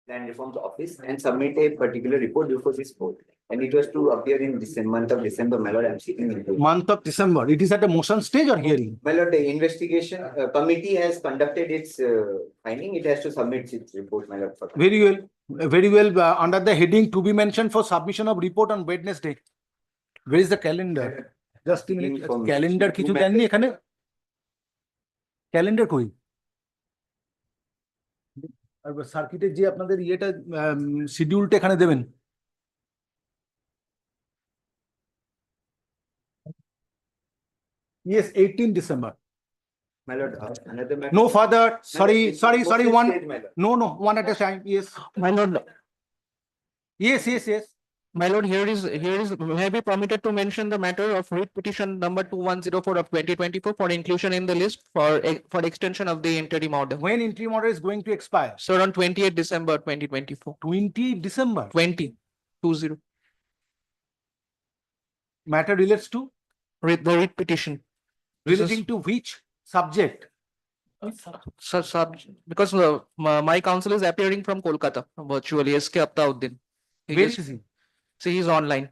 Land Reforms Office and submit a particular report before this board. And it was to appear in this month of December, my lord. I'm seeking input. Month of December. It is at a motion stage or hearing? My lord, the investigation committee has conducted its finding. It has to submit its report, my lord. Very well. Very well. Under the heading to be mentioned for submission of report on Wednesday. Where is the calendar? Just a minute. Calendar কিছু দেননি এখানে? Calendar কই? আর সার্কিটের যে আপনাদের ইয়েটা শিডিউলটা এখানে দেবেন। Yes, 18 December. My lord, another matter. No further. Sorry, one. Stage, No, one at a time. Yes. My lord, Yes. my lord, here is may I be permitted to mention the matter of writ petition number 2104 of 2024 for inclusion in the list for extension of the interim order. When interim order is going to expire? So on 28 December 2024. 20 December. 20. Matter relates to? The writ petition. Relating to which subject? Because my counsel is appearing from Kolkata virtually. SK Aptauddin. Where is he? See, he's online.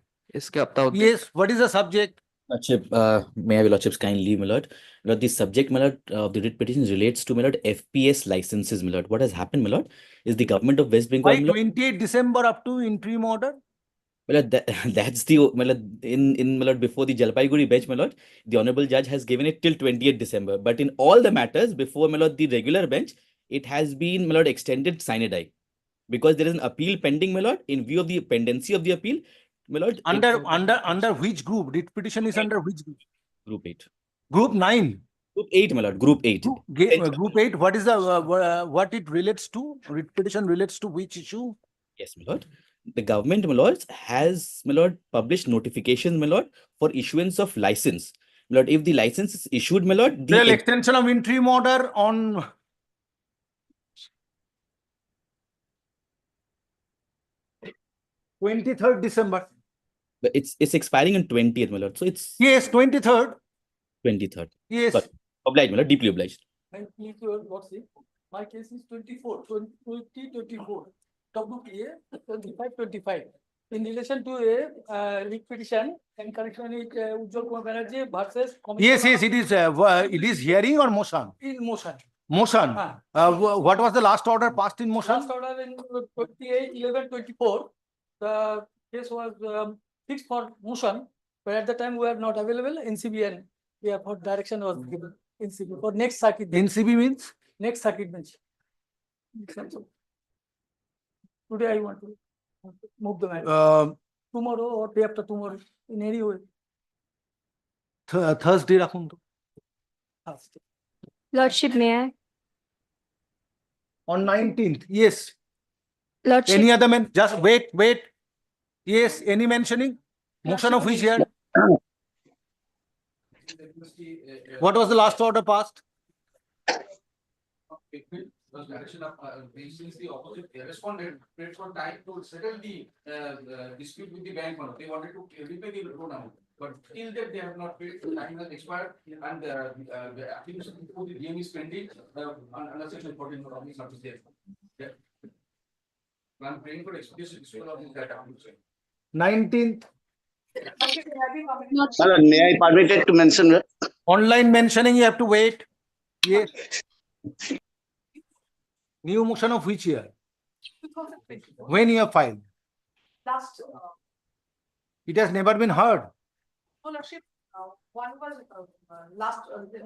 SK Aptauddin. Yes. What is the subject? Lordship, may I have your lordship's kind leave, my lord? Lord, the subject, my lord, of the writ petition relates to, my lord, FPS licenses, my lord. What has happened, my lord, is the government of West Bengal, By my lord, 28 December up to interim order? my lord, that's the, my lord, in my lord, before the Jalpaiguri bench, my lord, the honorable judge has given it till 20th December. But in all the matters before, my lord, the regular bench, it has been, my lord, extended sine die. Because there is an appeal pending, my lord, in view of the pendency of the appeal, my lord. Under which group? Writ petition is under which group? Group 8. Group 9. Group 8, my lord, Group 8. Group 8. What is the what it relates to? Writ petition relates to which issue? Yes, my lord. The government, my lords, has, my lord, published notifications, my lord, for issuance of license. My lord, if the license is issued, my lord, the Real extension of interim order on 23rd December. but it's expiring on 20th, my lord. So it's Yes, 23rd. 23rd. Yes. Sorry. Obliged, my lord, deeply obliged. What's it? My case is 2024. WPA 2525. In relation to a writ petition in connection with Ujjwal Kumar Banerjee versus Yes, it is hearing or motion? in motion. Motion. What was the last order passed in motion? Last order in 28/11/24. The case was fixed for motion, but at the time we were not available. NCBN, for direction was given. NCB for next circuit. NCB means? Next circuit bench. Today I want to move the matter. Tomorrow or day after tomorrow, in any way. Thursday রাখুন তো। Thursday. Lordship, may I? On 19th, yes. Lordship, Any other men? Just wait. Yes, any mentioning? Motion of which year? What was the last order passed? Was direction of since the opposite responded paid for time to settle the dispute with the bank. They wanted to repay the loan amount, but till that they have not paid. Time has expired, and the application before the DM is pending under section 14 of the notice there. Yeah. I'm praying for expedition of that application. 19th. May I permitted to mention that? Online mentioning, you have to wait. Yes. New motion of which year? 2024. When you have filed? Last. It has never been heard. Lordship, one was last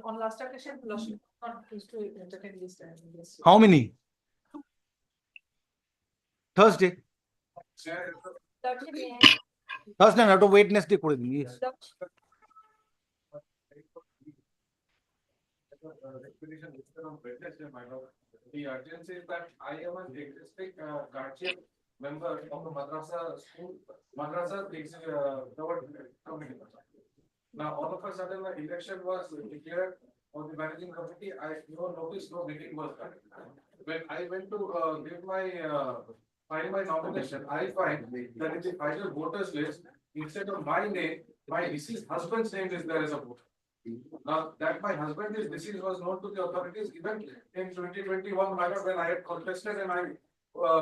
on last occasion. Lordship not used to entertain this. How many? Thursday. Lordship, may I? Thursday, not to wait Wednesday করে দিন। Yes. The urgency is that I am an existing guardian member of the Madrasa school, Madrasa committee. Now, all of a sudden, the election was declared on the managing committee. I noticed no meeting was done. When I went to give my file my nomination, I find that in the final voters list, instead of my name, my deceased husband's name is there as a voter. Now, that my husband is deceased was known to the authorities even in 2021, when I had contested and I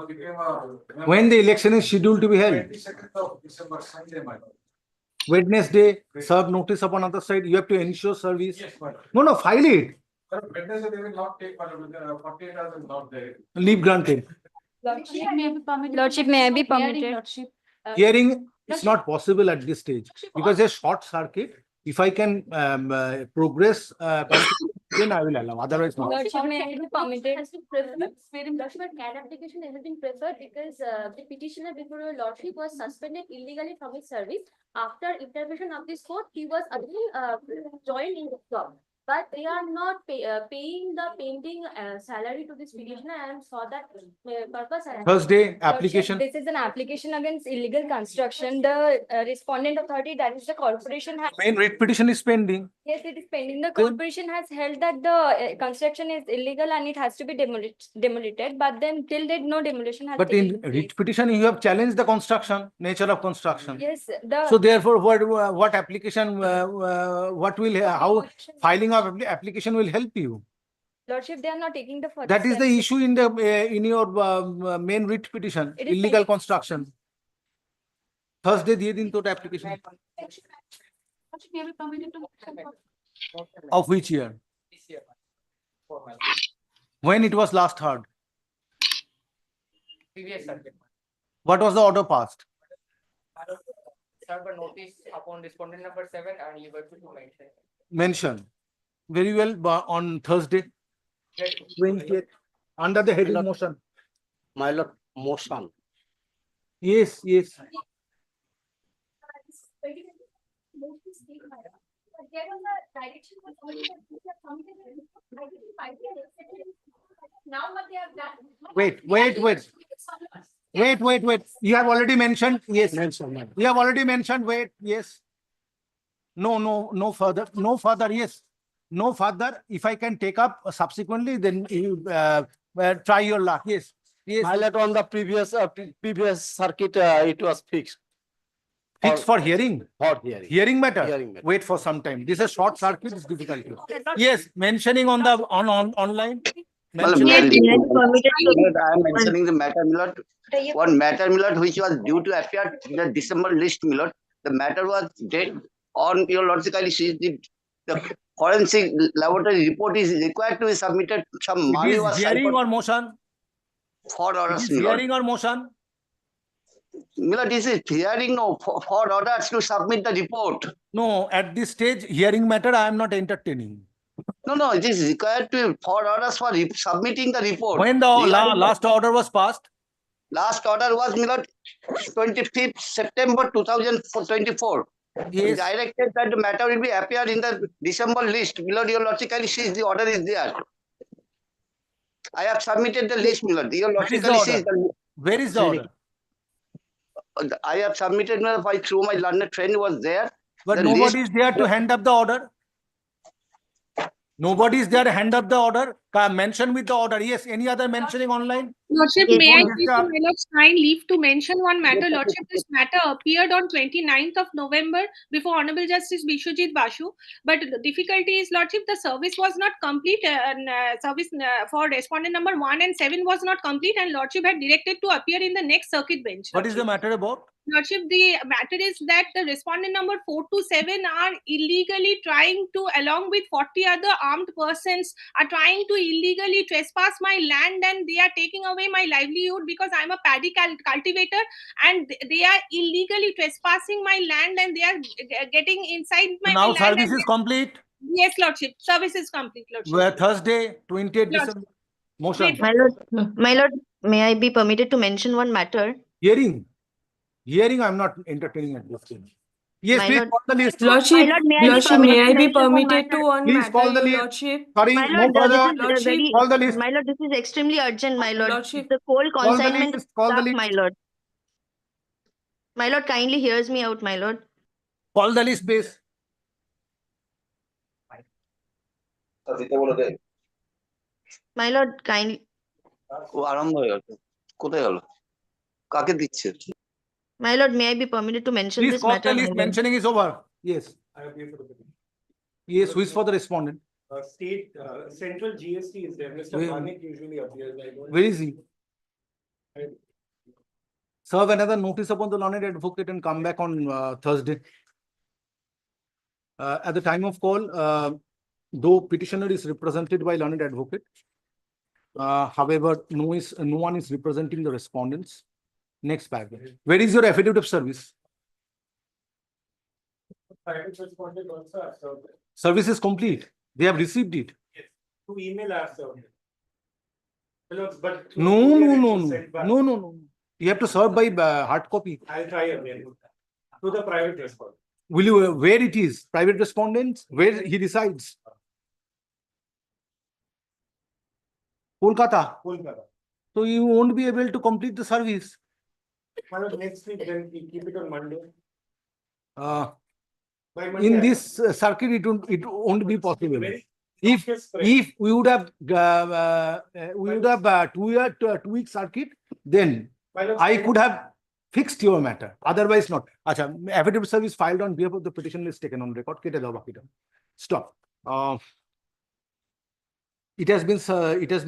became a. When the election is scheduled to be held? 22nd of December, Sunday, my lord. Wednesday, serve notice upon other side, you have to ensure service. Yes, my lord. No, file it, But Wednesday, they will not take, my lord, 48 hours is not there. leave granted. Lordship, may I be permitted? Lordship, may I be permitted? Hearing is not possible at this stage because a short circuit. If I can progress, then I will allow, otherwise not. Lordship, may I be permitted? Lordship, a CAD application has been preferred because the petitioner before your lordship was suspended illegally from his service. After intervention of this court, he was again joined in the job. But they are not paying the pending salary to this petitioner, and for that purpose. Thursday, application. This is an application against illegal construction. The respondent authority, that is the corporation, has. Main writ petition is pending. Yes, it is pending. The corporation has held that the construction is illegal and it has to be demolited. But then till date, no demolition has. But in taken place. writ petition, you have challenged the construction, nature of construction. Yes, So therefore, what application, what will, how filing of application will help you? Lordship, they are not taking the further. That is the steps. issue in the, in your main writ petition, It is illegal pending. construction. Thursday, diye din to application. Lordship, may I be permitted to. Of which year? This year. When it was last heard? Previous circuit. What was the order passed? Serve a notice upon respondent number 7 and liberty to mention. Mention. Very well, but on Thursday, 20th, under the heading motion. My lord, motion. Yes, yes. Now what they have done. Wait. You have already mentioned, yes. You have already mentioned, wait, yes. No further, yes. No further. If I can take up subsequently, then you try your luck, yes. Yes, My lord, on the previous circuit, it was fixed fixed for hearing. for hearing. Hearing matter. Hearing matter. Wait for some time. This is a short circuit, it's difficult. Yes, mentioning on the, online. Mentioning- I am mentioning the matter, my lord. One matter, my lord, which was due to appear in the December list, my lord. The matter was dead on your lordship. The forensic laboratory report is required to be submitted. Some It money is was hearing or motion? for It orders, is my lord. hearing or motion? My lord, this is hearing, no, for orders to submit the report. No, at this stage, hearing matter, I am not entertaining. No, it is required to for orders for submitting the report. When the Regarding the last order was passed? last order was, my lord, 25th September 2024. Yes. Directed that the matter will be appear in the December list. My lord, your lordship sees the order is there. I have submitted the list, my lord. Your Where is lordship the sees order? Where is the order? I have submitted, my lord, through my learned friend was there. But The nobody list- is there to hand up the order. Nobody is there to hand up the order. Mention with the order. Yes, any other mentioning online? Lordship, Yes, may I Mr. please, my lord, sign leave to mention one matter. Lordship, this matter appeared on 29th of November before Honorable Justice Vishwajit Basu. But the difficulty is, Lordship, the service was not complete. Service for respondent number 1 and 7 was not complete, and Lordship had directed to appear in the next circuit bench. What is the matter about? Lordship, the matter is that the respondent number 4 to 7 are illegally trying to, along with 40 other armed persons, are trying to illegally trespass my land, and they are taking away my livelihood because I'm a paddy cultivator, and they are illegally trespassing my land, and they are getting inside my Now land. service and is complete. Yes, Lordship, service is complete, Lordship. Where Thursday, 20th Yes. December. Motion. My lord, may I be permitted to mention one matter? Hearing. Hearing, I'm not entertaining at this stage. Yes, My please lord- call the list. Lordship, My lord, may I be Lordship, may I be mention one permitted to matter? one Please call the matter, list. your Lordship? Sorry, My no lord, further. this is very, Call the list. my lord, this is extremely urgent, my lord. Lordship. The whole Call the consignment list. is Call the stuck, list. my lord. My lord, kindly hears me out, my lord. Call the list, base. My lord, kindly. ও আরম্ভ হয়ে গেছে কোথায় গেল কাকে দিচ্ছে My lord, may I be permitted to mention Please this call matter? the my list, lord? mentioning is over. Yes. Yes, who is for the respondent? State, central GST is there. Mr. Where- Manik usually appears. I don't. Where is he? Serve another notice upon the learned advocate and come back on Thursday. At the time of call, though petitioner is represented by learned advocate, however, no one is representing the respondents. Next paragraph. Where is your affidavit of service? Private respondent also have served. Service is complete. They have received it. Yes. Through email I have served. But. No, no, no, no, no, no, no. You have to serve by hard copy. I'll try again. To the private respondent. Will you, where it is? Private respondents, where he resides? Kolkata. Kolkata. So you won't be able to complete the service. Well, next week, then we keep it on Monday. By Monday. In this circuit, it won't be possible. If we would have 2 week circuit, then I could have fixed your matter. Otherwise not. Acha, affidavit of service filed on behalf of the petitioner is taken on record. Kete dao baki ta. Stop. It has been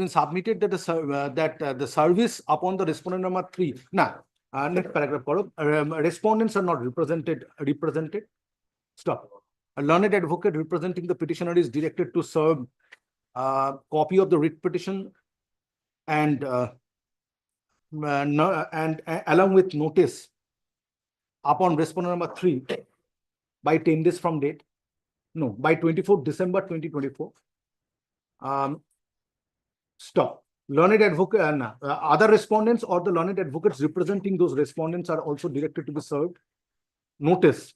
submitted that the service upon the respondent number 3. Now, next paragraph. Respondents are not represented. Stop. A learned advocate representing the petitioner is directed to serve a copy of the writ petition and along with notice upon respondent number 3 by 10 days from date. No, by 24th December 2024. Stop. Learned advocate, other respondents or the learned advocates representing those respondents are also directed to be served notice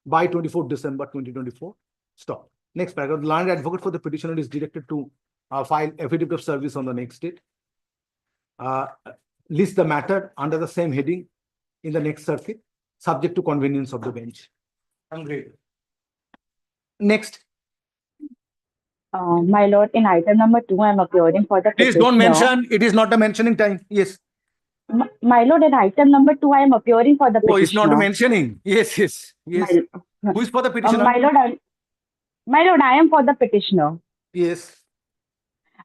by 24th December 2024. Stop. Next paragraph. The learned advocate for the petitioner is directed to file affidavit of service on the next date. List the matter under the same heading in the next circuit, subject to convenience of the bench. I'm great. Next. My lord, in item number 2, I am appearing for the Please don't mention. It is not a mentioning time. Yes. My lord, in item number 2, I am appearing for the Oh, it's not petitioner. mentioning. Yes, yes, yes. Who is for the petitioner? My lord, I am for the petitioner. Yes.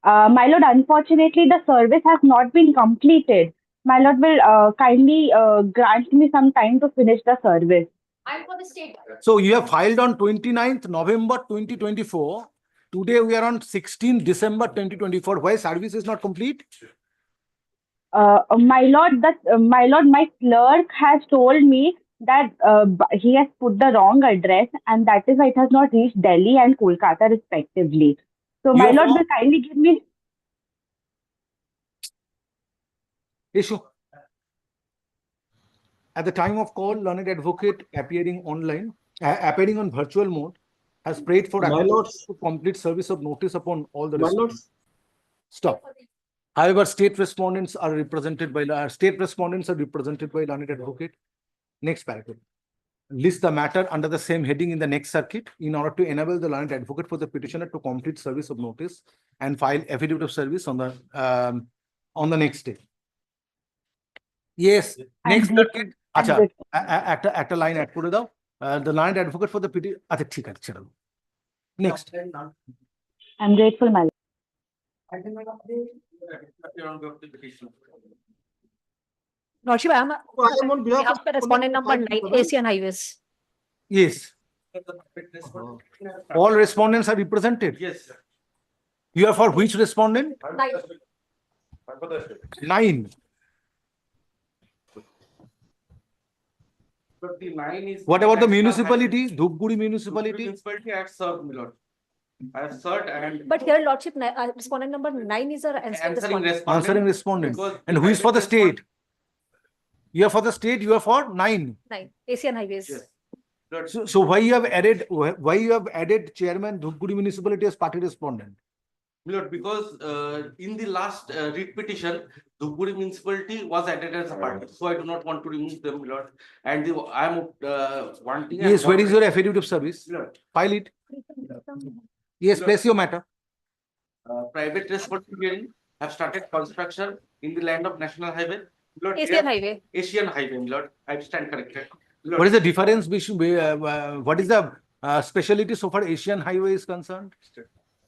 My lord, unfortunately, the service has not been completed. My lord will kindly grant me some time to finish the service. I'm for the state. So you have filed on 29th November 2024. Today we are on 16th December 2024. Why service is not complete? My lord, my clerk has told me that he has put the wrong address, and that is why it has not reached Delhi and Kolkata respectively. So my lord will kindly give me issue. At the time of call, learned advocate appearing online, appearing on virtual mode, has prayed for advocates to complete service of notice upon all the respondents. Stop. However, state respondents are represented by learned advocate. Next paragraph. List the matter under the same heading in the next circuit in order to enable the learned advocate for the petitioner to complete service of notice and file affidavit of service on the next day. Yes. Next circuit. Acha, একটা line add করে দাও. The learned advocate for the petition. আচ্ছা ঠিক আছে ছেড়ে দাও. Next. I'm grateful, my lord. Lordship, I am on behalf of the respondent number 9, Asian Highways. Yes. All respondents are represented. Yes. You are for which respondent? 9. But the 9 is. What about the municipality? Dhupguri municipality? Municipality I have served, my lord. I have served and. But here, Lordship, respondent number 9 is our Answering respondent. respondent. Answering respondent. Because And who is for the state? You are for the state, you are for 9. 9, Asian Highways. Yes. Lord, So why you have added chairman Dhupguri municipality as party respondent? my lord, because in the last writ petition, Dhupguri municipality was added as a party, so I do not want to remove them, my lord. And I am wanting. Yes, where is your affidavit of service? Lord, File it. Yes, place your matter. private respondent hearing have started construction in the land of National Highway Lord, Asian Highway. Asian Highway, my lord. I stand corrected. Lord, What is the difference between, what is the speciality so far Asian Highway is concerned?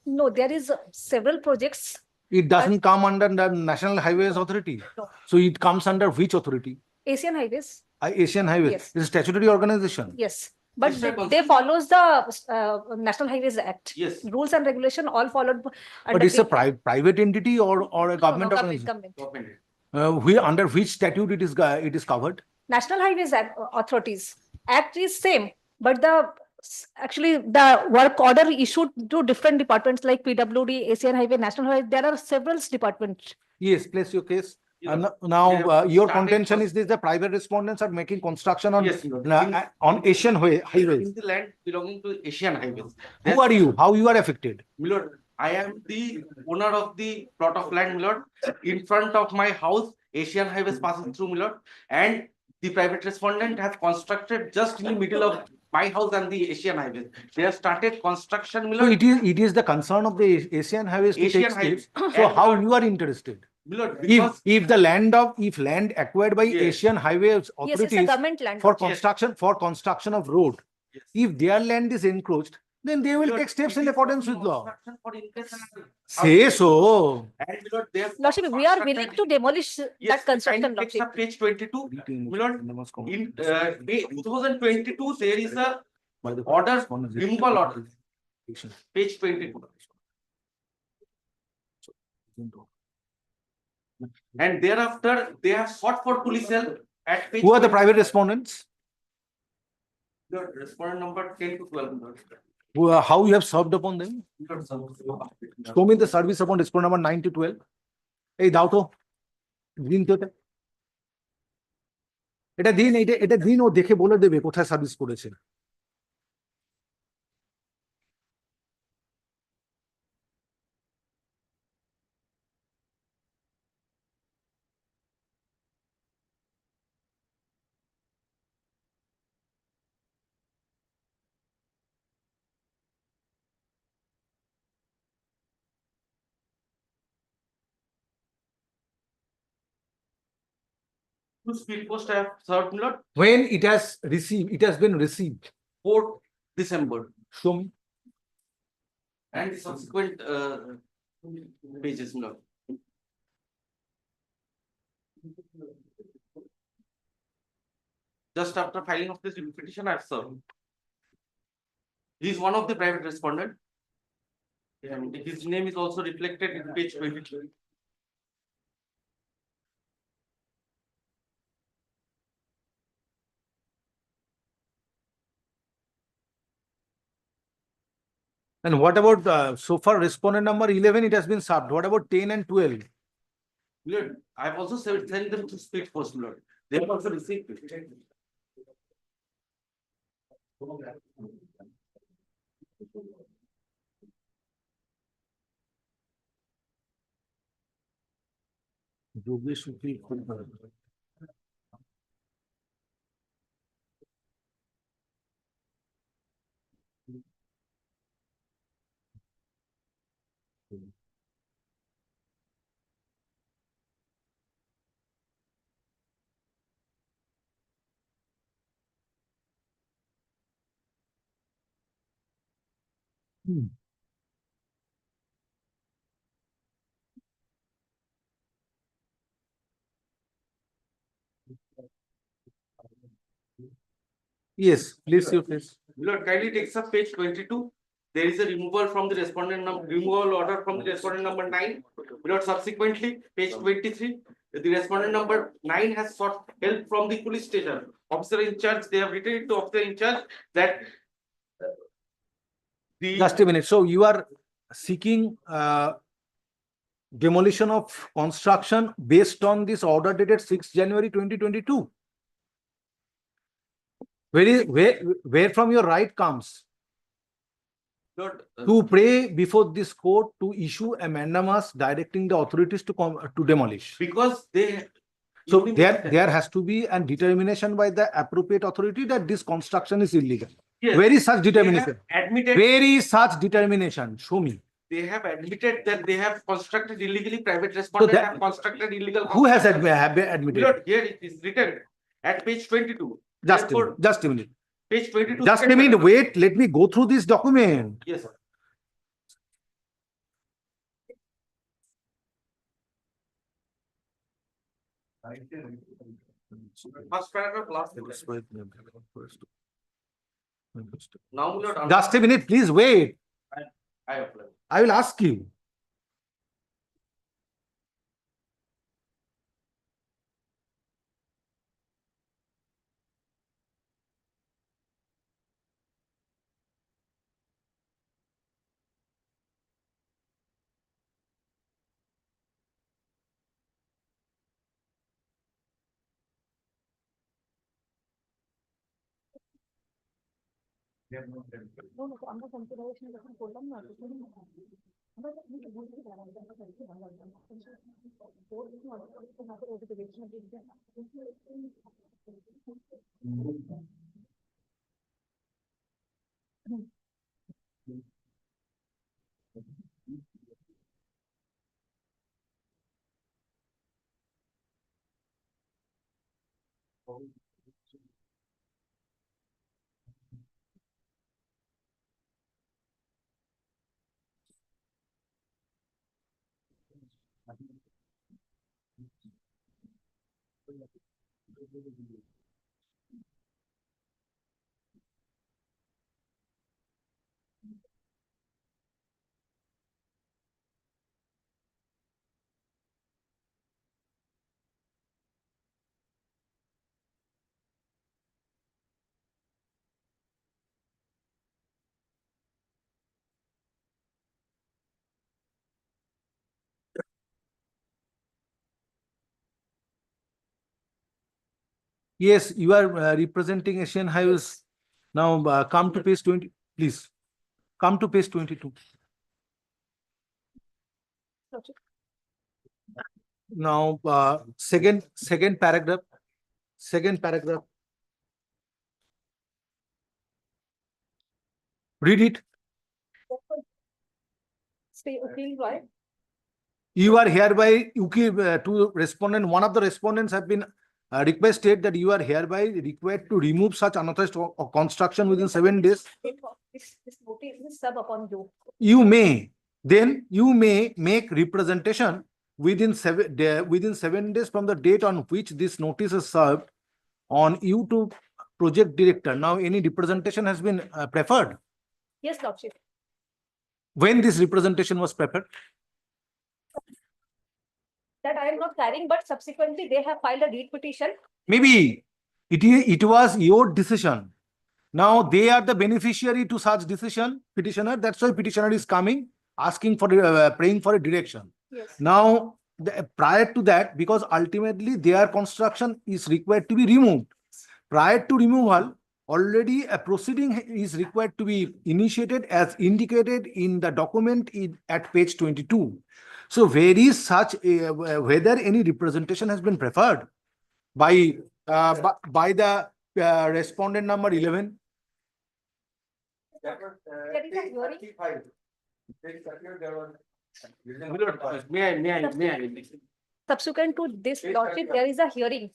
No, there is several projects. It doesn't come under the National Highways Authority. No. So it comes under which authority? Asian Highways. Asian Highways. Yes. It's a statutory organization. Yes. But Yes, sir, they follows the National Highways Act. Yes. Rules and regulation all followed. But under it's a the- private entity or a government No, organization? government. government. Under which statute it is covered? National Highways Act, authorities. Act is same, but actually the work order issued to different departments like PWD, Asian Highway, National Highway. There are several departments. Yes, place your case. Yeah. Now, They have your started contention first- is this: the private respondents are making construction on Yes, Lord. on Asian highways. In the land belonging to Asian Highways. Who are you? How you are affected? My lord, I am the owner of the plot of land, my lord. In front of my house, Asian Highways passes through, my lord. And the private respondent has constructed just in the middle of my house and the Asian Highways. They have started construction, my So lord. it is the concern of the Asian Highways to Asian take steps. Highways. So And how Lord- you are interested? My lord, because If land acquired by Yes. Asian Highways Yes, it's a authorities government land. for Yes. construction of road, Yes. if their land is encroached, then they will my lord, take steps it in is accordance for with law. construction for increase Say so. And my lord, they have Lordship, we are willing constructed- to demolish Yes, that construction, kindly takes Lordship. up page 22. My lord, in 2022, there is a order, removal order, page 22. And thereafter, they have sought for police help at page. Who are the 20. private respondents? The respondent number 10 to 12. my lord. How you have served upon them? Show me the service upon respondent number 9 to 12. এই দাও তো দিন তো এটা এটা দিন ও দেখে বলে দেবে কোথায় সার্ভিস করেছে। Two speed post I have served, my lord, When it has been received. 4th December. Show me. And the subsequent pages, my lord. Just after filing of this petition, I have served. He is one of the private respondent. And his name is also reflected in page 22. And what about so far respondent number 11? It has been served. What about 10 and 12? Lord, I have also sent them to speed post, Lord. They have also received it. Yes, please, your place. Lord, kindly takes up page 22. There is a removal from the respondent removal order from the respondent number 9. Lord, subsequently, page 23, the respondent number 9 has sought help from the police station. Officer in charge, they have written it to officer in charge that the Just a minute. So you are seeking demolition of construction based on this order dated 6 January 2022. Where from your right comes Lord, to pray before this court to issue a mandamus directing the authorities to demolish. because they So there has to be a determination by the appropriate authority that this construction is illegal. Yes, Where is such they have determination? admitted Where is such determination? Show me. they have admitted that they have constructed illegally, private respondent that- have constructed illegal. Who has construction. have been admitted? Milord, here it is written at page 22. Just a Therefore, minute, just a minute. Page 22. Just a second minute, paragraph. wait, let me go through this document. Yes, sir. First paragraph, last sentence. Now, Milord, Just a minute, please wait. I apply. I will ask you. No, no, আমরা consideration যখন করলাম না, তখন আমরা Yes, you are representing Asian Highways. Now come to page 20, please. Come to page 22. Now, second paragraph. Second paragraph. Read it. Stay, okay, right? You are hereby, to respondent, one of the respondents have been requested that you are hereby required to remove such unauthorized construction within 7 days. This notice is sub upon you. You may, then you may make representation within 7 days from the date on which this notice is served on you to project director. Now, any representation has been preferred. Yes, Lordship. When this representation was preferred? That I am not carrying, but subsequently they have filed a read petition. Maybe it was your decision. Now they are the beneficiary to such decision, petitioner. That's why petitioner is coming, asking for praying for a direction. Yes. Now, prior to that, because ultimately their construction is required to be removed. Prior to removal, already a proceeding is required to be initiated as indicated in the document at page 22. So, where is such whether any representation has been preferred by the respondent number 11? May I? Subsequent to this Lordship, there is a hearing.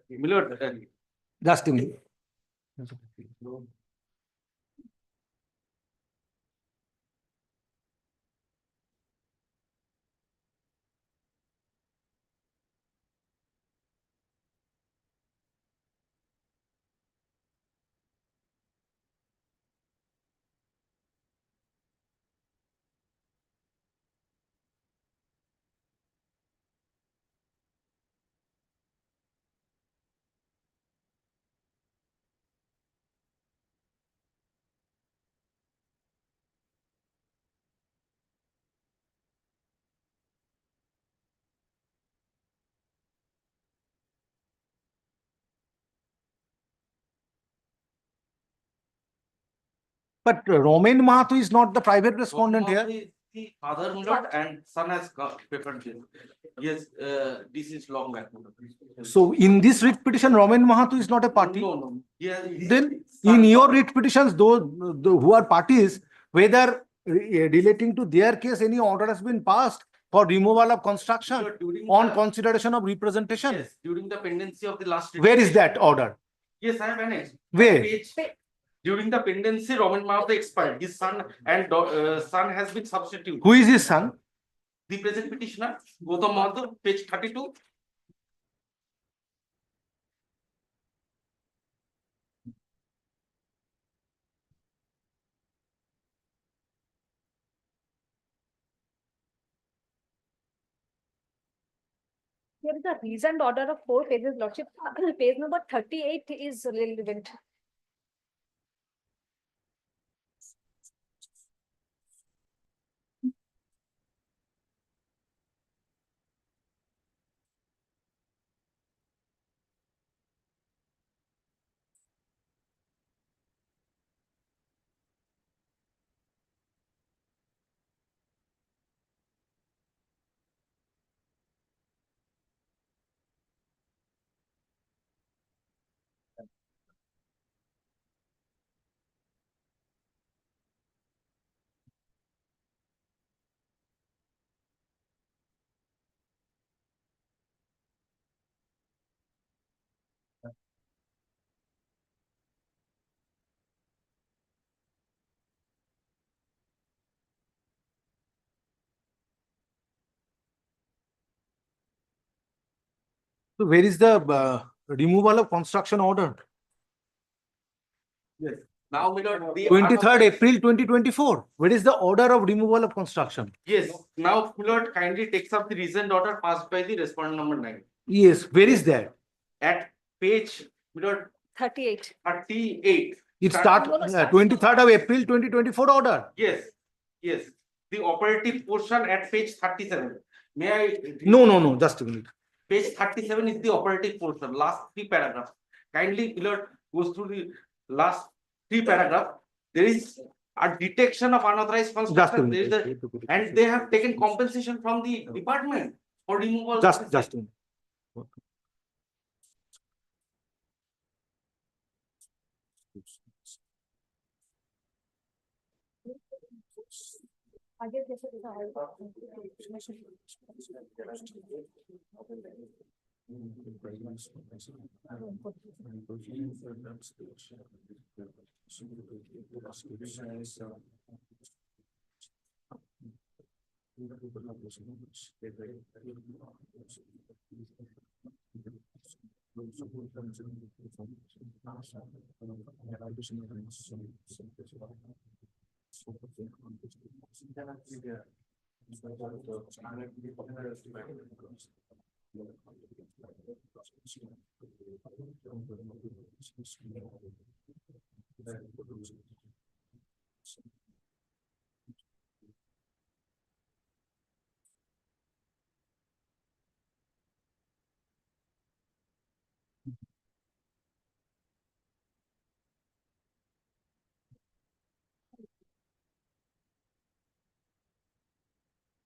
Milord, Just a minute. But Romain Mahato is not the private respondent here. the father, my lord, and son has preferred this. Yes, this is long back. my lord. So in this writ petition, Raman Mahato is not a party. No, no. Yeah, Then in your writ petitions, those who are parties, whether relating to their case, any order has been passed for removal of construction on consideration of representation. Yes, during the pendency of the last. Where is that order? Yes, I have annexed. Where? During the pendency, Roman Mahato expired. His son and son has been substituted. Who is his son? The present petitioner, Gautam Mahato, page 32. Here is a reasoned order of 4 pages, Lordship. Page number 38 is relevant. So where is the removal of construction order? Yes. Now, my lord, the 23rd April 2024. Where is the order of removal of construction? Yes. Now, my lord, kindly takes up the recent order passed by the respondent number 9. Yes, where is that? At page, my lord, 38. 38. It start 23rd of April 2024 order. Yes, yes. The operative portion at page 37. May I? No, just a minute. Page 37 is the operative portion, last 3 paragraphs. Kindly, my lord, goes through the last 3 paragraphs. There is a detection of unauthorized Just a construction. There is minute. and they have taken compensation from the department for removal. Just a minute.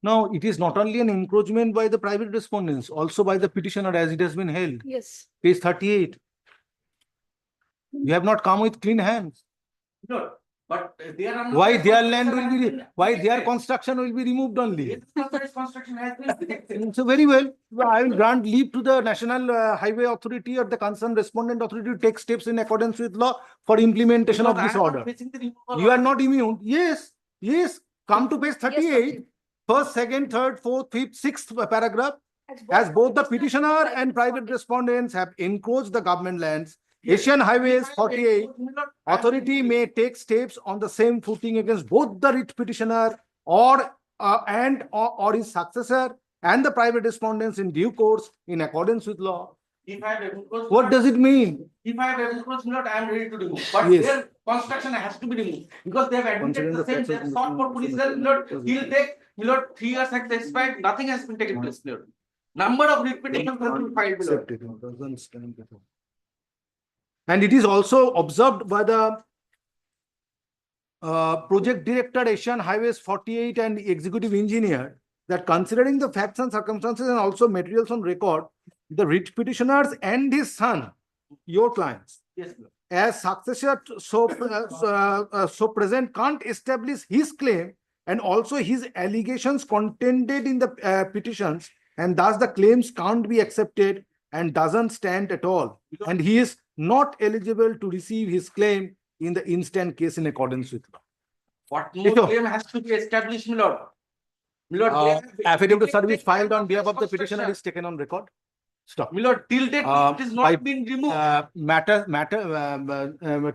Now, it is not only an encroachment by the private respondents, also by the petitioner as it has been held. Yes. Page 38. You have not come with clean hands. No, but there are Why their land will be, why their construction will be removed only? construction has been detected. So very well, I will grant leave to the National Highway Authority or the concerned respondent authority to take steps in accordance with law for implementation of this order. You are not immune. Yes, come to page 38. First, second, third, fourth, fifth, sixth paragraph. As both the petitioner and private respondents have encroached the government lands, Asian Highways 48 authority may take steps on the same footing against both the writ petitioner or his successor and the private respondents in due course in accordance with law. If I have encroached, What does it mean? If I have encroached, I am ready to remove. But Yes. their construction has to be removed because they have admitted the same. They have sought for police help. He'll take 3 years has expired. Nothing has been taken place. Number of petitions have been filed. And it is also observed by the project director, Asian Highways 48 and executive engineer, that considering the facts and circumstances and also materials on record, the writ petitioners and his son, your clients, Yes. as successor so present can't establish his claim and also his allegations contained in the petitions, and thus the claims can't be accepted and doesn't stand at all, and he is not eligible to receive his claim in the instant case in accordance with law. What more Ito. claim has to be established, my lord? My lord, Affidavit of service filed on behalf of the petitioner is taken on record. Stop. my lord, till date it is by- not been removed. Matter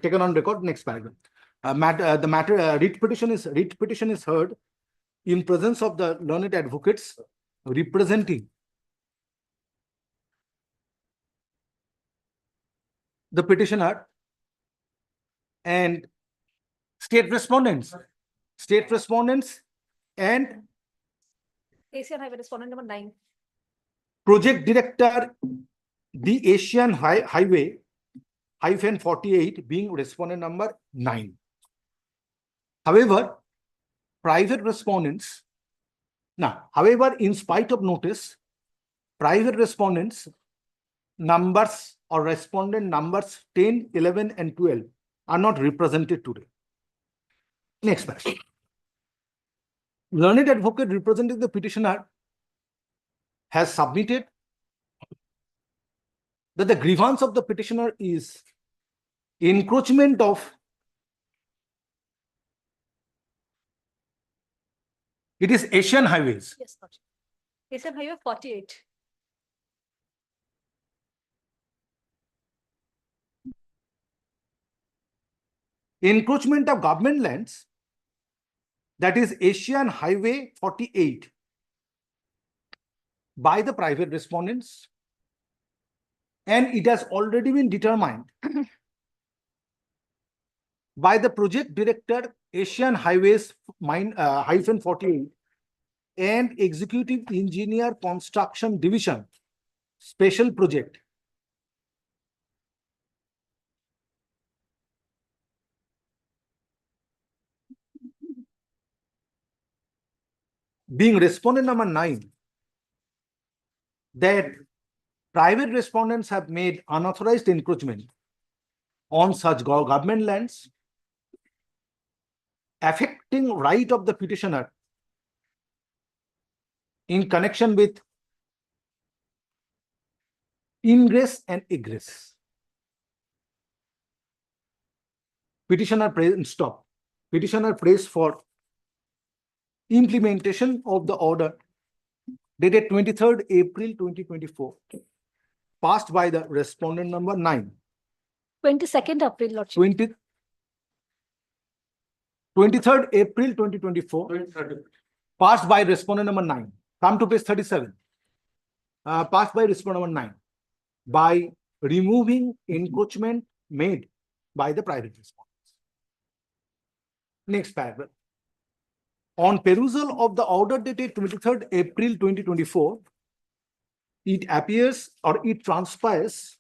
taken on record. Next paragraph. Writ petition is heard in presence of the learned advocates representing the petitioner and state respondents and Asian Highway respondent number 9. project director, the Asian Highway -48 being respondent number 9. However, private respondents, however, in spite of notice, private respondents numbers or respondent numbers 10, 11, and 12 are not represented today. Next question. Learned advocate representing the petitioner has submitted that the grievance of the petitioner is encroachment of it is Asian Highways. Yes, Lordship. Asian Highway 48. Encroachment of government lands, that is Asian Highway 48 by the private respondents, and it has already been determined by the project director, Asian Highways -48 and executive engineer construction division, special project. Being respondent number 9, that private respondents have made unauthorized encroachment on such government lands, affecting right of the petitioner in connection with ingress and egress. Petitioner prays for implementation of the order dated 23rd April 2024, passed by the respondent number 9. 22nd April, Lordship. 23rd April 2024, passed by respondent number 9. Come to page 37. Passed by respondent number 9 by removing encroachment made by the private respondents. Next paragraph. On perusal of the order dated 23rd April 2024, it appears or it transpires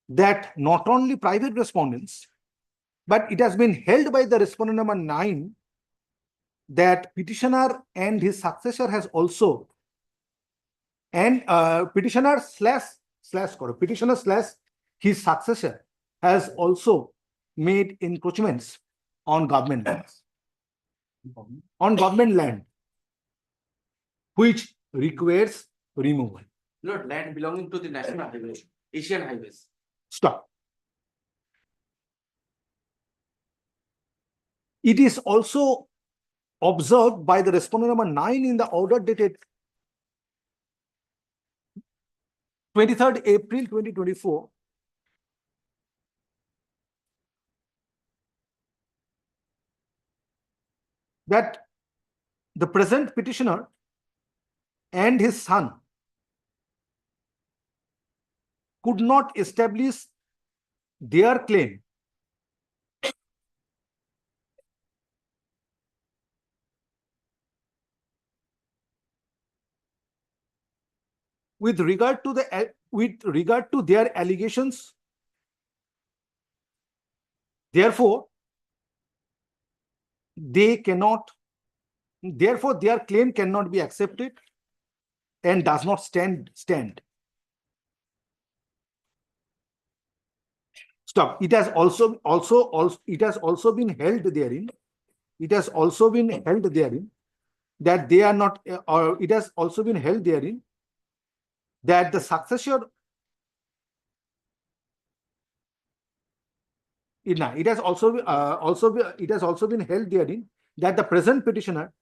that not only private respondents, but it has been held by the respondent number 9 that petitioner and his successor has also, and petitioner slash his successor has also made encroachments on government lands. On government land, which requires removal. Lord, land belonging to the national highways, Asian highways. Stop. It is also observed by the respondent number 9 in the order dated 23rd April 2024 that the present petitioner and his son could not establish their claim with regard to their allegations. Therefore, they cannot, therefore their claim cannot be accepted and does not stand. Stop. It has also it has also been held therein. It has also been held therein that they are not, or it has also been held therein that the successor. It has also it has also been held therein that the present petitioner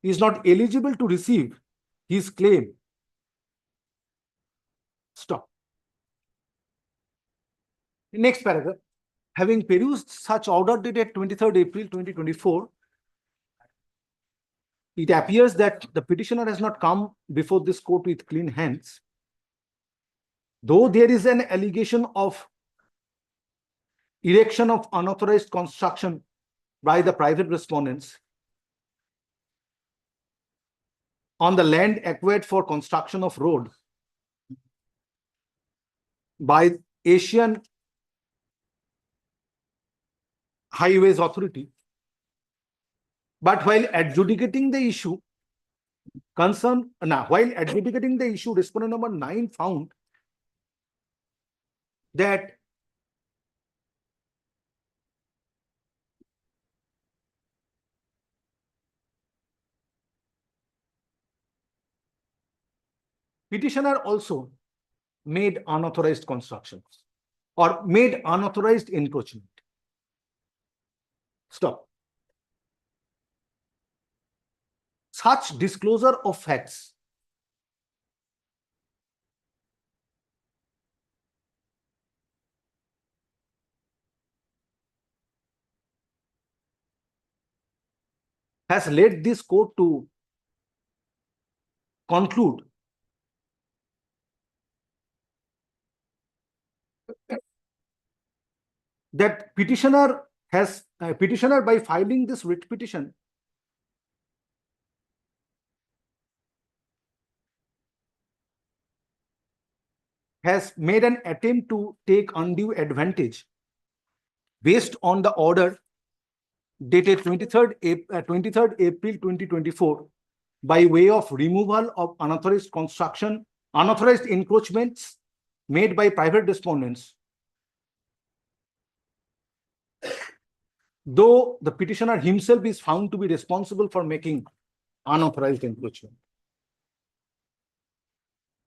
is not eligible to receive his claim. Stop. Next paragraph. Having perused such order dated 23rd April 2024, it appears that the petitioner has not come before this court with clean hands. Though there is an allegation of erection of unauthorized construction by the private respondents on the land acquired for construction of road by Asian Highways Authority. But while adjudicating the issue, respondent number 9 found that petitioner also made unauthorized constructions or made unauthorized encroachment. Stop. Such disclosure of facts has led this court to conclude that petitioner by filing this writ petition has made an attempt to take undue advantage based on the order dated 23rd April 2024 by way of removal of unauthorized construction, unauthorized encroachments made by private respondents, though the petitioner himself is found to be responsible for making unauthorized encroachment.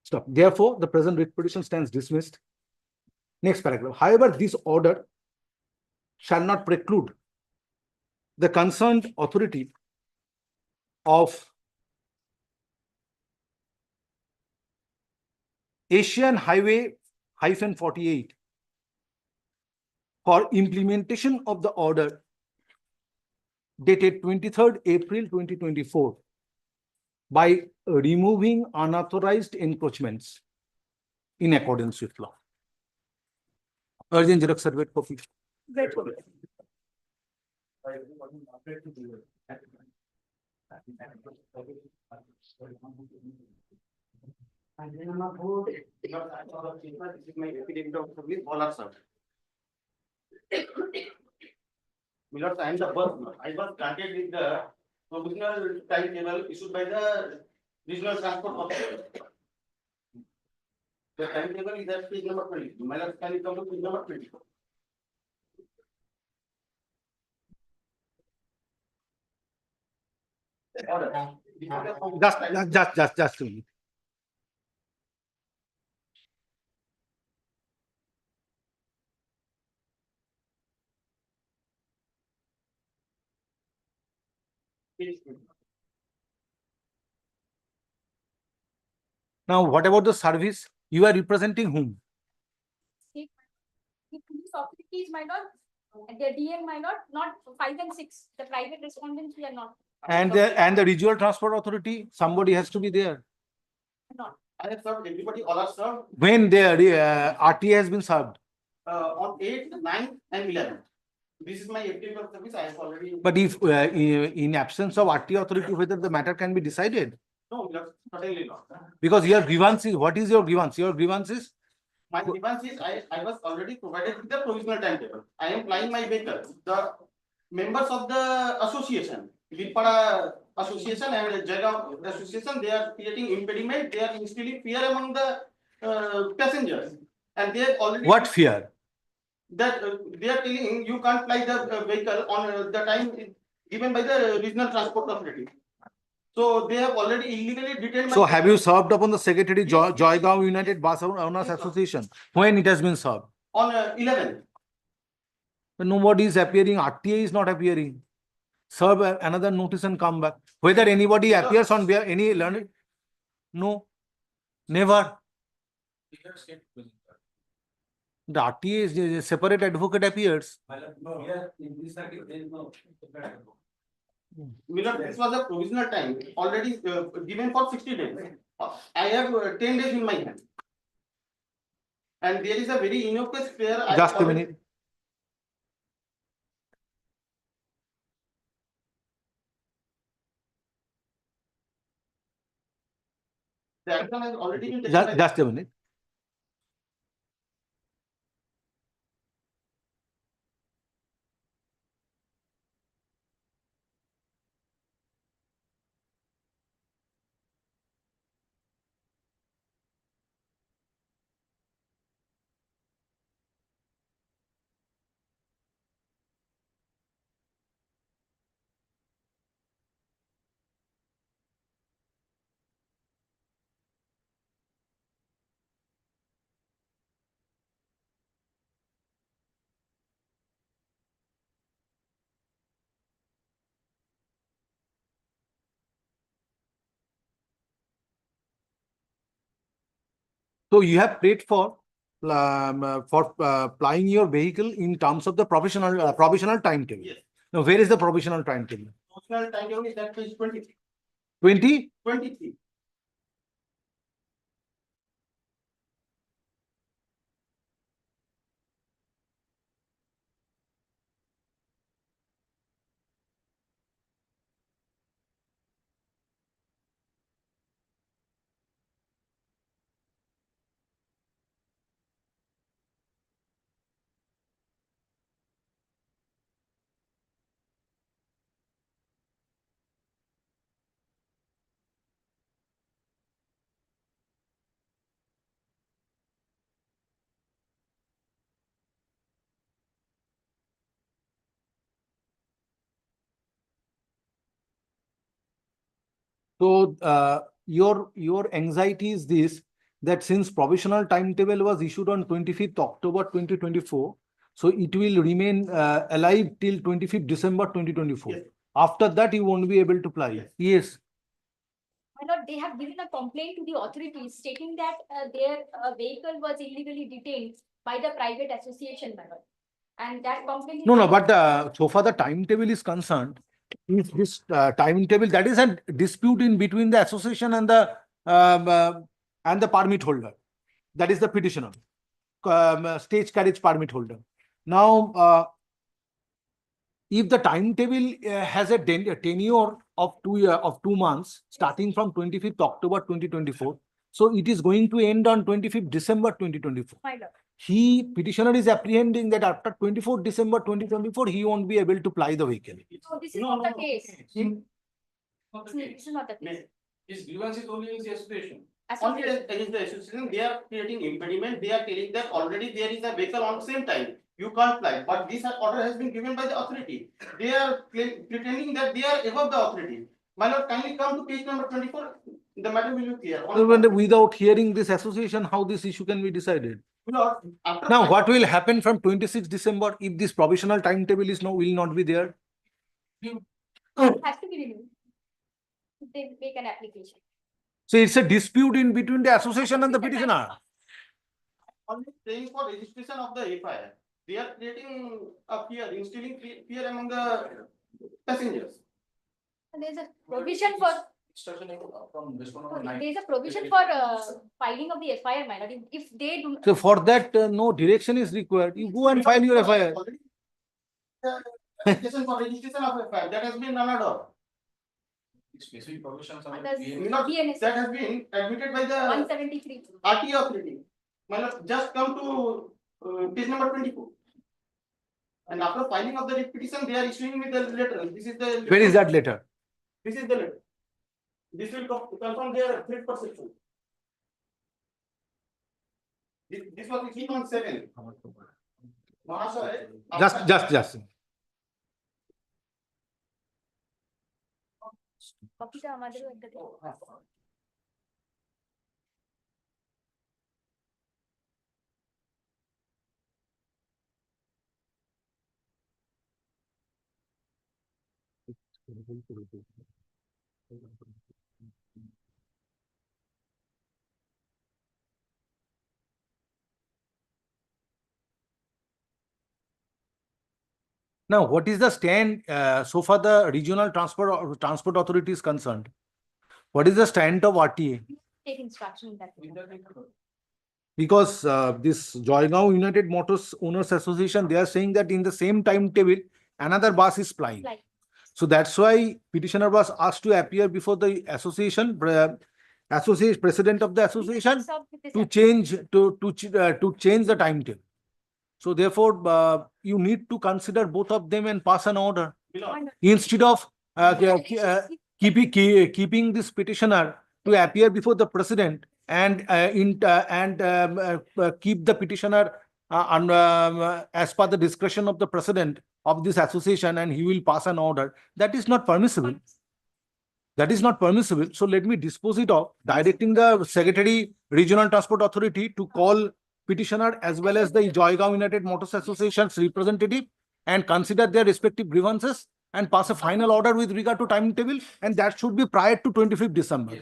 Stop. Therefore, the present writ petition stands dismissed. Next paragraph. However, this order shall not preclude the concerned authority of Asian Highway -48 for implementation of the order dated 23rd April 2024 by removing unauthorized encroachments in accordance with law. Urgent Xerox Certificate copy. Milord, I am the birth. I was granted with the provisional timetable issued by the Regional Transport Authority. The timetable is at page number 20. Milord, can you come to page number 20? Just a minute. Now, what about the service? You are representing whom? The police authorities might not, the DM might not 5 and 6. The private respondents we are not. And the regional transport authority, somebody has to be there. Not. I have served everybody, all are served When the RTA has been served. on 8th, 9th, and 11th. This is my FTP of service. I have already. But if in absence of RTA authority, whether the matter can be decided? No, certainly not. Because your grievance is, what is your grievance? Your grievance is? My grievance is I was already provided with the provisional timetable. I am plying my vehicle. The members of the association, Vilpada Association and Jagaon Association, they are creating impediment, they are instilling fear among the passengers. And they have already. What fear? That they are telling you can't fly the vehicle on the time given by the regional transport authority. So they have already illegally detained. So have you served upon the Secretary Joygaon United Bus Owners Association? When it has been served? On 11th. But nobody is appearing, RTA is not appearing. Serve another notice and come back. Whether anybody appears on any learning? No, never. The RTA is a separate advocate appears. This was a provisional time already given for 60 days. I have 10 days in my hand. And there is a very innocuous fear. Just a minute. The action has already been taken. Just a minute. So you have paid for plying your vehicle in terms of the provisional timetable. Yes. Now, where is the provisional timetable? Provisional timetable is at page 23. 20? 23. So your anxiety is this, that since provisional timetable was issued on 25th October 2024, so it will remain alive till 25th December 2024. Yes. After that, you won't be able to apply. Yes. My lord, they have given a complaint to the authorities stating that their vehicle was illegally detained by the private association, my lord. And that complaint is. No, but so far the timetable is concerned, if this timetable, that is a dispute in between the association and the permit holder. That is the petitioner, stage carriage permit holder. Now, if the timetable has a tenure of 2 months, starting from 25th October 2024, so it is going to end on 25th December 2024. My lord. Petitioner is apprehending that after 24th December 2024, he won't be able to ply the vehicle. So this is not the case. This is not the case. His grievance is only in the association. Only against the association, they are creating impediment. They are telling that already there is a vehicle on the same time. You can't fly. But this order has been given by the authority. They are pretending that they are above the authority. My lord, kindly come to page number 24. The matter will be clear. Without hearing this association, how this issue can be decided? Lord, Now, what will happen from 26th December if this provisional timetable will not be there? It has to be removed. They make an application. So it's a dispute in between the association and the petitioner. Only praying for registration of the FIR. They are creating a fear, instilling fear among the passengers. And there's a provision for. There's a provision for filing of the FIR, my lord. If they do. So for that, no direction is required. You go and file your FIR. Application for registration of FIR that has been unheard of. Specific provisions on BNS. That has been admitted by the 173. RTA authority. My lord, just come to page number 24. And after filing of the writ petition, they are issuing me the letter. This is the. Where is that letter? This is the letter. This will confirm their threat perception. This was issued on 7. Mahasaya, Just. কপিটা আমাদেরও একটা দিন। Now, what is the stand so far the regional transport authority is concerned? What is the stand of RTA? Take instruction in that. Because this Joygaon United Motors Owners Association, they are saying that in the same timetable, another bus is plying. Like, So that's why petitioner was asked to appear before the association, president of the association, to change the timetable. So therefore, you need to consider both of them and pass an order instead of keeping this petitioner to appear before the president and keep the petitioner as per the discretion of the president of this association, and he will pass an order. That is not permissible. That is not permissible. So let me dispose it of directing the Secretary Regional Transport Authority to call petitioner as well as the Joygaon United Motors Association's representative and consider their respective grievances and pass a final order with regard to timetable, and that should be prior to 25th December.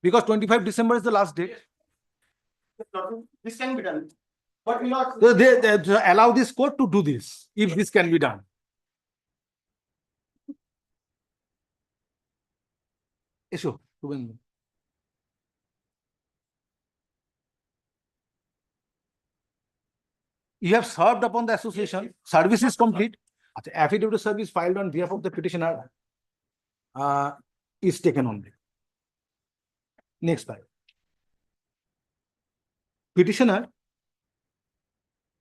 Because 25th December is the last date. This can be done. But we not. So they allow this court to do this, if this can be done. Issue. You have served upon the association. Service is complete. Affidavit of service filed on behalf of the petitioner is taken only. Next slide. Petitioner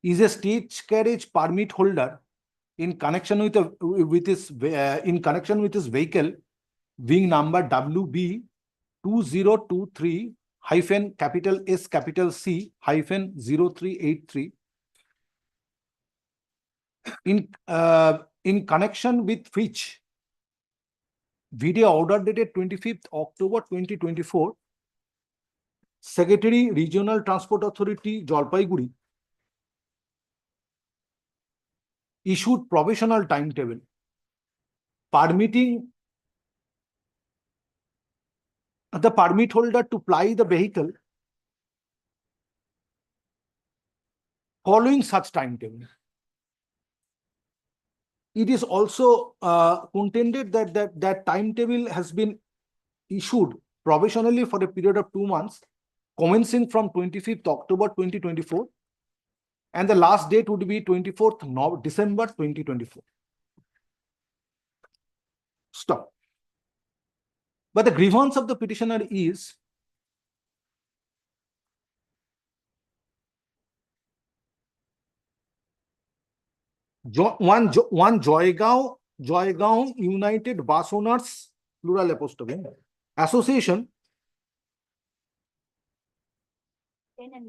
is a stage carriage permit holder in connection with his vehicle being number WB 2023-S-C-0383 in connection with which video order dated 25th October 2024, Secretary Regional Transport Authority Jalpaiguri issued provisional timetable permitting the permit holder to ply the vehicle following such timetable. It is also contended that timetable has been issued provisionally for a period of 2 months, commencing from 25th October 2024, and the last date would be 24th December 2024. Stop. But the grievance of the petitioner is one Joygaon United Bus Owners plural apostrophe Association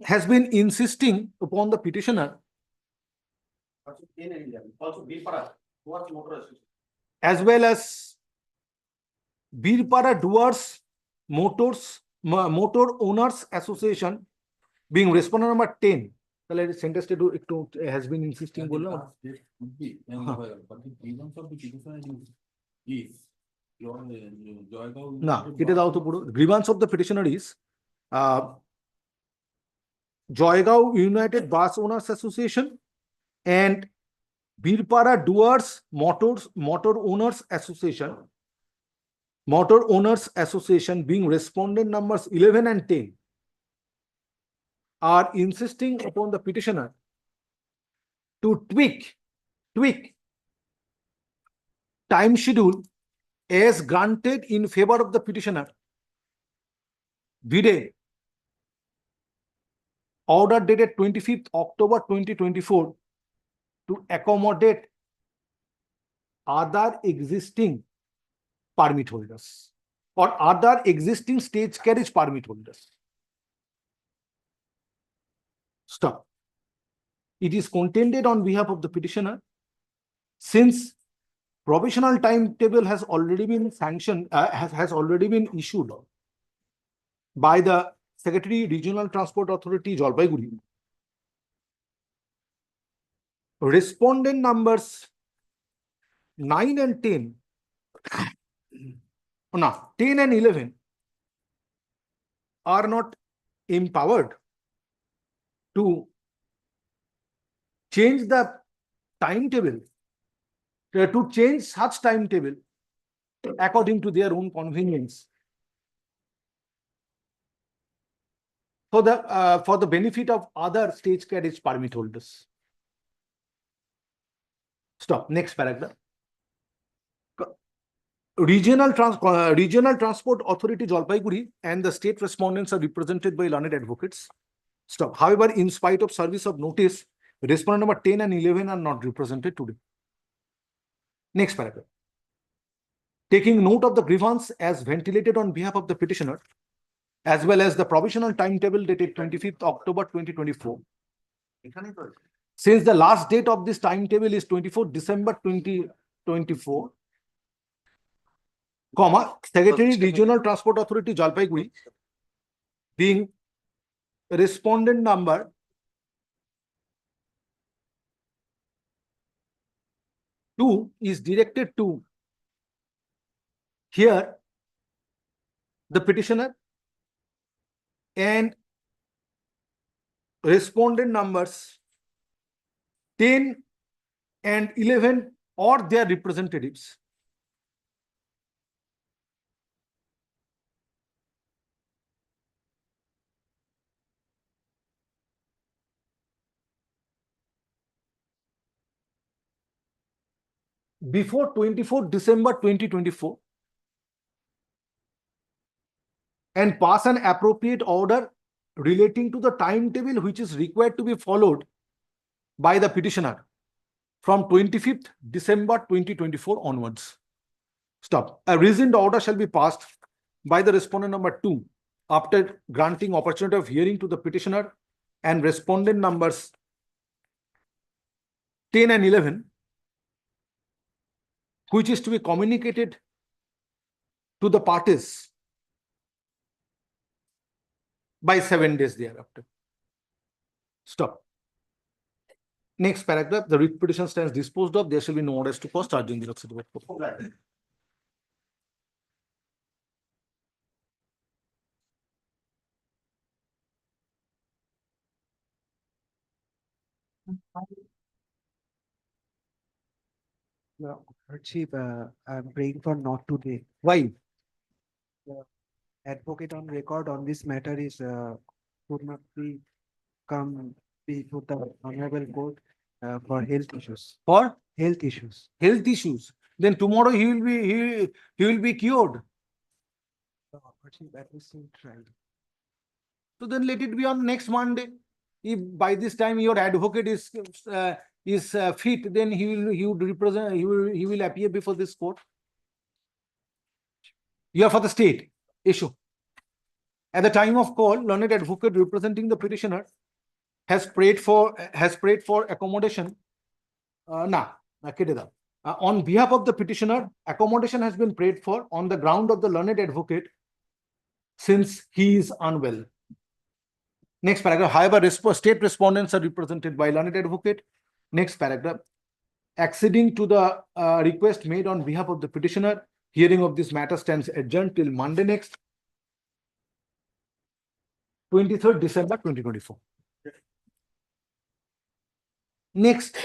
has been insisting upon the petitioner as well as Birpara Doers Motor Owners Association being respondent number 10. Sentence has been insisting. Grievance of the petitioner is Joygaon United Bus Owners Association and Birpara Doers Motor Owners Association being respondent numbers 11 and 10 are insisting upon the petitioner to tweak time schedule as granted in favor of the petitioner. Vide order dated 25th October 2024 to accommodate other existing permit holders or other existing stage carriage permit holders. Stop. It is contended on behalf of the petitioner, since provisional timetable has already been sanctioned, has already been issued by the Secretary Regional Transport Authority, Jalpaiguri. Respondent numbers 9 and 10, no, 10 and 11 are not empowered to change the timetable, to change such timetable according to their own convenience for the benefit of other stage carriage permit holders. Stop. Next paragraph. Regional Transport Authority Jalpaiguri and the state respondents are represented by learned advocates. Stop. However, in spite of service of notice, respondent number 10 and 11 are not represented today. Next paragraph. Taking note of the grievance as ventilated on behalf of the petitioner, as well as the provisional timetable dated 25th October 2024. Since the last date of this timetable is 24th December 2024, Secretary Regional Transport Authority Jalpaiguri, being respondent number 2, is directed to hear the petitioner, and respondent numbers 10 and 11 or their representatives before 24th December 2024 and pass an appropriate order relating to the timetable which is required to be followed by the petitioner from 25th December 2024 onwards. Stop. A reasoned order shall be passed by the respondent number 2 after granting opportunity of hearing to the petitioner and respondent numbers 10 and 11, which is to be communicated to the parties by 7 days thereafter. Stop. Next paragraph. The writ petition stands disposed of. There shall be no orders to post charging the Lok Sabha. No, Chief, I'm praying for not today. Why? The advocate on record on this matter is could not be come before the honorable court for health issues. For health issues. Health issues. Then tomorrow he will be cured. Chief, that is still tried. So then let it be on next Monday. If by this time your advocate is fit, then he would represent. He will appear before this court. You are for the state issue. At the time of call, learned advocate representing the petitioner has prayed for accommodation. On behalf of the petitioner, accommodation has been prayed for on the ground of the learned advocate since he is unwell. Next paragraph. However, state respondents are represented by learned advocate. Next paragraph. Acceding to the request made on behalf of the petitioner, hearing of this matter stands adjourned till Monday next, 23rd December 2024. Next.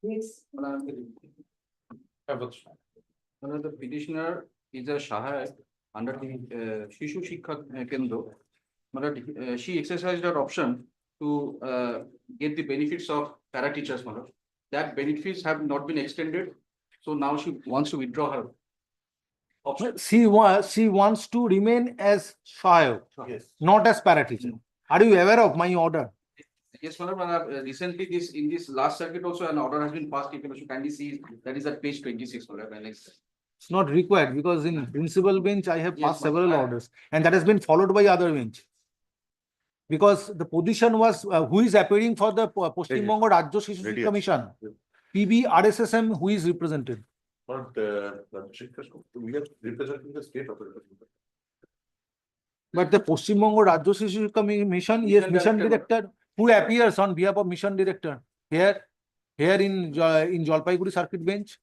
The petitioner is a Shahayat under the Shishu Shikha Kendra. She exercised her option to get the benefits of para teachers. That benefits have not been extended. So now she wants to withdraw her She wants to remain as Shayo, Yes. not as para-teacher. Are you aware of my order? Yes, madam, recently in this last circuit also an order has been passed, if you kindly see, that is at page 26, madam, next. It's not required because in principal bench, I have Yes, passed but several orders and that has been followed by other bench. Because the position was who is appearing for the Paschim Bongo Rajya Shishu Shiksha Commission. PB RSSM, who is represented. But we are representing the state authority. But the Paschim Bongo Rajya Shishu Shiksha Commission, yes, mission director, who appears on behalf of mission director here in Jalpaiguri circuit bench.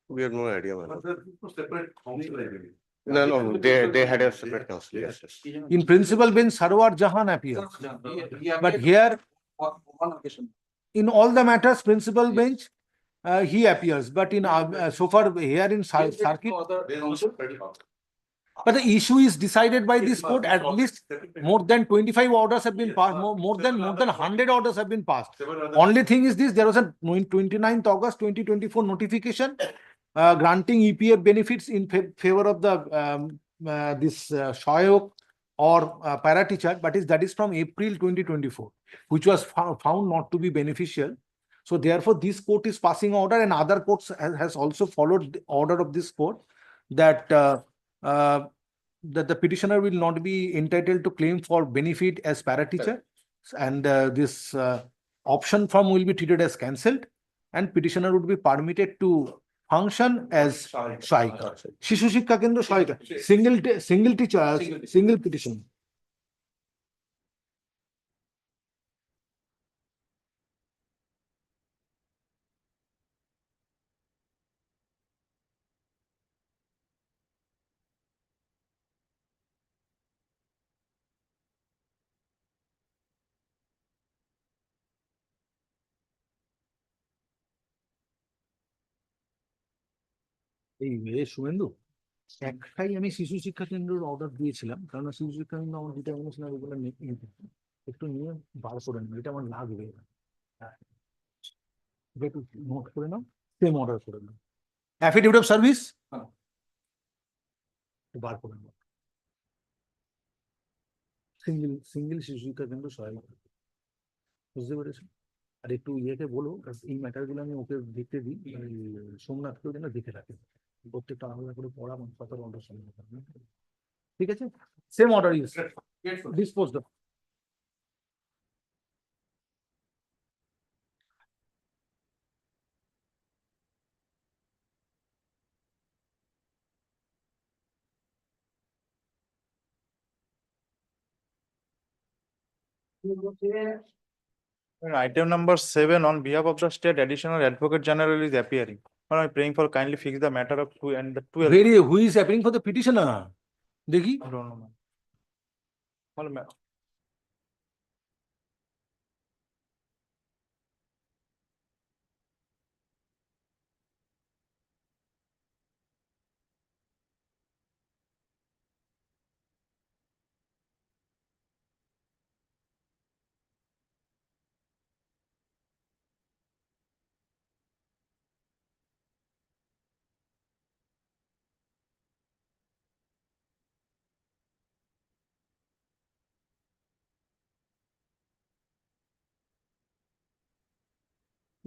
We have no idea, man. Separate council, I believe. No, they had a separate council. Yes, yes. In principal bench, Sarwar Jahan appears. But here, on occasion. in all the matters, principal bench, he appears. But in so far here in circuit, They also pretty fast. but the issue is decided by this court. At least more than 25 orders have been passed. More than 100 orders have been passed. Only thing is this: there was a 29th August 2024 notification granting EPF benefits in favor of the this Shayok or para teacher, but that is from April 2024, which was found not to be beneficial. So therefore, this court is passing order, and other courts has also followed the order of this court that that the petitioner will not be entitled to claim for benefit as para teacher, and this option form will be treated as cancelled, and petitioner would be permitted to function as Shayika. Shishu Shiksha Kendra Shayika. Single teacher, single petition. এই শুভেন্দু একটাই আমি শিশু শিক্ষা কেন্দ্রের order দিয়েছিলাম, কারণ শিশু শিক্ষা কেন্দ্র আমার যেটা বলেছিল ওগুলো একটু নিয়ে বার করে নেব, এটা আমার লাগবে, একটু নোট করে নাও, সেম অর্ডার করে নাও। অ্যাফিডেভিট অফ সার্ভিস বার করে নাও, সিঙ্গেল শিশু শিক্ষা কেন্দ্র সহায়ক, বুঝতে পেরেছো? আর একটু ইয়েকে বলো এই ম্যাটার গুলো আমি ওকে দেখতে দিই, সোমনাথকেও যেন দেখে রাখে, প্রত্যেকটা আলাদা করে পড়া কত অর্ডার সামনে, ঠিক আছে? Same order use disposed of. Item number 7 on behalf of the state additional advocate general is appearing. I'm praying for kindly fix the matter of 2 and the 12. Who is appearing for the petitioner? Dekhi? I don't know, ma'am.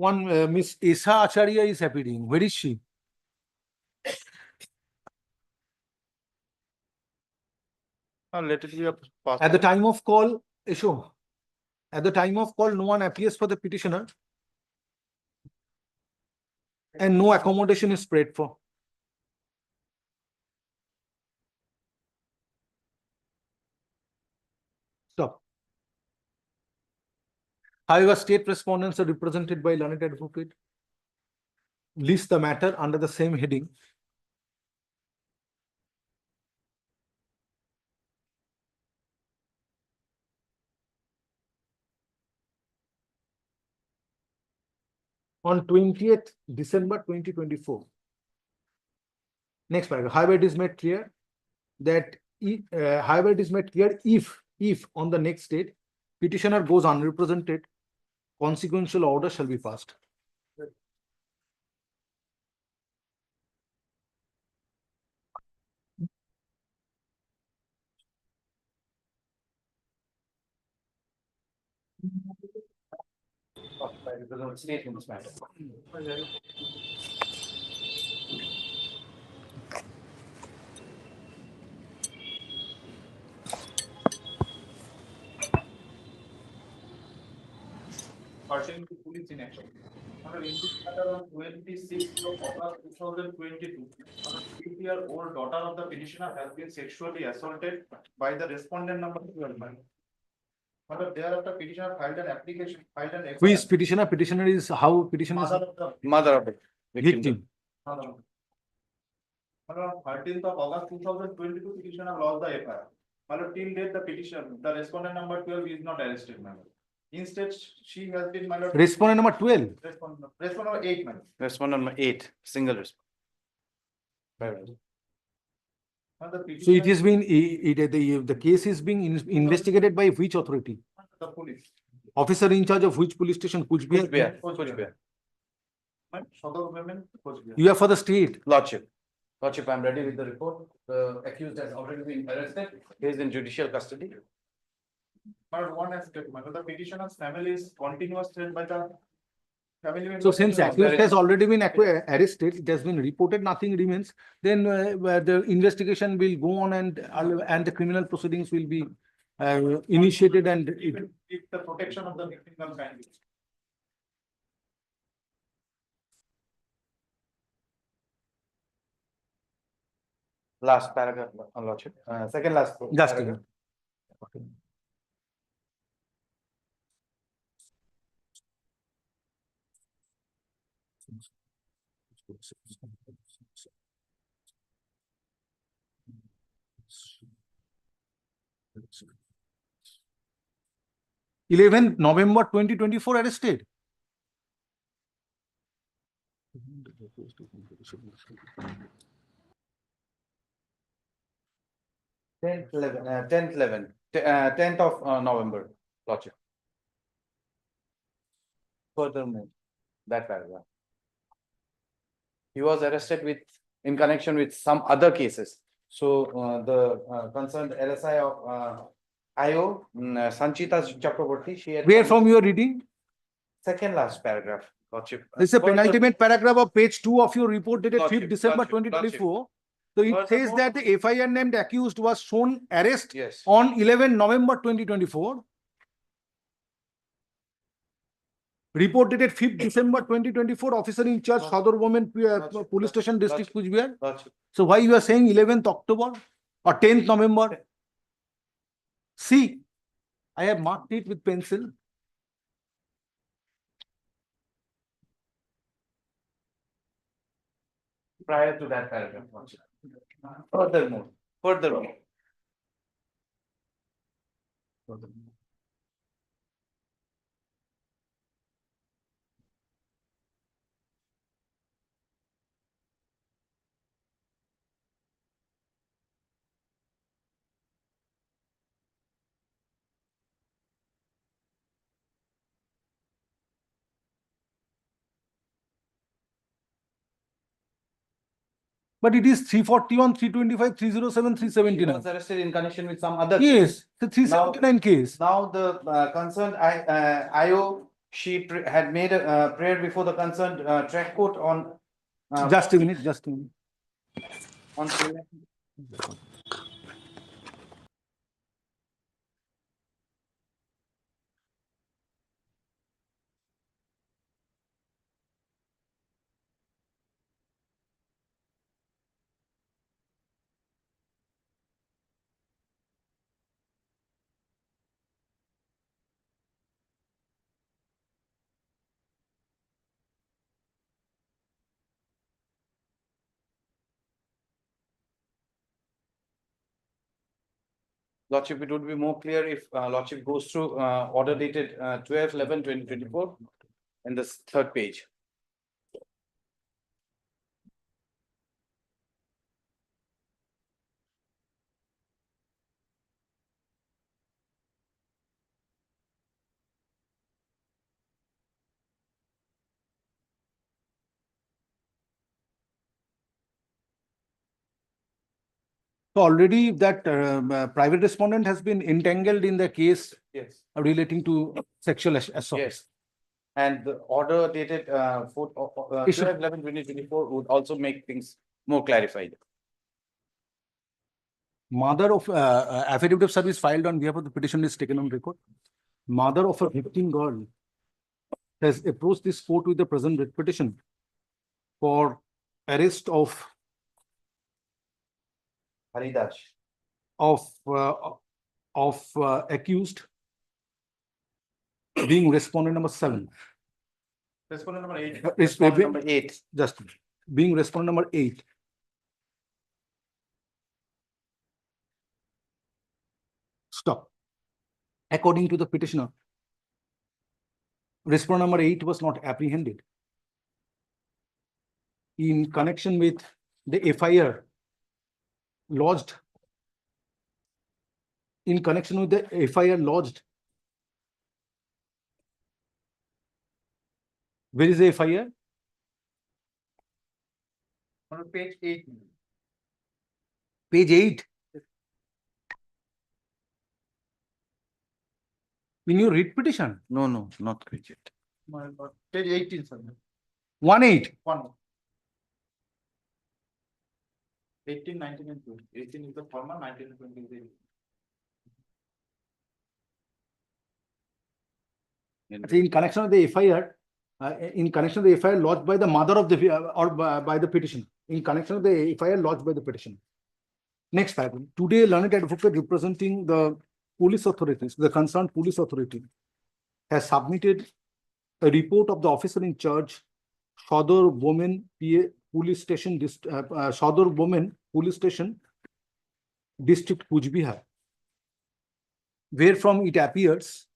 One Miss Isa Acharya is appearing. Where is she? Let it be a pass. At the time of call, Isho. At the time of call, no one appears for the petitioner, and no accommodation is prayed for. Stop. However, state respondents are represented by learned advocate. List the matter under the same heading. On 20th December 2024. Next paragraph. However, it is made clear that however, it is made clear if on the next date petitioner goes unrepresented, consequential order shall be passed. represent state in this matter. 26/2022, 8-year-old daughter of the petitioner has been sexually assaulted by the respondent number 12. But thereafter petitioner filed an application, Who is petitioner? Petitioner is how petitioner is mother of the victim. On 13th of August 2022, petitioner lost the FIR. Till date, the petition, the respondent number 12 is not arrested, madam. Instead, she has been, Respondent number 12. Respondent number 8, madam. Respondent number 8, single response. So it is being, the case is being investigated by which authority? The police. Officer in charge of which police station? Kuchbihar. You are for the state. Lordship, I am ready with the report. The accused has already been arrested. He is in judicial custody. But one aspect, the petitioner's family is continuous threat by the family members. So since accused has already been arrested, it has been reported, nothing remains, then the investigation will go on and the criminal proceedings will be initiated and If the protection of the victim comes kindly. Last paragraph, Lordship. Second last. Just a paragraph. minute. 11 November 2024 arrested. Tenth, 10th of November, Lordship. Furthermore, that paragraph. He was arrested in connection with some other cases. So the concerned LSI of IO, Sanchita Chakraborty, she had. Where from you are reading? Second last paragraph, Lordship. This is a penultimate paragraph of page 2 of your report dated 5th Lordship, December Lordship, 2024. So it says Furthermore- that the FIR named accused was shown arrest Yes. on 11 November 2024. Report dated 5th December 2024, officer in charge, Sadar Women Police Station, District Kuchbihar. Lordship. So why you are saying 11th October or 10th November? See, I have marked it with pencil. Prior to that paragraph, Lordship. Furthermore. But it is 341, 325, 307, He 379. was arrested in connection with some other. Yes, the 379 case. Now the concerned IO, she had made a prayer before the concerned track court on. Just a minute, just a minute. On. Lordship, it would be more clear if Lordship goes through order dated 12/11/2024 in this third page. So already that private respondent has been entangled in the case Yes. relating to sexual assault. Yes. And the order dated 12/11/2024 would also make things more clarified. Mother of affidavit of service filed on behalf of the petition is taken on record. Mother of a victim girl has approached this court with the present writ petition for arrest of Haridas. Accused being respondent number 7. Respondent number 8. Respondent number 8. Just being respondent number 8. Stop. According to the petitioner, respondent number 8 was not apprehended in connection with the FIR lodged. In connection with the FIR lodged. Where is the FIR? On page 8. Page 8. In your writ petition? No, not page 8. Page 18, sir. 1-8. 18, 19, and 20. 18 is the former, 19 and 20 is the. In connection with the FIR, lodged by the mother of the or by the petitioner. In connection with the FIR lodged by the petitioner. Next paragraph. Today, learned advocate representing the police authorities, the concerned police authority, has submitted a report of the officer in charge, Sodor Women Police Station, Sodor Women Police Station, District Kuch Bihar, where from it appears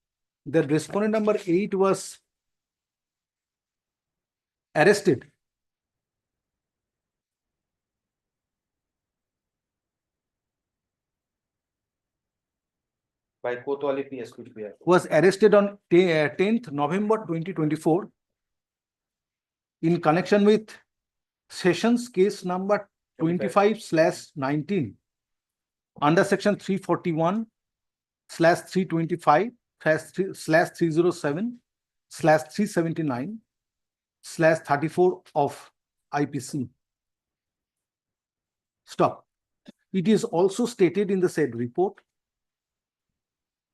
that respondent number 8 was arrested By Kotwali PS Kuch Bihar. was arrested on 10th November 2024 in connection with Sessions case number 25/19 under section 341/325/307/379/34 of IPC. Stop. It is also stated in the said report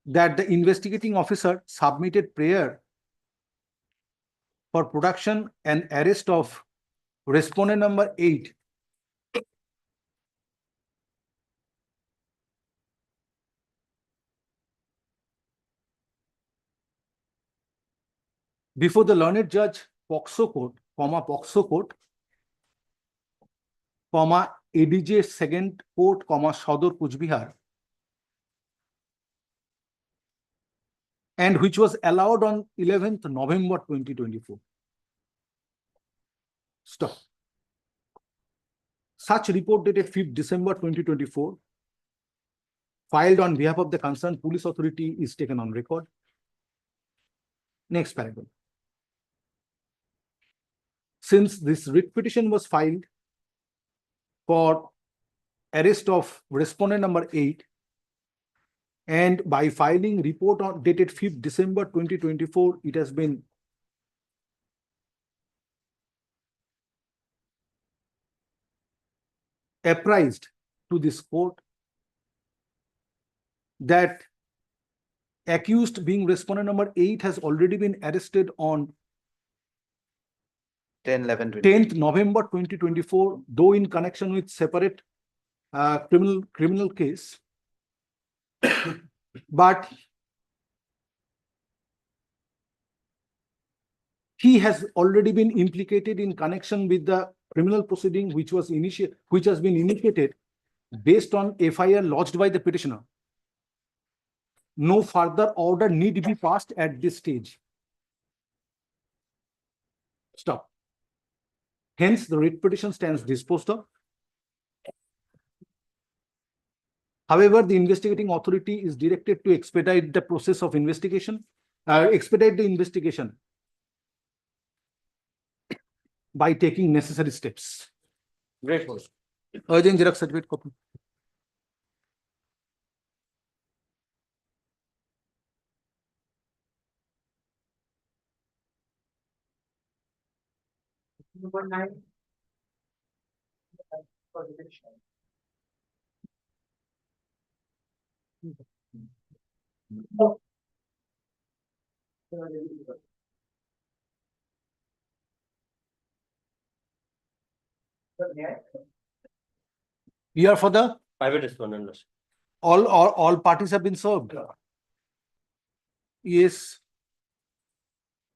that the investigating officer submitted prayer for production and arrest of respondent number 8 before the learned judge POXO court, ADJ second court, Sodor Kuch Bihar, and which was allowed on 11th November 2024. Stop. Such report dated 5th December 2024, filed on behalf of the concerned police authority, is taken on record. Next paragraph. Since this writ petition was filed for arrest of respondent number 8, and by filing report on dated 5th December 2024, it has been apprised to this court that accused being respondent number 8 has already been arrested on 10th November 2024, though in connection with separate criminal case. But he has already been implicated in connection with the criminal proceeding which has been initiated based on FIR lodged by the petitioner. No further order need be passed at this stage. Stop. Hence, the writ petition stands disposed of. However, the investigating authority is directed to expedite the process of investigation, expedite the investigation by taking necessary steps. Grateful. Urgent Xerox certificate copy. You are for the, Private respondent. all parties have been served. Yes.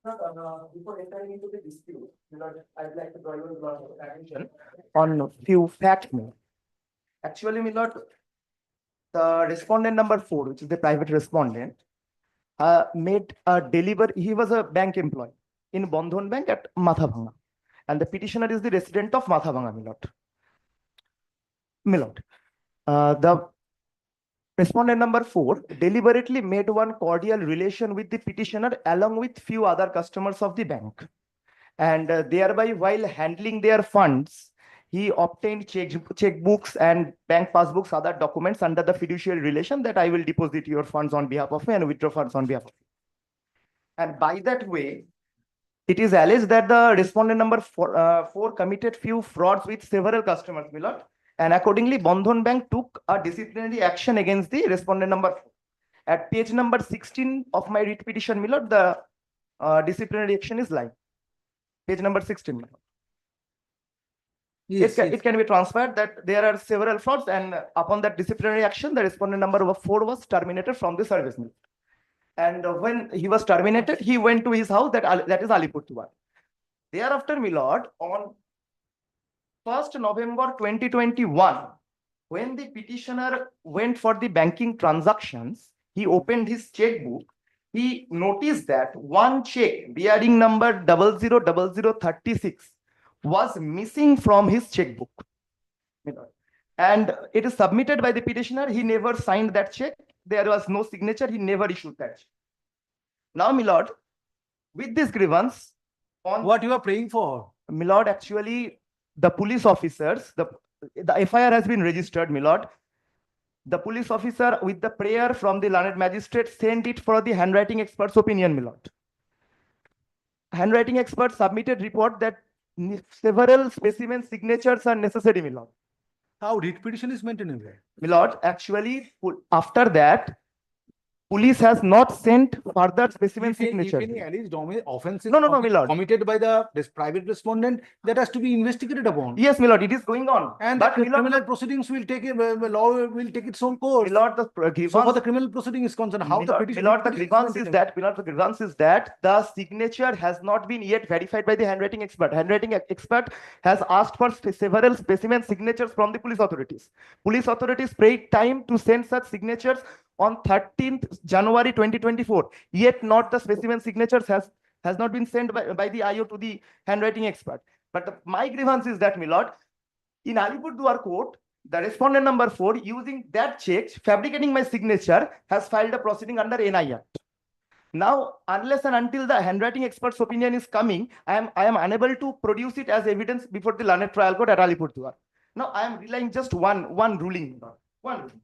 Before entering into the dispute, I'd like to draw your attention on few facts more. Actually, my lord, the respondent number 4, which is the private respondent, made a he was a bank employee in Bandhan Bank at Mathabhanga. And the petitioner is the resident of Mathabhanga, my lord. My lord. The respondent number 4 deliberately made one cordial relation with the petitioner along with few other customers of the bank. And thereby, while handling their funds, he obtained checkbooks and bank passbooks, other documents under the fiduciary relation that I will deposit your funds on behalf of me and withdraw funds on behalf of you. And by that way, it is alleged that the respondent number 4 committed few frauds with several customers, my lord. And accordingly, Bandhan Bank took a disciplinary action against the respondent number 4. At page number 16 of my writ petition, my lord, the disciplinary action is lying. Page number 16. Yes, it can be transferred that there are several frauds, and upon that disciplinary action, the respondent number 4 was terminated from the service. And when he was terminated, he went to his house, that is Alipurduar. Thereafter, my lord, on 1st November 2021, when the petitioner went for the banking transactions, he opened his checkbook. He noticed that one check bearing number 000036 was missing from his checkbook. And it is submitted by the petitioner. He never signed that check. There was no signature. He never issued that check. Now, my lord, with this grievance, on what you are praying for? My lord, actually, the police officers, the FIR has been registered, my lord. The police officer, with the prayer from the learned magistrate, sent it for the handwriting expert's opinion, my lord. Handwriting expert submitted report that several specimen signatures are necessary, my lord. How writ petition is maintained? My lord, actually, after that, police has not sent further specimen signature. If any alleged offense is No, my lord. committed by this private respondent, that has to be investigated upon. Yes, my lord, it is going on. And but the criminal proceedings will take law will take its own course. My lord, the grievance, so for the criminal proceeding is concerned, how the petition? My lord, the grievance is that the signature has not been yet verified by the handwriting expert. Handwriting expert has asked for several specimen signatures from the police authorities. Police authorities paid time to send such signatures on 13th January 2024. Yet not the specimen signatures has not been sent by the IO to the handwriting expert. But my grievance is that, my lord, in Alipurduar court, the respondent number 4, using that check, fabricating my signature, has filed a proceeding under NI Act. Now, unless and until the handwriting expert's opinion is coming, I am unable to produce it as evidence before the learned trial court at Alipurduar. Now, I am relying just one ruling. One ruling.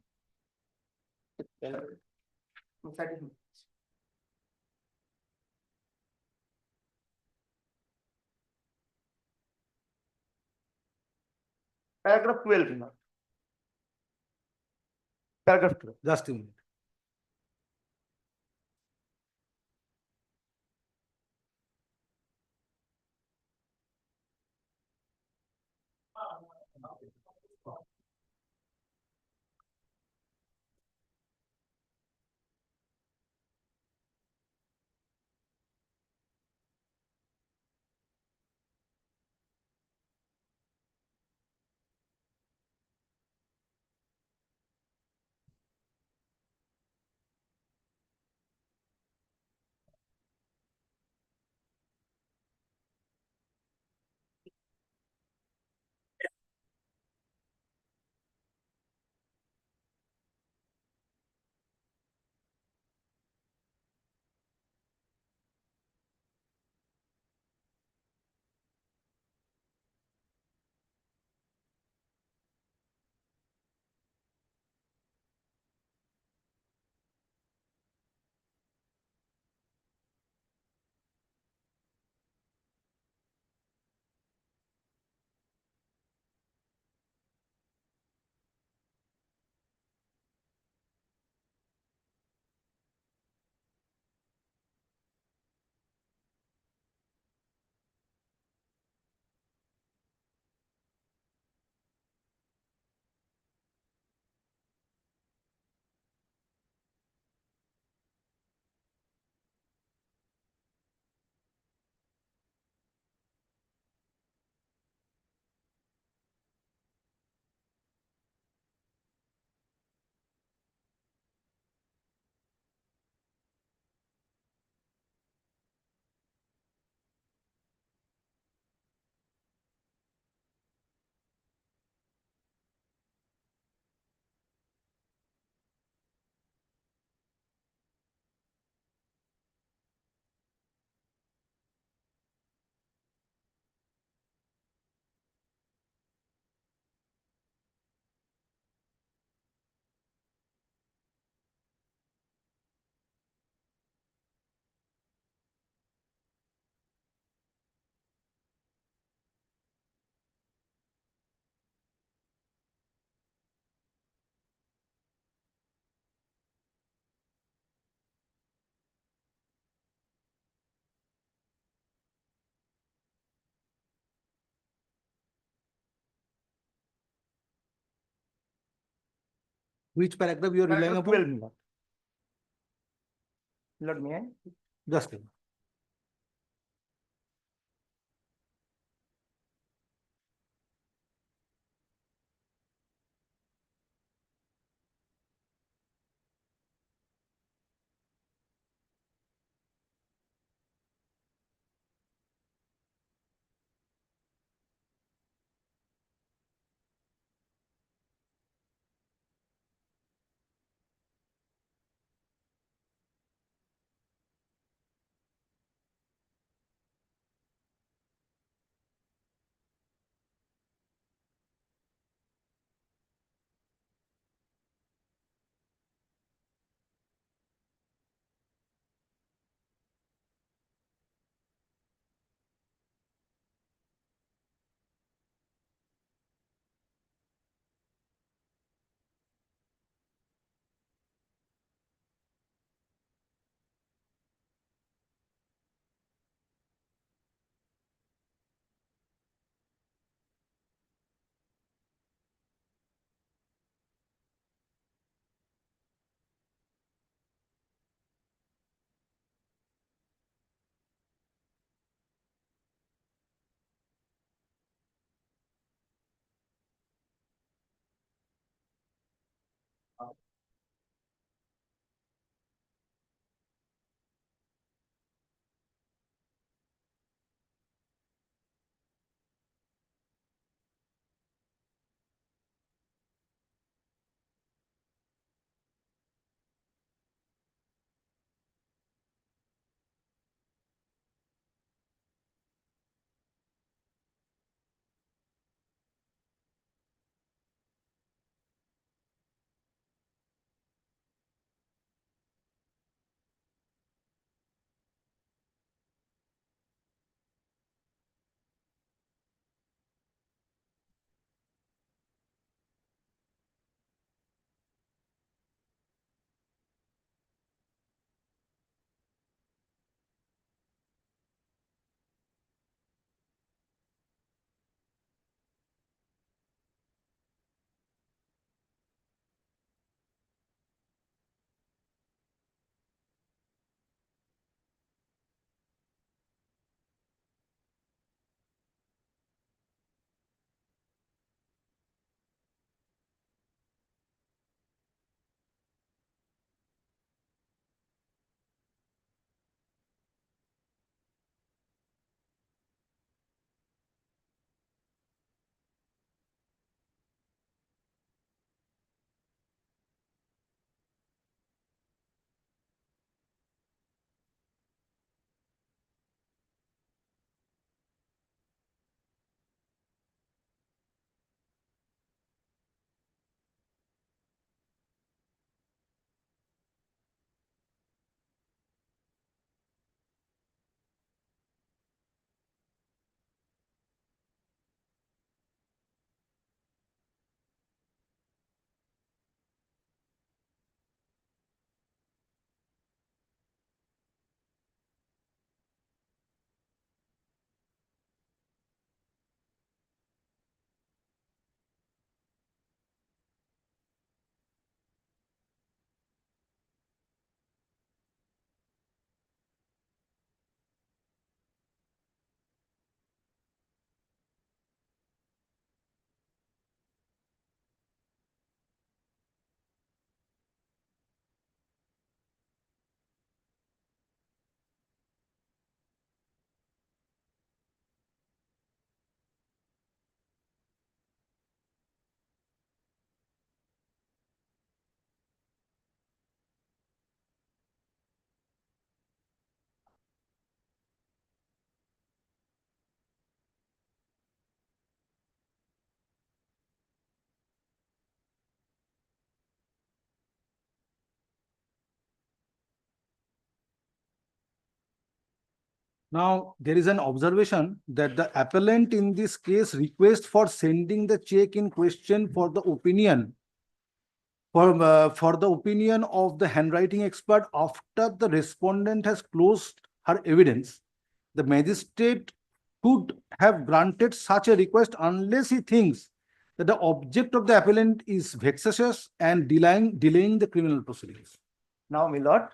Paragraph 12. Paragraph 12. Just a minute. Which paragraph you are relying Paragraph upon? 12, my lord. Lord, may I? Just a minute. Now, there is an observation that the appellant in this case requests for sending the check in question for the opinion for the opinion of the handwriting expert after the respondent has closed her evidence. The magistrate could have granted such a request unless he thinks that the object of the appellant is vexatious and delaying the criminal proceedings. Now, my lord,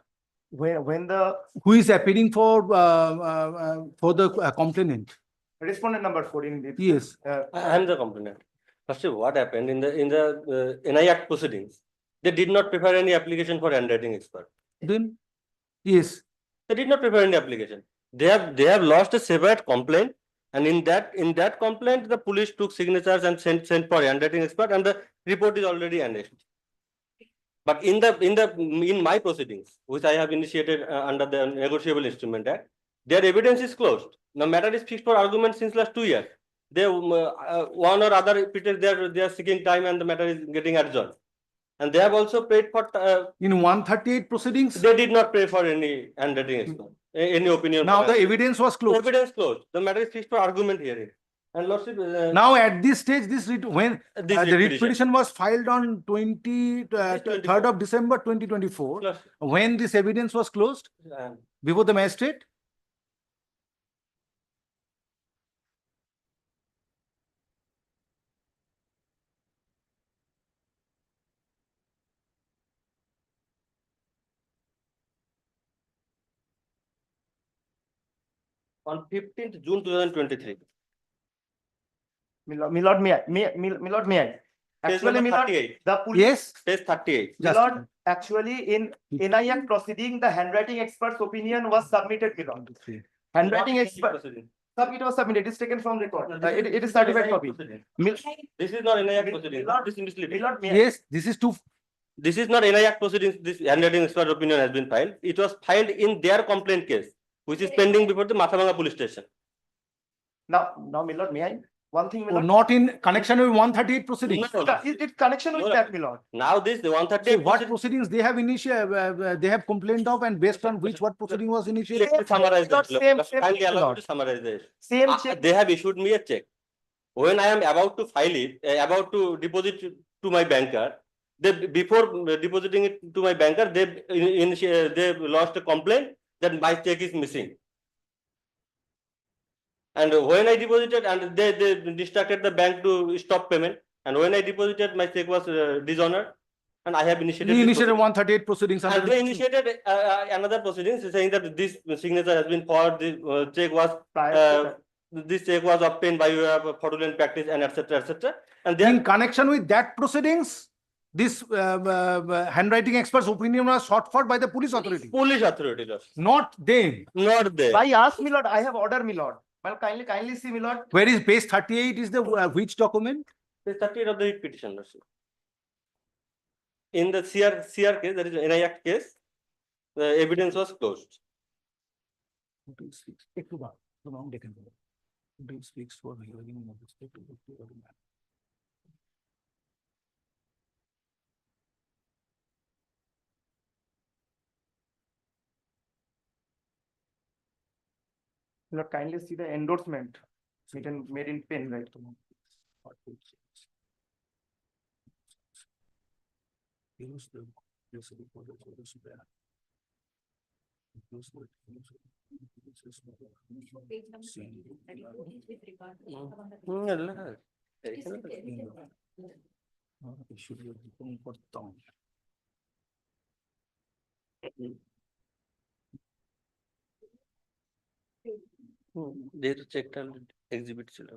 when the Who is appealing for the complainant? respondent number 14 did. Yes. I am the complainant. First, what happened in the NI Act proceedings? They did not prepare any application for handwriting expert. Then, yes. They did not prepare any application. They have lodged a separate complaint, and in that complaint, the police took signatures and sent for handwriting expert, and the report is already annexed. But in my proceedings, which I have initiated under the Negotiable Instrument Act, their evidence is closed. The matter is fixed for argument since last 2 years. They one or other repeated they are seeking time, and the matter is getting adjourned. And they have also paid for in 138 proceedings. They did not pay for any handwriting expert, any opinion. Now the evidence was closed. The evidence closed. The matter is fixed for argument hearing. And Lordship, now at this stage, when this the writ petition was filed on 3rd of December 2024, when this evidence was closed before the magistrate. On 15th June 2023. Milord, may I? Actually, Milord, the police. Yes. Page 38. Milord, actually, in NI Act proceeding, the handwriting expert's opinion was submitted, Milord. Handwriting expert. It was submitted. It is taken from record. It is certified copy. This is not NI Act proceedings. This is misleading. Yes, this is too. This is not NI Act proceedings. This handwriting expert opinion has been filed. It was filed in their complaint case, which is pending before the Mathabanga police station. Now, Milord, may I? One thing, Milord. Not in connection with 138 proceedings. It's connection with that, Milord. Now this the 138. What proceedings they have initiated? They have complained of, and based on which what proceeding was initiated? Let me summarize that. Kindly allow me to summarize this. Same check. They have issued me a check. When I am about to file it, about to deposit to my banker, before depositing it to my banker, they lodged a complaint that my check is missing. And when I deposited, and they distracted the bank to stop payment. And when I deposited, my check was dishonored, and I have initiated. He initiated 138 proceedings. And they initiated another proceedings saying that this signature has been forwarded. This check was obtained by your fraudulent practice, and etc. etc. And then in connection with that proceedings, this handwriting expert's opinion was sought for by the police authority. Police authority, not them. Not them. I asked, Milord. I have order, Milord. Well, kindly see, Milord. Where is page 38? Is the which document? Page 38 of the petition. In the CR case, that is NI Act case, the evidence was closed. Speaks for hearing of respect to the Milord, kindly see the endorsement. Made in pen, right? যেহেতু চেকটা exhibit ছিল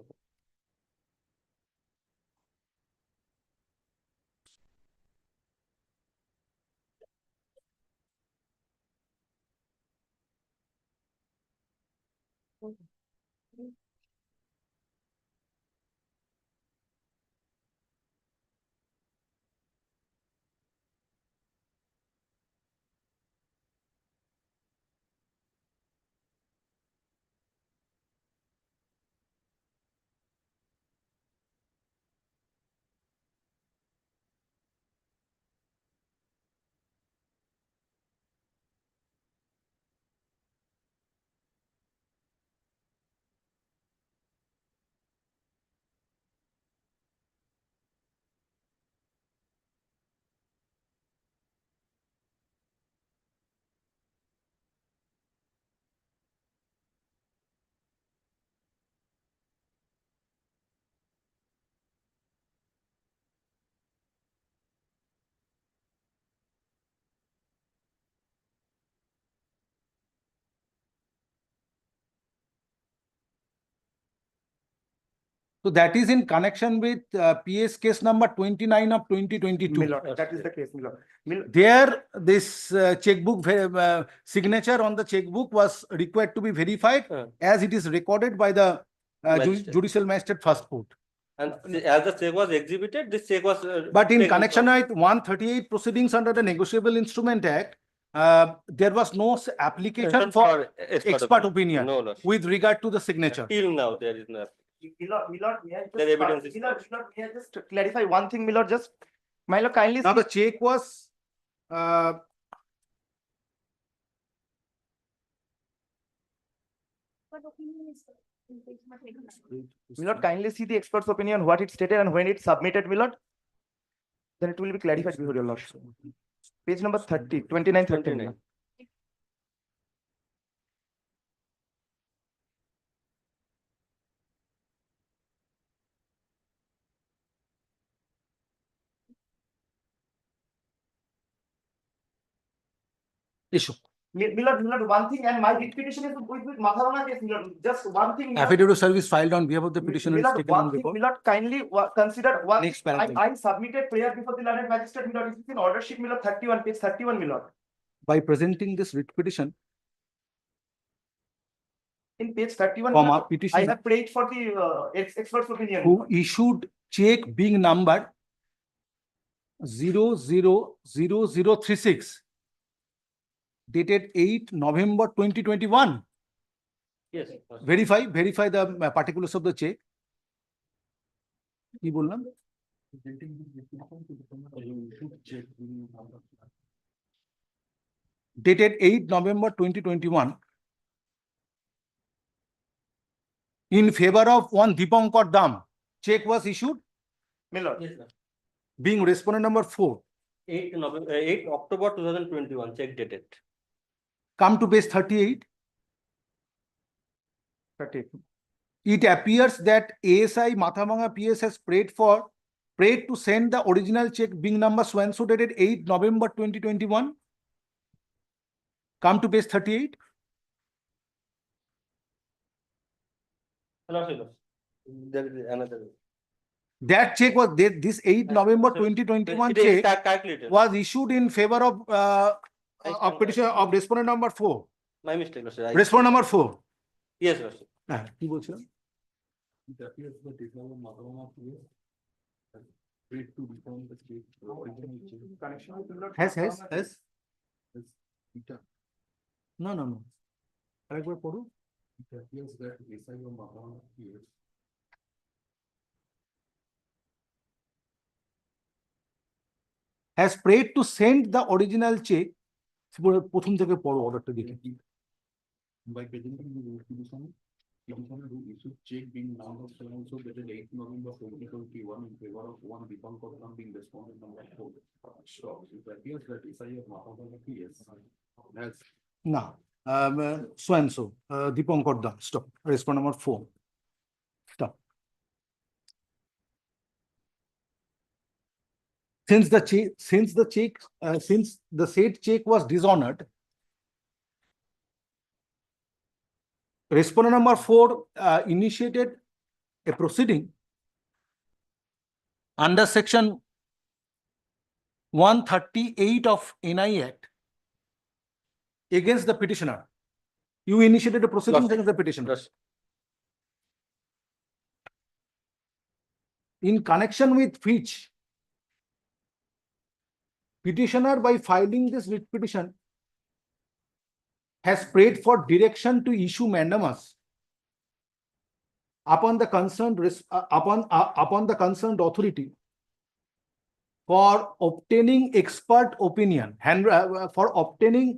So that is in connection with PS case number 29 of 2022. Milord, that is the case, Milord. There, this checkbook signature on the checkbook was required to be verified as it is recorded by the Magistrate. judicial magistrate first court. And as the check was exhibited, this check was. But in taken connection from- with 138 proceedings under the Negotiable Instrument Act, there was no application for expert opinion No, no. with regard to the signature. Till now, there is no. Milord, may I just, Their evidence is- Milord, may I just clarify one thing, Milord, just, Milord, kindly. Now the check was Milord, kindly see the expert's opinion, what it stated and when it submitted, Milord. Then it will be clarified before your lordship. Page number 30, 29, 30. 29. Milord. issue. Milord, one thing, and my petition is with Matharana case, Milord. Just one thing. Milord. Affidavit of service filed on behalf of the petitioner is Milord, taken on one thing, record. Milord, kindly consider one. Next paragraph. I submitted prayer before the learned magistrate, Milord. It is in order sheet, Milord, 31, page 31, Milord. By presenting this writ petition, In page 31, comma, Milord, I petitioner have prayed for the expert's opinion. who issued check being numbered 000036 dated 8 November 2021. Yes. Verify the particulars of the check. কি বললাম? Dated 8 November 2021 in favor of one Dipankar Dam. Check was issued Milord. Yes, sir. being respondent number 4. 8 November, 8 October 2021, check dated. Come to page 38. 30. It appears that ASI Mathamanga PS has prayed to send the original check being number so and so dated 8 November 2021. Come to page 38. Hello, sir. There is another. That check was this 8 November 2021 It is check calculated. was issued in favor of petition of respondent number 4. My mistake, sir. Respondent number 4. Yes, sir. কি বলছিলাম? It appears that this was a Matharana case. Prayed to reform the state. Connection with Milord. Has. It No. আরেকবার পড়ো। appears that SI of Matharana case has prayed to send the original check. প্রথম থেকে পড়ো অর্ডারটা দেখি। by presenting the petitioner who issued check being number so and so dated 8 November 2021 in favor of one Dipankar Dam being respondent number 4. So it appears that SI of Matharana PS has না so and so Dipankar Dam. Stop. Respondent number 4. Stop. Since the said check was dishonored, respondent number 4 initiated a proceeding under section 138 of NI Act against the petitioner. You initiated a proceeding against the petitioner. Yes. In connection with which petitioner, by filing this writ petition, has prayed for direction to issue mandamus upon the concerned authority for obtaining expert opinion for obtaining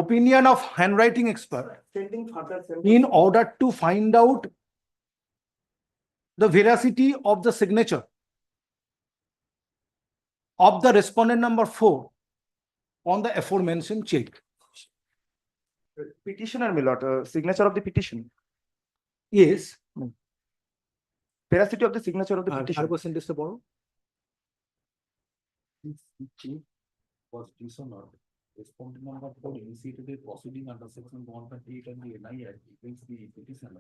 opinion of handwriting expert Sending further. in order to find out the veracity of the signature of the respondent number 4 on the aforementioned check. Petitioner, Milord, signature of the petition. Yes. Veracity of the signature of the petition. percentage to borrow. this check was dishonored. Respondent number 4 initiated a proceeding under section 138 and the NI Act against the petitioner.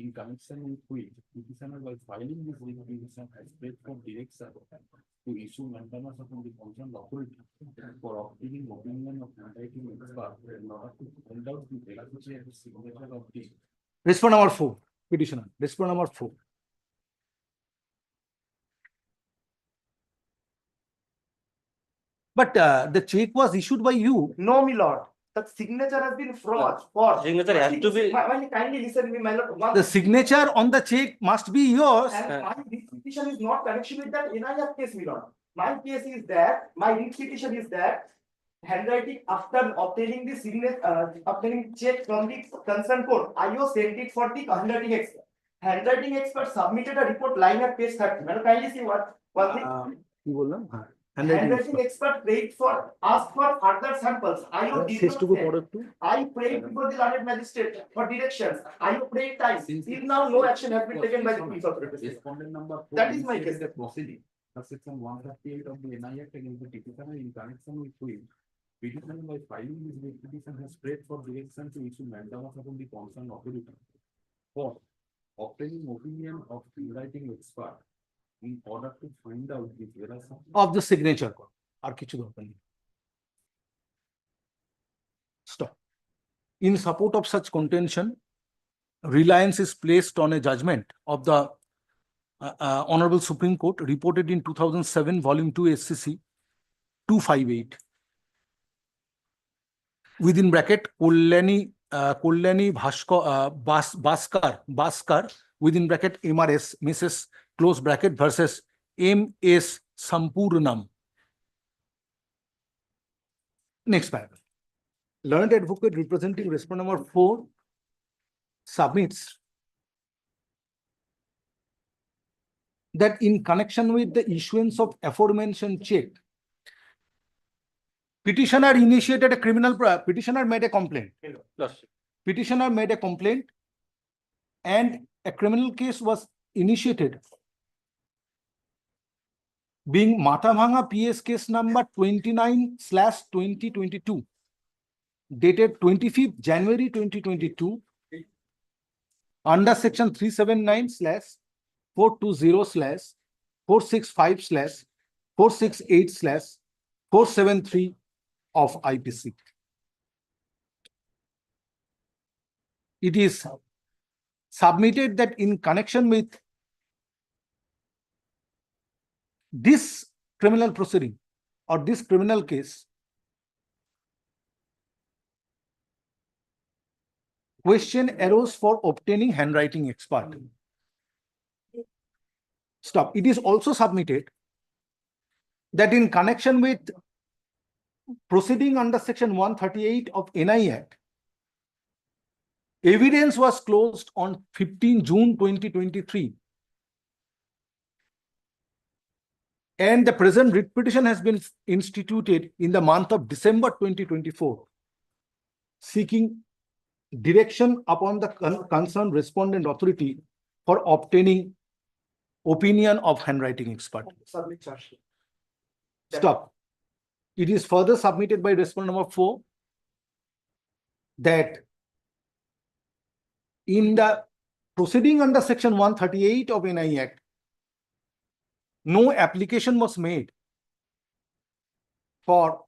in connection with which petitioner by filing this writ petition has paid for direction to issue mandamus upon the concerned authority for obtaining opinion of handwriting expert in order to find out the veracity and signature of the Respond number 4, petitioner. Respond number 4. But the check was issued by you. No, my lord. The signature has been forged. Signature has to be. Kindly listen me, my lord. The signature on the check must be yours. And my writ petition is not connection with that NIF case, my lord. My case is that, my writ petition is that handwriting after obtaining the signature, obtaining check from the concerned court, IO sent it for the handwriting expert. Handwriting expert submitted a report lying at page 30. Madam, kindly see what one thing. Handwriting expert prayed for, asked for further samples. IO did not send. I prayed before the learned magistrate for directions. IO prayed twice. Till now, no action has been taken by the police authorities. Respondent number 4. That is my case. The proceeding. The section 138 of the NI Act against the petitioner in connection with which petitioner by filing this writ petition has prayed for direction to issue mandamus upon the concerned authority for obtaining opinion of handwriting expert in order to find out the veracity Of the signature. Ar kichu dorkar nei. Stop. In support of such contention, reliance is placed on a judgment of the Honorable Supreme Court reported in 2007, Volume 2, SCC 258. Within bracket, Kollani Bhaskar, within bracket, MRS, Mrs. close bracket versus M.S. Sampurnam. Next paragraph. Learned advocate representing respondent number 4 submits that in connection with the issuance of aforementioned check, petitioner initiated a criminal, petitioner made a complaint. Petitioner made a complaint and a criminal case was initiated, being Matabhanga PS case number 29/2022, dated 25th January 2022, under section 379/420/465/468/473 of IPC. It is submitted that in connection with this criminal proceeding or this criminal case, question arose for obtaining handwriting expert. Stop. It is also submitted that in connection with proceeding under section 138 of NI Act, evidence was closed on 15 June 2023. And the present writ petition has been instituted in the month of December 2024, seeking direction upon the concerned respondent authority for obtaining opinion of handwriting expert. Submit charge sheet. Stop. It is further submitted by respondent number 4 that in the proceeding under section 138 of NI Act, no application was made for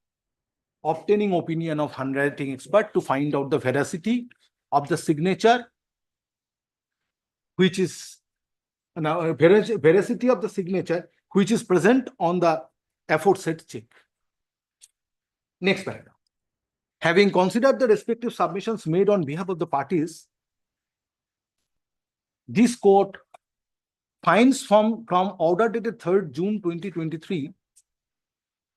obtaining opinion of handwriting expert to find out the veracity of the signature, which is now veracity of the signature which is present on the aforesaid check. Next paragraph. Having considered the respective submissions made on behalf of the parties, this court finds from order dated 3rd June 2023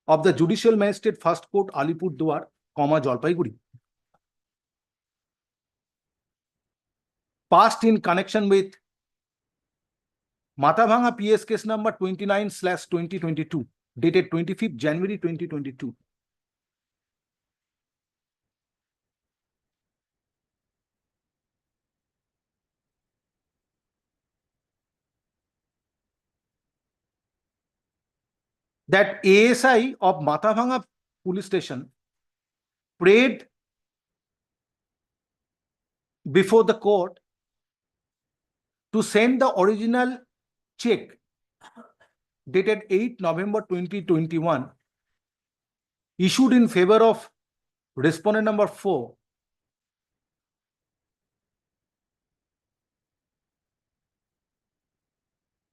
of the Judicial Magistrate First Court Alipurduar, Jalpaiguri, passed in connection with Matabhanga PS case number 29/2022, dated 25th January 2022. That ASI of Matabhanga police station prayed before the court to send the original check dated 8 November 2021 issued in favor of respondent number 4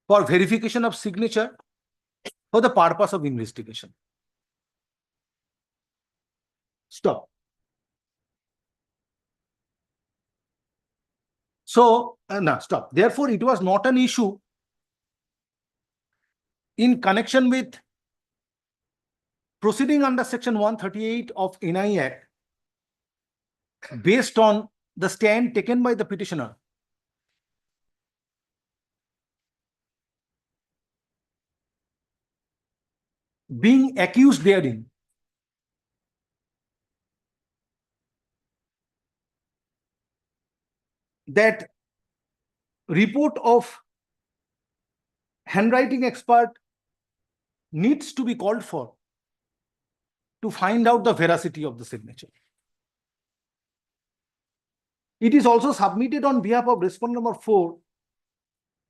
for verification of signature for the purpose of investigation. Stop. So, no, stop. Therefore, it was not an issue in connection with proceeding under section 138 of NI Act based on the stand taken by the petitioner being accused therein that report of handwriting expert needs to be called for to find out the veracity of the signature. It is also submitted on behalf of respondent number 4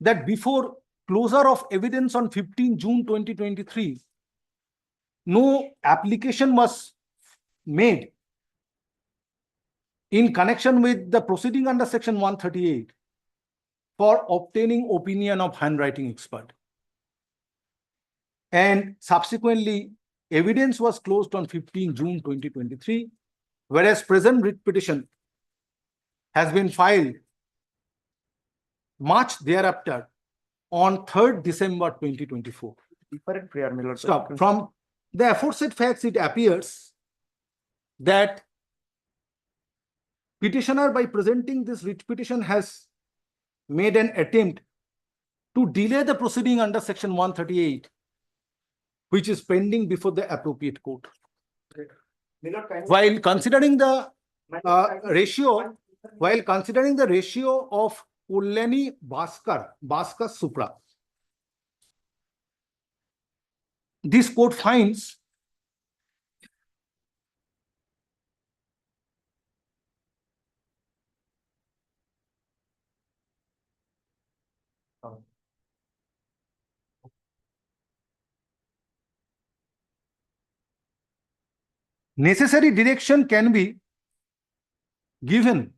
that before closure of evidence on 15 June 2023, no application was made in connection with the proceeding under section 138 for obtaining opinion of handwriting expert. And subsequently, evidence was closed on 15 June 2023, whereas present writ petition has been filed much thereafter on 3rd December 2024. Different prayer, my lord. Stop. From the aforesaid facts, it appears that petitioner, by presenting this writ petition, has made an attempt to delay the proceeding under section 138, which is pending before the appropriate court. While considering the ratio of Ullani Bhaskar Supra, this court finds necessary direction can be given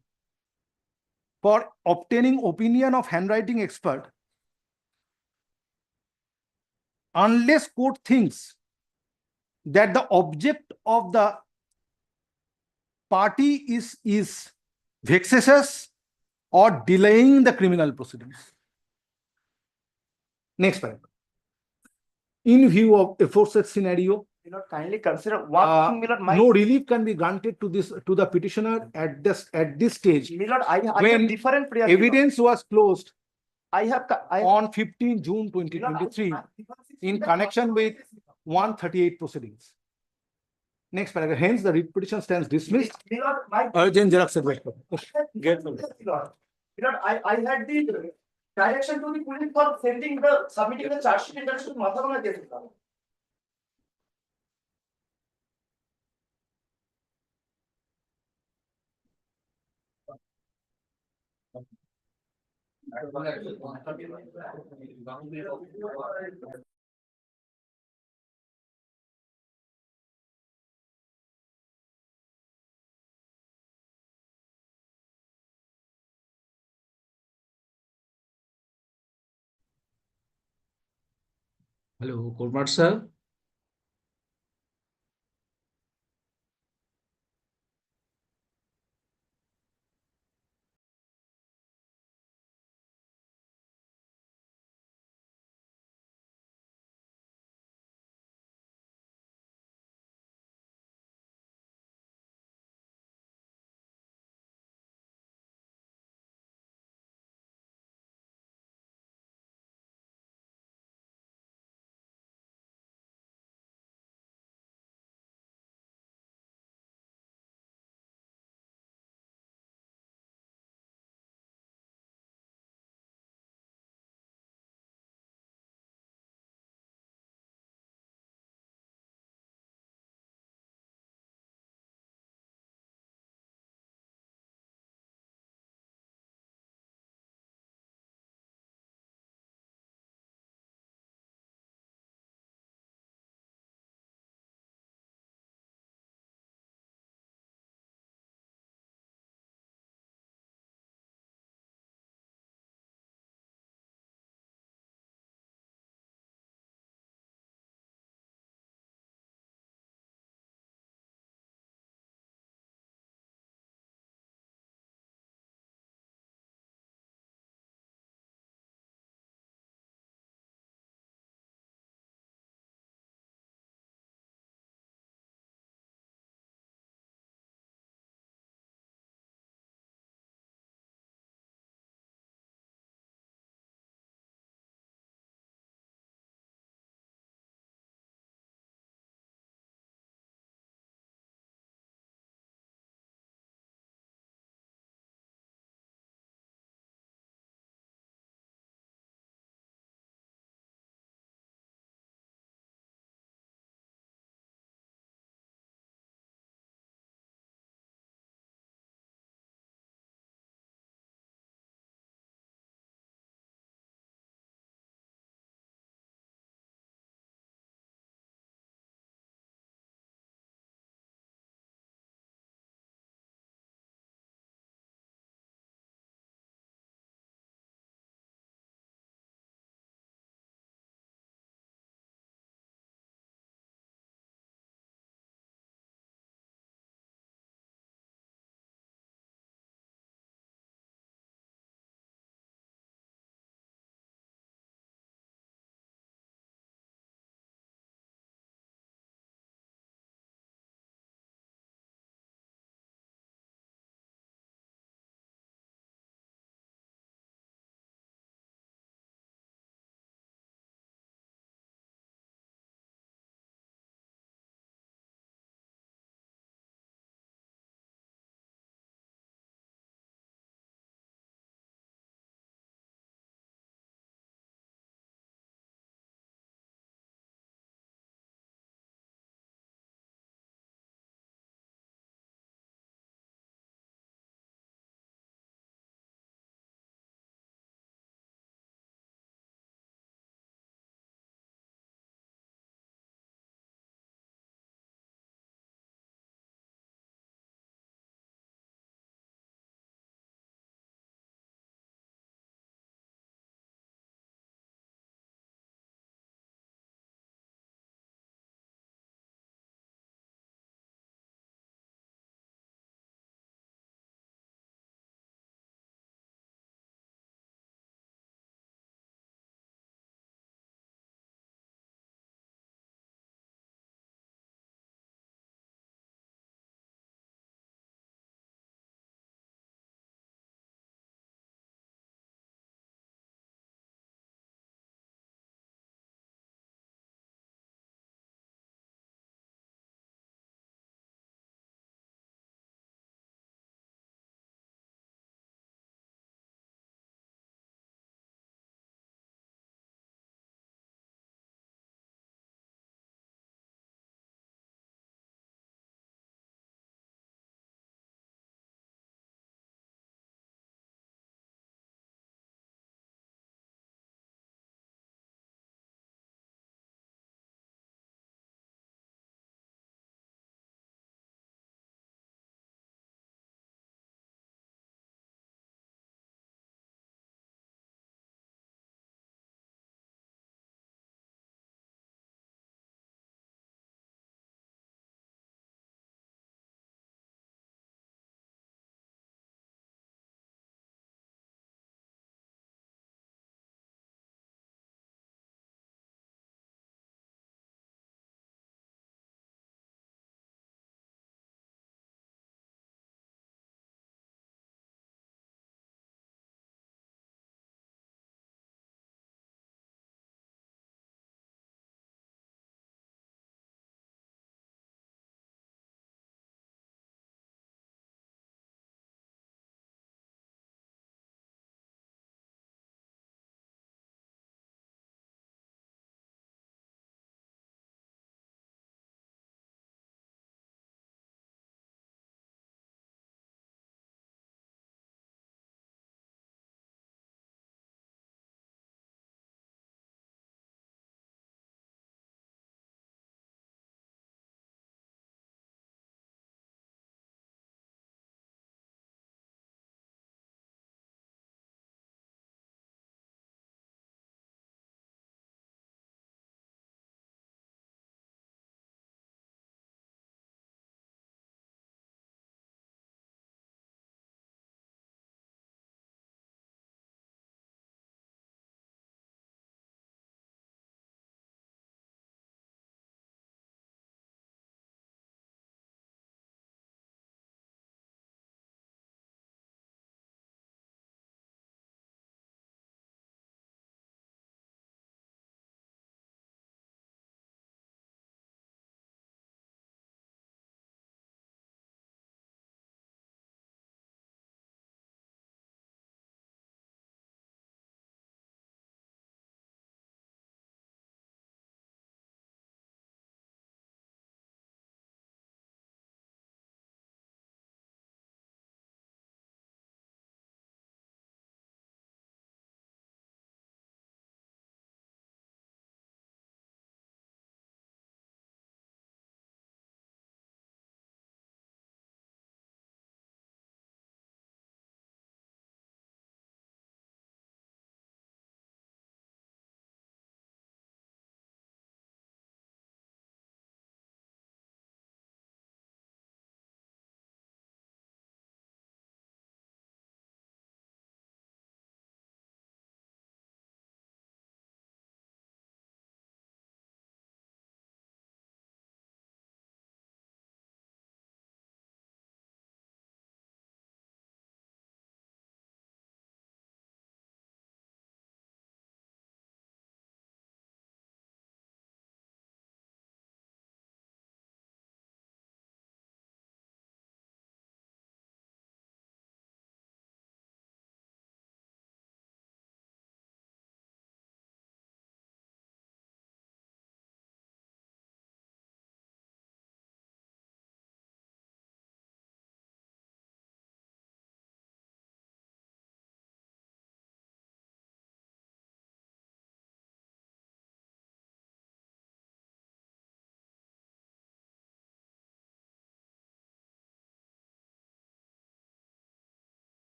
for obtaining opinion of handwriting expert unless court thinks that the object of the party is vexatious or delaying the criminal proceedings. Next paragraph. In view of aforesaid scenario, kindly consider one thing, Milord, no relief can be granted to the petitioner at this stage. Milord, I when have different prayer. evidence was closed I have on 15 June 2023 in connection with 138 proceedings. Next paragraph. Hence, the writ petition stands dismissed. Urgent xerox advice. Milord, I had the direction to the police for submitting the charge sheet in relation to Mathurana case. Hello, Kurmat sir.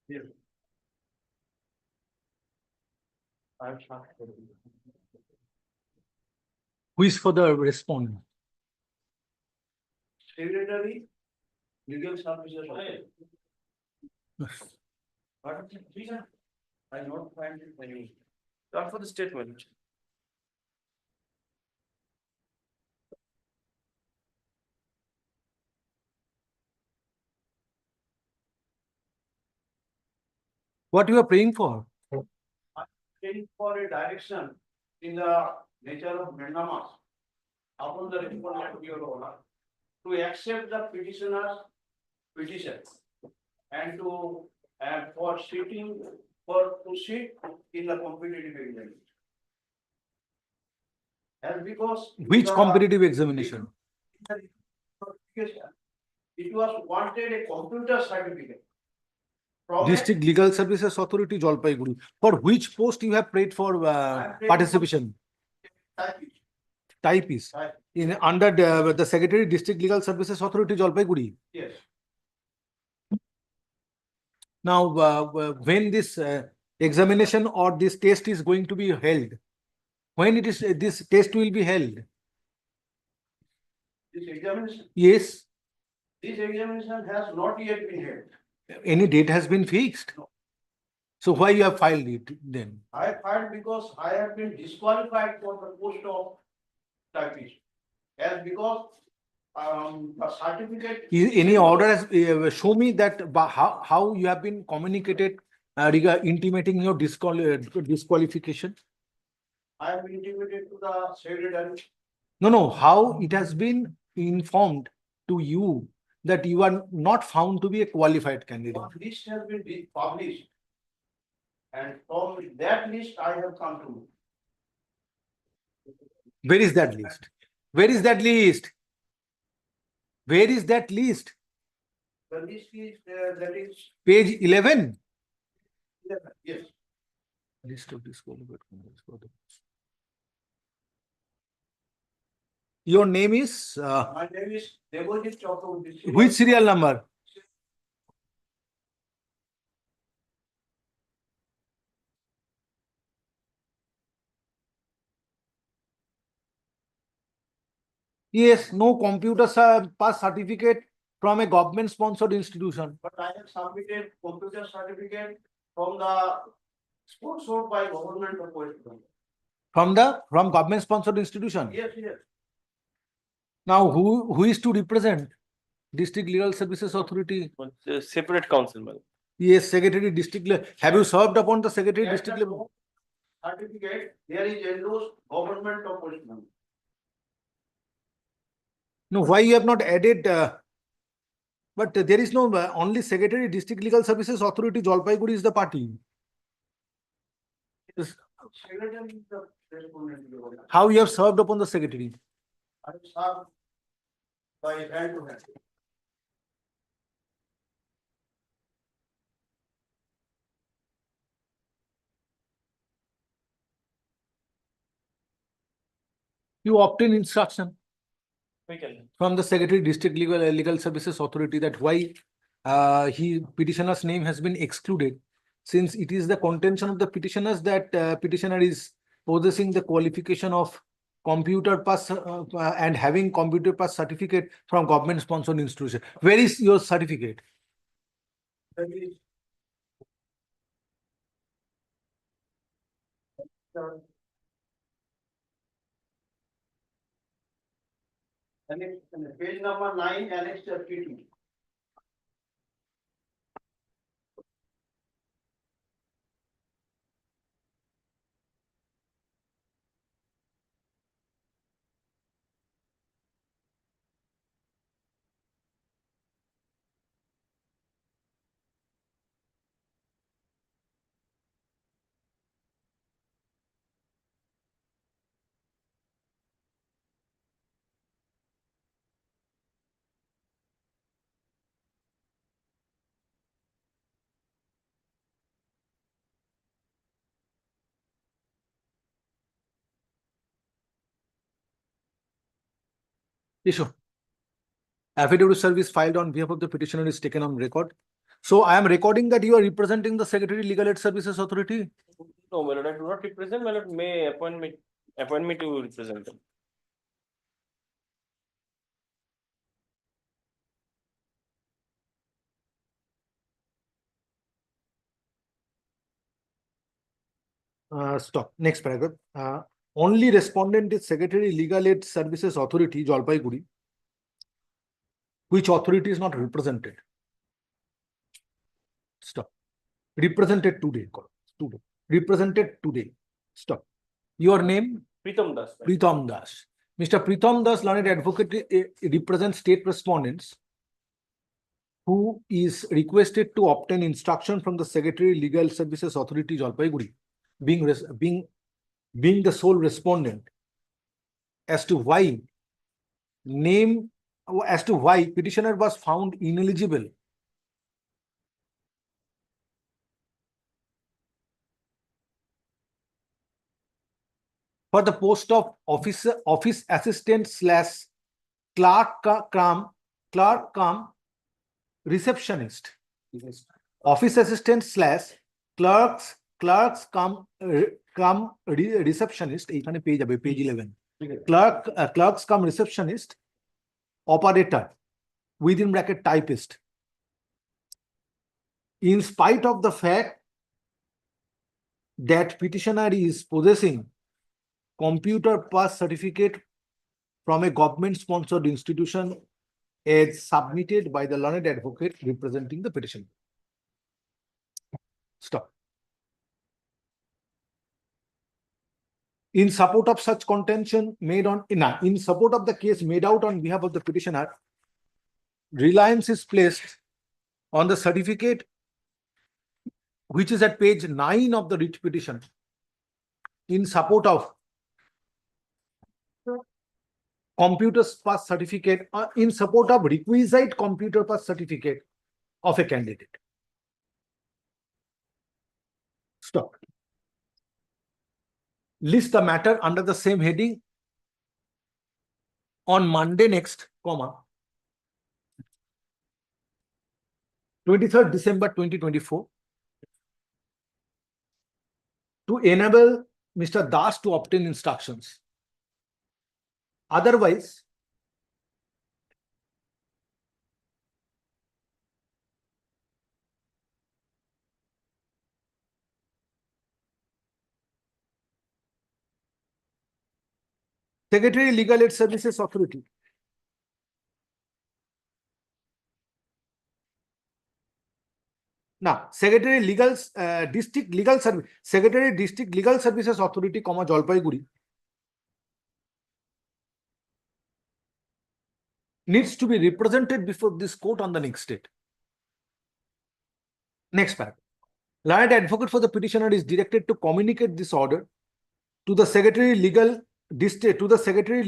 Yes. Who is for the respondent? Secretary, legal services. What is the reason? I not find it any. Not for the statement. What you are praying for? I'm praying for a direction in the nature of mandamus upon the respondent of your order to accept the petitioner's petition and to for sitting for to sit in the competitive examination. As because Which the- competitive examination? It was wanted a computer certificate. From a- District Legal Services Authority, Jalpaiguri. For which post you have prayed for participation? Typist. Typist. Type. In under the Secretary District Legal Services Authority, Jalpaiguri. Yes. Now, when this examination or this test is going to be held, when it is this test will be held? This examination, Yes. this examination has not yet been held. Any date has been fixed. So why you have filed it then? I filed because I have been disqualified for the post of typist. As because a certificate. Any order has show me that how you have been communicated intimating your disqualification. I have intimated to the secretary. No, how it has been informed to you that you are not found to be a qualified candidate. One list has been published. And from that list, I have come to. Where is that list? Where is that list? Where is that list? The list is that is. Page 11. Yes. List of disqualified candidates for the post. Your name is My name is Devojit Chakraborty. which serial number? Yes, no computer pass certificate from a government sponsored institution. But I have submitted computer certificate from the sponsored by government of West Bengal. From government sponsored institution. Yes, yes. Now who is to represent District Legal Services Authority? Separate council, man. Yes, Secretary District. Have you served upon the Secretary District level? Certificate, there is endorsed government of West Bengal. No, why you have not added? But there is no only Secretary District Legal Services Authority, Jalpaiguri is the party. Yes. Secretary is the respondent. How you have served upon the Secretary? I served by hand to hand. You obtain instruction We can. from the Secretary District Legal Services Authority that why petitioner's name has been excluded, since it is the contention of the petitioners that petitioner is possessing the qualification of computer pass and having computer pass certificate from government sponsored institution. Where is your certificate? That is. Annex, page number 9, annex 32. Issue. Affidavit of service filed on behalf of the petitioner is taken on record. So I am recording that you are representing the Secretary Legal Aid Services Authority. No, my lord, I do not represent, my lord, may appoint me to represent them. Stop. Next paragraph. Only respondent is Secretary Legal Aid Services Authority, Jalpaiguri, which authority is not represented. Stop. Represented today. Today. Represented today. Stop. Your name? Pritam Das. Pritam Das. Mr. Pritam Das, learned advocate, represents state respondents who is requested to obtain instruction from the Secretary Legal Services Authority, Jalpaiguri, being the sole respondent as to why petitioner was found ineligible for the post of office assistant slash clerk cum receptionist. Office assistant slash clerks cum receptionist. এখানে পেয়ে যাবে page 11. Clerks cum receptionist, operator, within bracket typist. In spite of the fact that petitioner is possessing computer pass certificate from a government sponsored institution as submitted by the learned advocate representing the petition. Stop. In support of such contention made on in support of the case made out on behalf of the petitioner, reliance is placed on the certificate which is at page 9 of the writ petition in support of computer pass certificate, in support of requisite computer pass certificate of a candidate. Stop. List the matter under the same heading on Monday next, 23rd December 2024 to enable Mr. Das to obtain instructions. Otherwise, Secretary Legal Aid Services Authority Secretary District Legal Service, Secretary District Legal Services Authority, Jalpaiguri needs to be represented before this court on the next date. Next paragraph. Learned advocate for the petitioner is directed to communicate this order to the Secretary Legal District, to the Secretary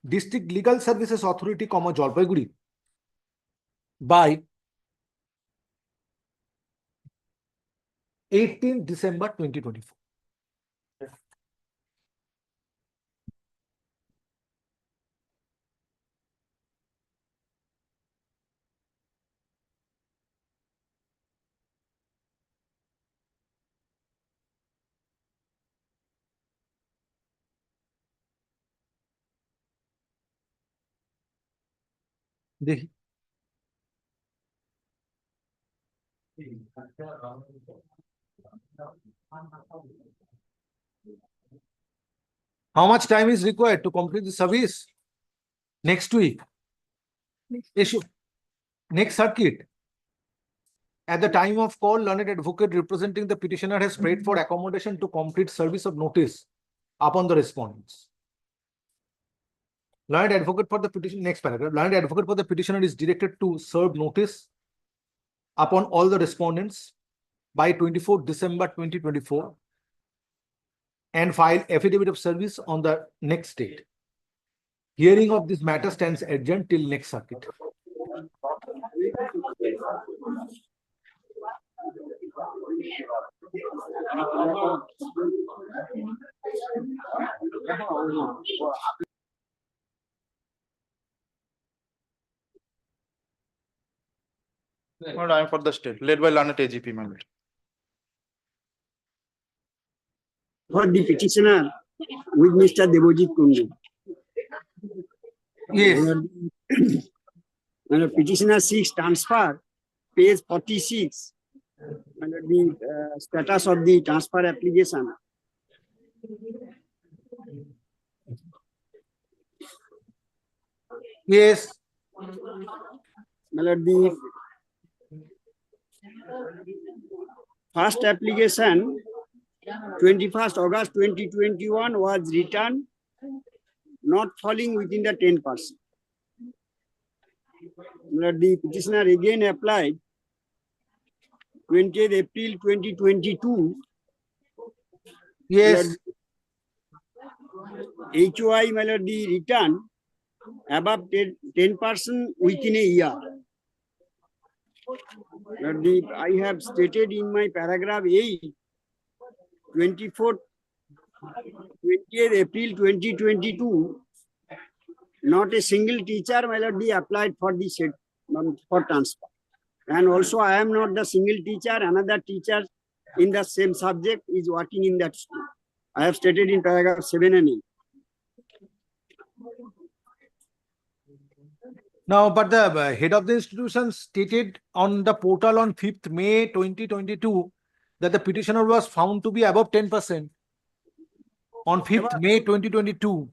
District Legal Services Authority, Jalpaiguri by 18th December 2024. দেখি how much time is required to complete the service? Next week. Issue next circuit. At the time of call, learned advocate representing the petitioner has prayed for accommodation to complete service of notice upon the respondents. Learned advocate for the petition, next paragraph. Learned advocate for the petitioner is directed to serve notice upon all the respondents by 24th December 2024 and file affidavit of service on the next date. Hearing of this matter stands adjourned till next circuit. Lord, I am for the state, led by learned AGP, my lord. For the petitioner with Mr. Devojit Kundu. Yes. And the petitioner seeks transfer, page 46. And the status of the transfer application. Yes. The first application, 21st August 2021, was returned, not falling within the 10%. The petitioner again applied 20th April 2022. Yes. HOI melody return above 10% within a year. I have stated in my paragraph 8, 20th April 2022, not a single teacher melody applied for the set for transfer. And also I am not the single teacher, another teacher in the same subject is working in that school. I have stated in paragraph 7 and 8. Now, but the head of the institution stated on the portal on 5th May 2022 that the petitioner was found to be above 10%. On 5th May 2022.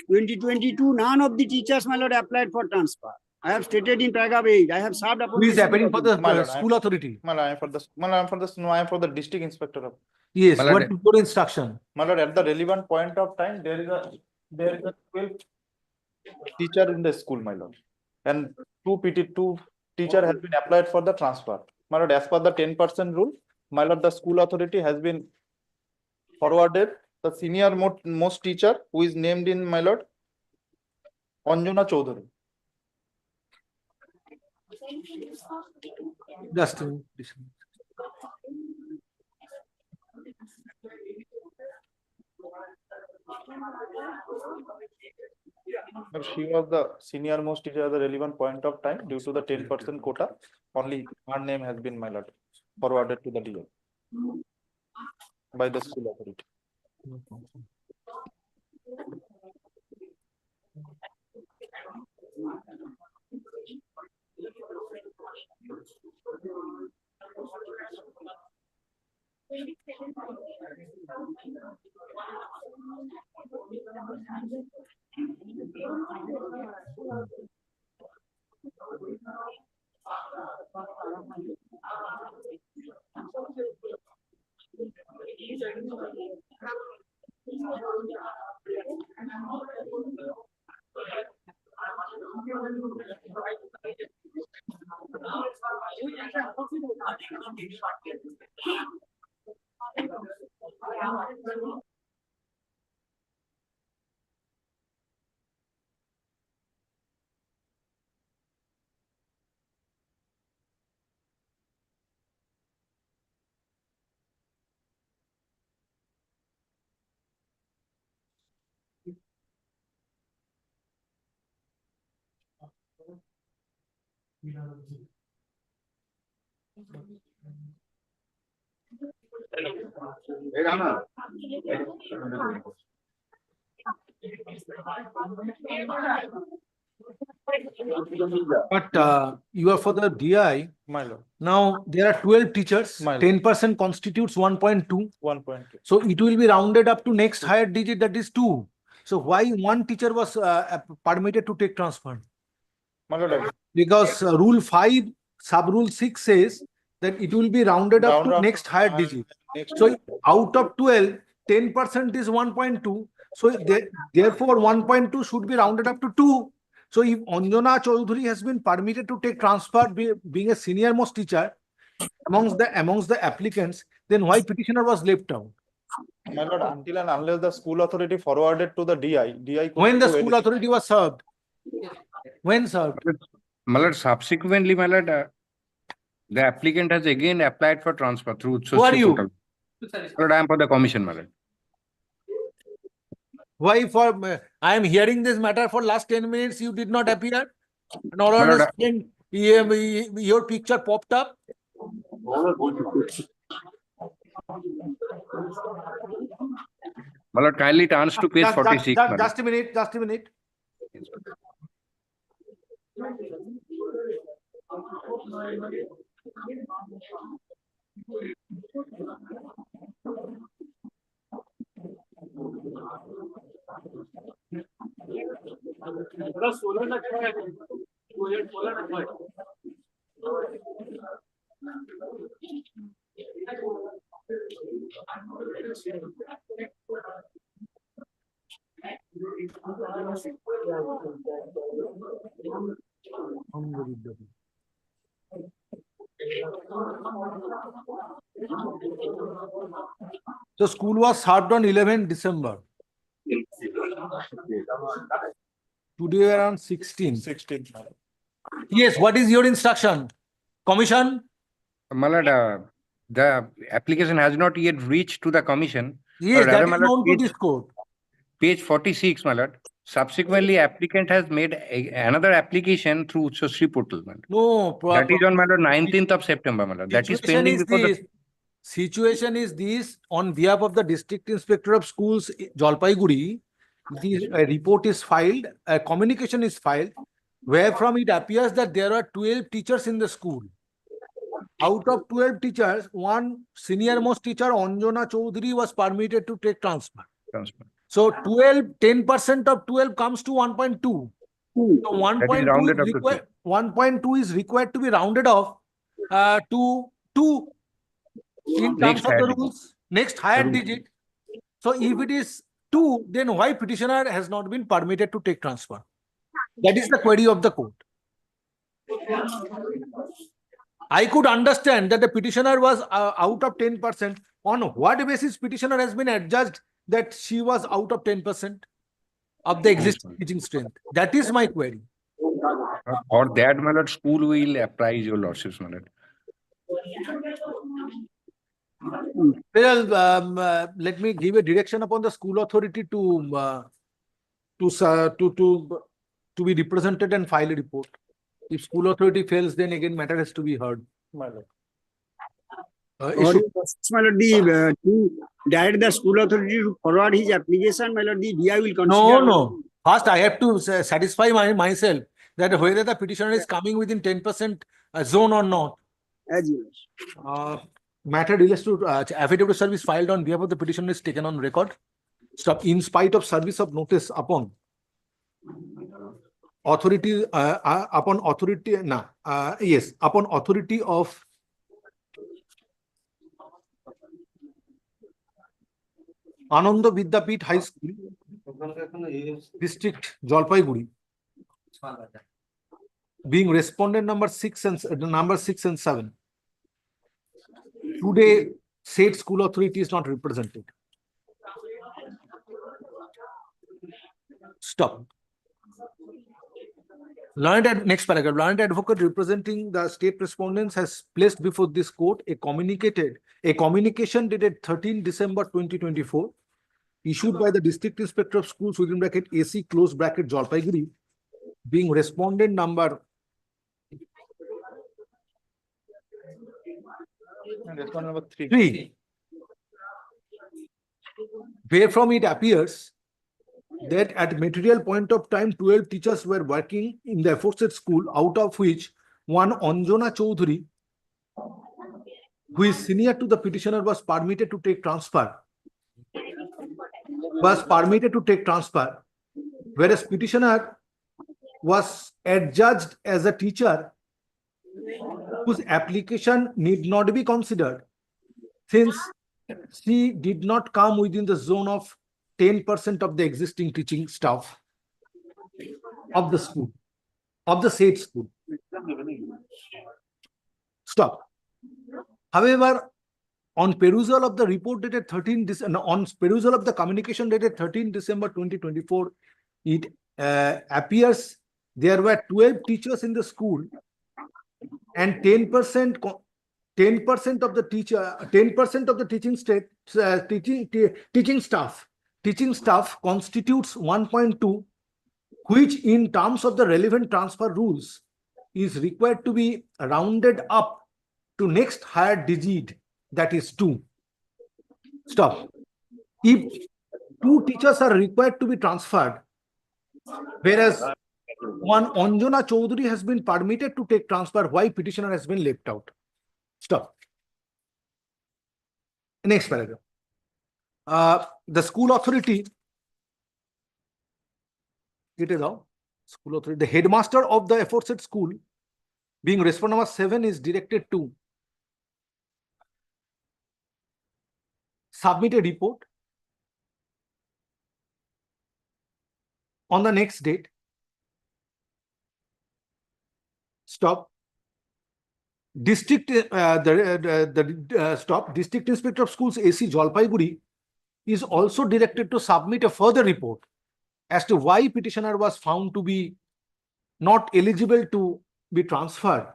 2022, none of the teachers, my lord, applied for transfer. I have stated in paragraph 8. I have served upon. Who is appearing for the lord, school authority? I am for the district inspector of. Yes, what is your instruction? My lord, at the relevant point of time, there is a 12th teacher in the school, my lord. And two teacher has been applied for the transfer. My lord, as per the 10% rule, my lord, the school authority has been forwarded the senior most teacher who is named in, my lord, Anjana Chaudhary. Just she was the senior most teacher at the relevant point of time. Due to the 10% quota, only her name has been, my lord, forwarded to the DA by the school authority. But you are for the DI. My lord. Now there are 12 teachers. 10% constitutes 1.2. 1.2. So it will be rounded up to next higher digit, that is 2. So why one teacher was permitted to take transfer? My lord. Because rule 5 sub rule 6 says that it will be rounded up to next higher digit. So out of 12, 10% is 1.2. So therefore 1.2 should be rounded up to 2. So if Anjana Chaudhary has been permitted to take transfer being a senior most teacher amongst the applicants, then why petitioner was left out? My lord, until and unless the school authority forwarded to the DI. When the school authority was served? When served? My lord, subsequently, my lord, the applicant has again applied for transfer through. Who are you? Lord, I am for the commission, my lord. Why I am hearing this matter for last 10 minutes, you did not appear? My lord, Your picture popped up. My lord, kindly turns to page 46. my lord. Just a minute, just a minute. So school was served on 11 December. Today around 16. 16. Yes, what is your instruction? Commission? My lord, the application has not yet reached to the commission. Yes, But that rather, is my lord, known to this court. Page 46, my lord. Subsequently, applicant has made another application through Ushasri portal. My lord. No, That is on, my lord, 19th of September, my lord. That is situation pending is before this. the. Situation is this, on behalf of the District Inspector of Schools, Jalpaiguri, the report is filed, a communication is filed, wherefrom it appears that there are 12 teachers in the school. Out of 12 teachers, one senior most teacher, Anjana Chaudhary, was permitted to take transfer. So 10% of 12 comes to 1.2. So 1.2 is required to be rounded off to 2 in terms of the rules, next higher digit. So if it is 2, then why petitioner has not been permitted to take transfer? That is the query of the court. I could understand that the petitioner was out of 10%. On what basis petitioner has been adjudged that she was out of 10% of the existing teaching strength? That is my query. For that, my lord, school will apprise your lordships, my lord. Well, let me give a direction upon the school authority to be represented and file a report. If school authority fails, then again matter has to be heard. My lord, to direct the school authority to forward his application, my lord, the DI will consider. No. First, I have to satisfy myself that whether the petitioner is coming within 10% zone or not. As you wish. Matter relates to affidavit of service filed on behalf of the petitioner is taken on record. Stop. In spite of service of notice upon authority upon authority of Ananda Vidyapith High School, District Jalpaiguri, being respondent number 6 and 7. Today, said school authority is not represented. Stop. Next paragraph. Learned advocate representing the state respondents has placed before this court a communication dated 13 December 2024, issued by the District Inspector of Schools within bracket AC close bracket Jalpaiguri, being respondent number 3. Wherefrom it appears that at material point of time, 12 teachers were working in the aforesaid school, out of which one Anjana Chaudhary, who is senior to the petitioner, was permitted to take transfer. Whereas petitioner was adjudged as a teacher whose application need not be considered, since she did not come within the zone of 10% of the existing teaching staff of the school, of the said school. Stop. However, on perusal of the report dated 13 December, on perusal of the communication dated 13 December 2024, it appears there were 12 teachers in the school and 10% of the teacher, 10% of the teaching staff constitutes 1.2, which in terms of the relevant transfer rules is required to be rounded up to next higher digit, that is 2. Stop. If 2 teachers are required to be transferred, whereas one Anjana Chaudhary has been permitted to take transfer, why petitioner has been left out? Stop. Next paragraph. The school authority, it is now school authority, the headmaster of the aforesaid school, being respondent number 7, is directed to submit a report on the next date. Stop. District stop. District Inspector of Schools AC Jalpaiguri is also directed to submit a further report as to why petitioner was found to be not eligible to be transferred.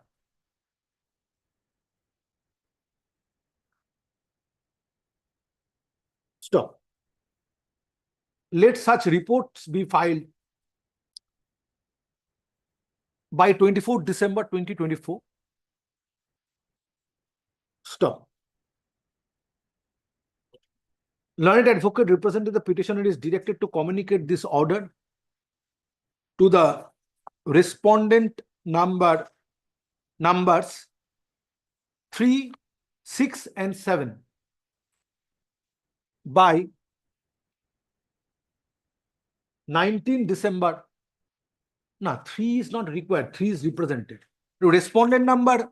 Stop. Let such reports be filed by 24th December 2024. Stop. Learned advocate representing the petitioner is directed to communicate this order to the respondent numbers 3, 6, and 7 by 19 December. No, 3 is not required. 3 is represented. To respondent number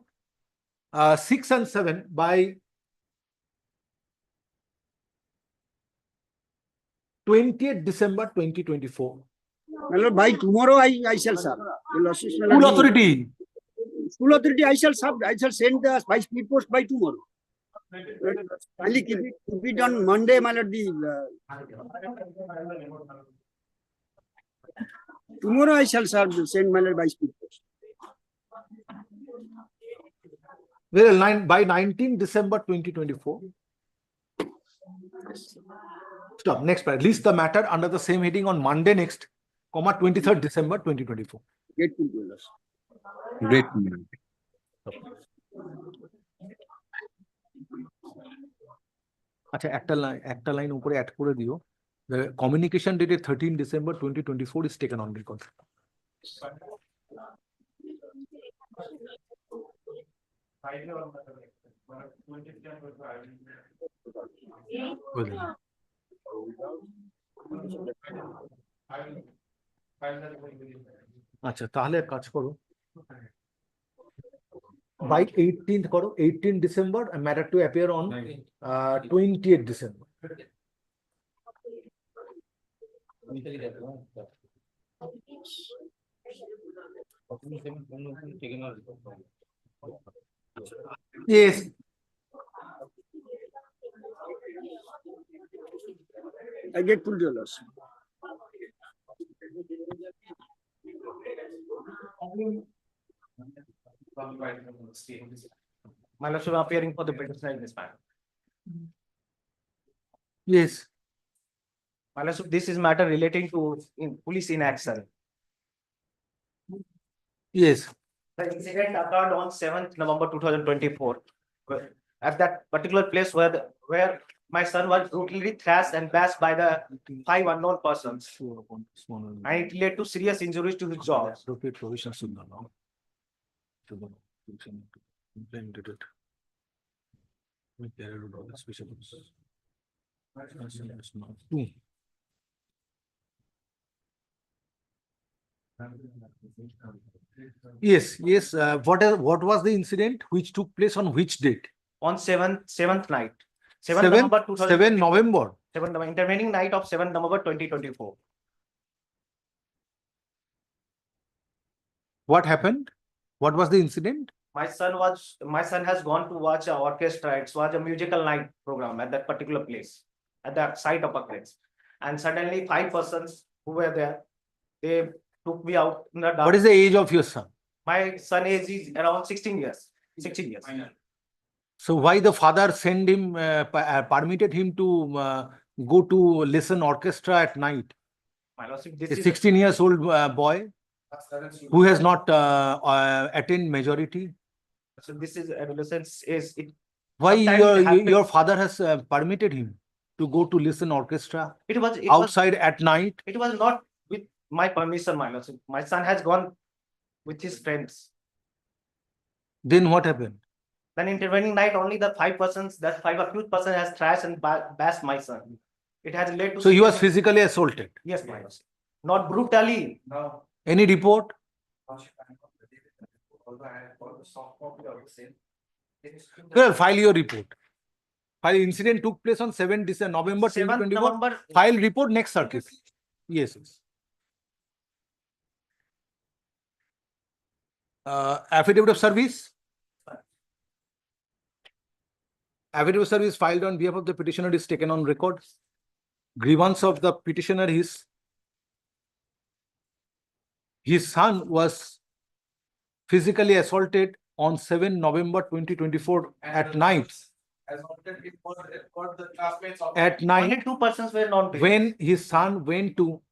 6 and 7 by 20th December 2024. Well, by tomorrow I shall serve. School authority. School authority I shall serve. I shall send the by speed post by tomorrow. Only keep it on Monday, my lord. Tomorrow I shall serve. Send my lord by speed post. Well, by 19 December 2024. Stop. Next part. List the matter under the same heading on Monday next, 23rd December 2024. Grateful to us. Great. আচ্ছা একটা line উপরে add করে দিও। The communication dated 13 December 2024 is taken on record. আচ্ছা তাহলে কাজ করো, by 18th করো, 18 December and matter to appear on 20th December. Yes. I get full dollars. My lordship appearing for the petitioner in this matter. Yes. My lordship, this is matter relating to police inaction. Yes. The incident occurred on 7th November 2024. At that particular place where my son was brutally thrashed and bashed by the 5 unknown persons, and it led to serious injuries to his jaw. Appropriate provisions in the law to the implemented with the error of the special Yes, yes. What was the incident which took place on which date? On 7th night. 7 November 2024. 7 November. 7 November, intervening night of 7th November 2024. What happened? What was the incident? My son has gone to watch an orchestra. It was a musical night program at that particular place, at that site of occurrence. And suddenly 5 persons who were there, they took me out in the dark. What is the age of your son? My son age is around 16 years. 16 years. So why the father sent him, permitted him to go to listen orchestra at night? My lordship, A 16 years old boy. who has not attained majority? So this is adolescence is it. Why sometimes it happens- your father has permitted him to go to listen orchestra It was outside at night? It was not with my permission, my lordship. My son has gone with his friends. Then what happened? Then intervening night, only the 5 persons, that 5 accused person has thrashed and bashed my son. It has led to. So he was physically assaulted? Yes, my lordship. Not brutally. No. Any report? Well, file your report. File incident took place on 7 December, November 2024. November. File report next circuit. Yes. Affidavit of service. Affidavit of service filed on behalf of the petitioner is taken on record. Grievance of the petitioner is his son was physically assaulted on 7 November 2024 at night. For the classmates of. At night. Only 2 persons were non. When his son went to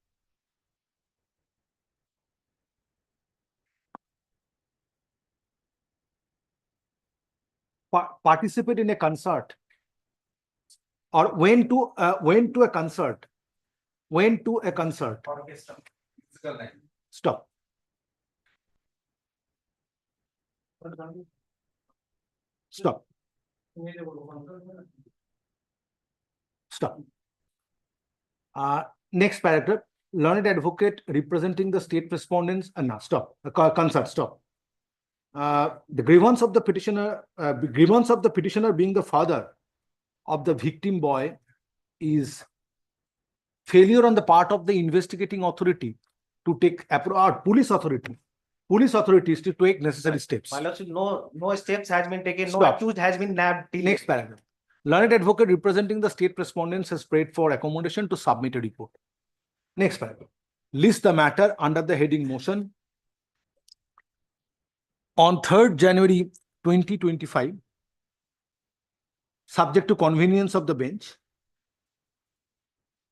participate in a concert or went to a concert, Orchestra. Physical line. Stop. Stop. Stop. Next paragraph. Learned advocate representing the state respondents. No, stop. Concert. Stop. The grievance of the petitioner being the father of the victim boy is failure on the part of the investigating authority to take police authorities to take necessary steps. My lordship, no steps has been taken. No Stop. accused has been nabbed. Next paragraph. Learned advocate representing the state respondents has prayed for accommodation to submit a report. Next paragraph. List the matter under the heading motion. On 3rd January 2025, subject to convenience of the bench,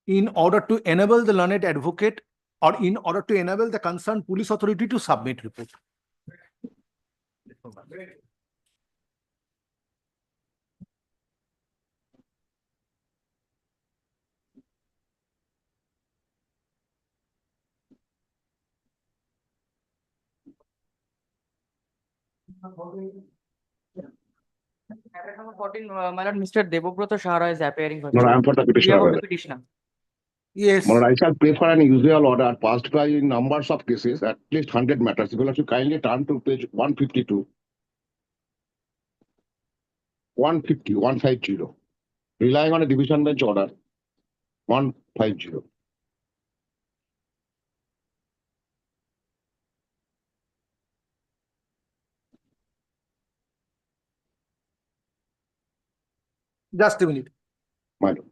in order to enable the learned advocate or in order to enable the concerned police authority to submit report. Number 14, my lord, Mr. Debabrata Shara is appearing. No, I am for the petitioner. Yeah, the petitioner. Yes. Lord, I shall pray for an usual order passed by numbers of cases, at least 100 matters. You will have to kindly turn to page 152. 150. Relying on a division bench order. 150. Just a minute. My lord.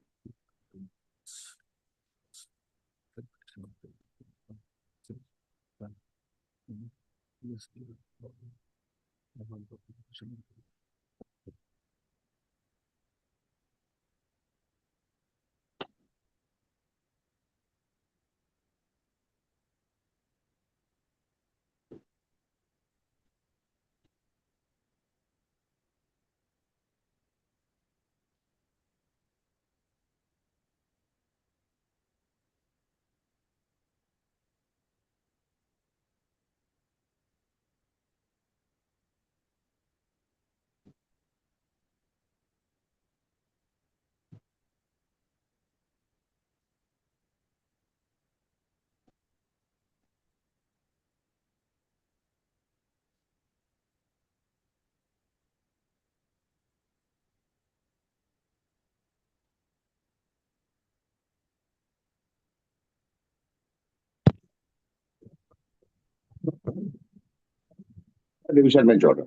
Division bench order.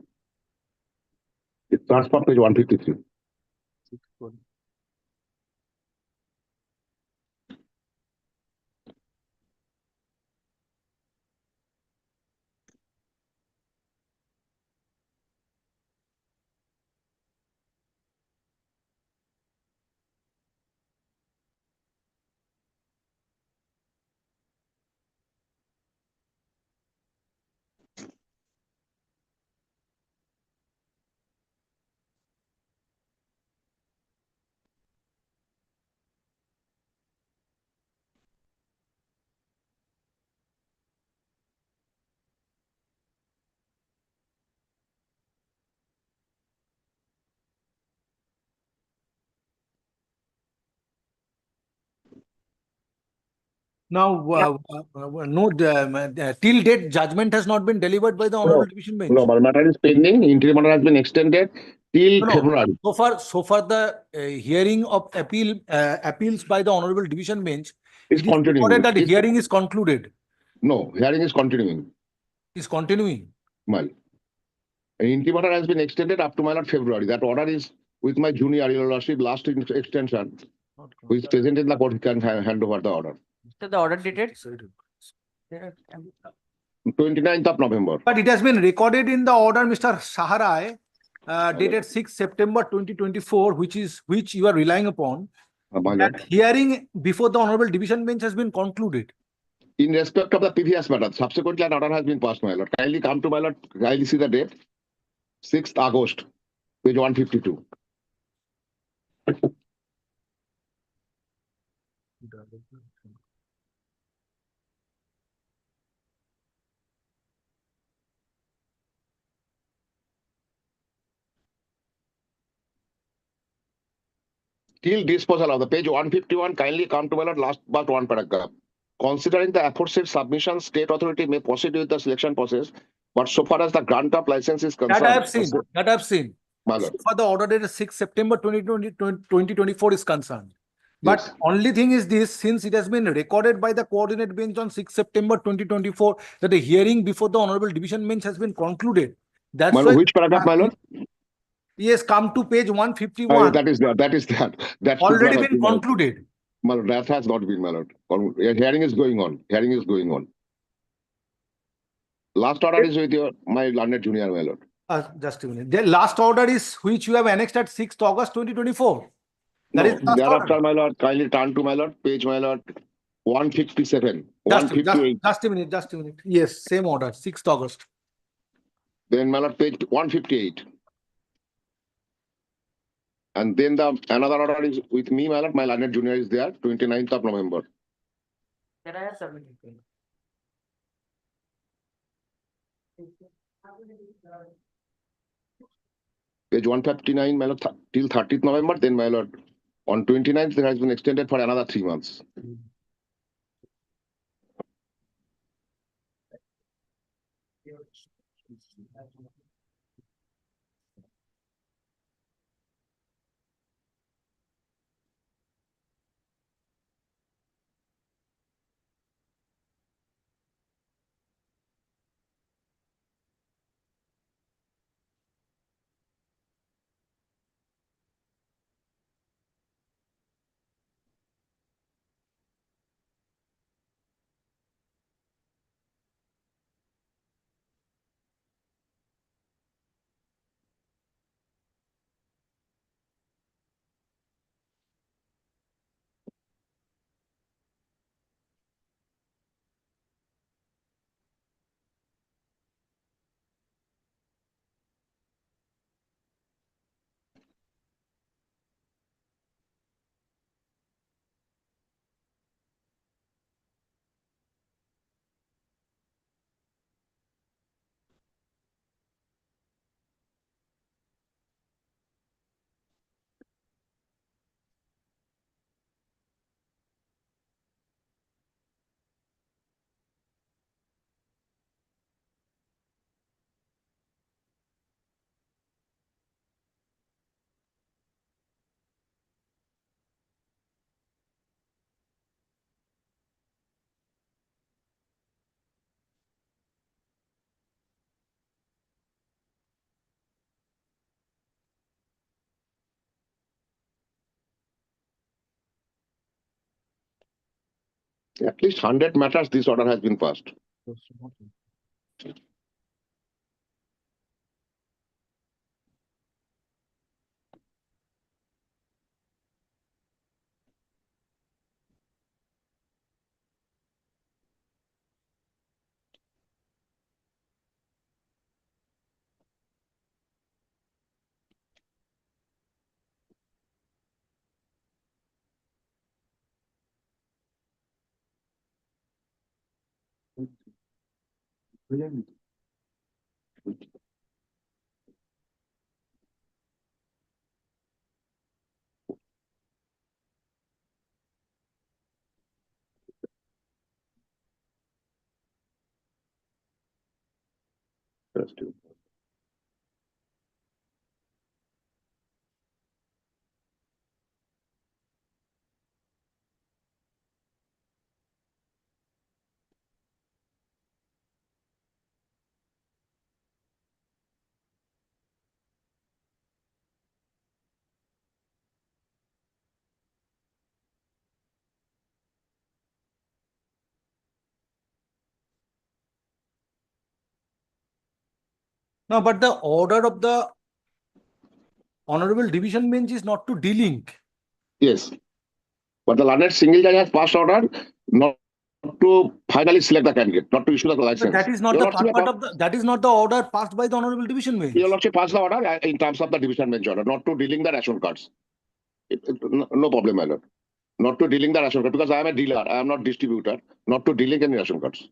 It starts from page 153. Now, no, till date, judgment has not been delivered by the Honorable Division Bench. No, but matter is pending. Interim order has been extended till No, February. so far the hearing of appeals by the Honorable Division Bench, It's it is continuing. reported that the hearing is concluded. No, hearing is continuing. Is continuing. Well, an interim order has been extended up to my lord February. That order is with my junior, your lordship, last extension, who is present in the court, he can hand over the order. So the order dated? 29th of November. But it has been recorded in the order, Mr. Saharai, dated 6 September 2024, which you are relying upon. That hearing before the Honorable Division Bench has been concluded. In respect of the previous matter, subsequently an order has been passed, my lord. Kindly come to my lord, kindly see the date. 6th August, page 152. Till disposal of the page 151, kindly come to my lord, last but one paragraph. Considering the aforesaid submission, state authority may proceed with the selection process, but so far as the grant of license is concerned. That I have seen. That I have seen. My lord. So far, the order dated 6 September 2024 is concerned. But Yes. only thing is this, since it has been recorded by the coordinate bench on 6 September 2024 that the hearing before the Honorable Division Bench has been concluded. That's My why lord, which paragraph, my lord? Yes, come to page 151. That is that. That should Already not have been my lord. concluded. My lord, that has not been, my lord. Hearing is going on. Hearing is going on. Last order is with my learned junior, my lord. Just a minute. The last order is which you have annexed at 6th August 2024. That is the last Thereafter, order. my lord, kindly turn to my lord, page, my lord, 157, 158. Just a minute. Yes, same order, 6th August. Then, my lord, page 158. And then another order is with me, my lord, my learned junior is there, 29th of November. That I have submitted. Page 159, my lord, till 30th November. Then, my lord, on 29th, there has been extended for another 3 months. At least 100 matters, this order has been passed. No, but the order of the Honorable Division Bench is not to delink. Yes. But the learned single judge has passed order not to finally select the candidate, not to issue the But license. that is not Your the Lordship, purport of the, that is not the order passed by the Honorable Division Bench. Your Lordship passed the order in terms of the division bench order, not to dealing the ration cards. No problem, my lord. Not to dealing the ration card because I am a dealer, I am not distributor, not to dealing any ration cards.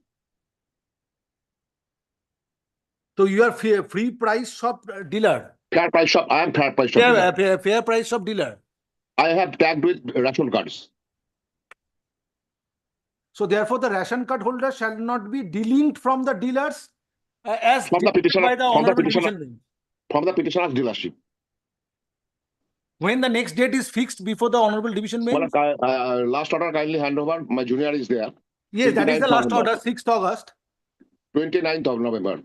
So you are free price shop dealer. Fair price shop, I am fair price shop dealer. Fair price shop dealer. I have tagged with ration cards. So therefore, the ration card holder shall not be delinked from the dealers as From the dictated petitioner, by the from the Honorable petitioner, Division Bench. from the petitioner's dealership. When the next date is fixed before the Honorable Division Bench? Last order kindly hand over. My junior is there. Yes, that is the 29th last November. order, 6th August. 29th of November.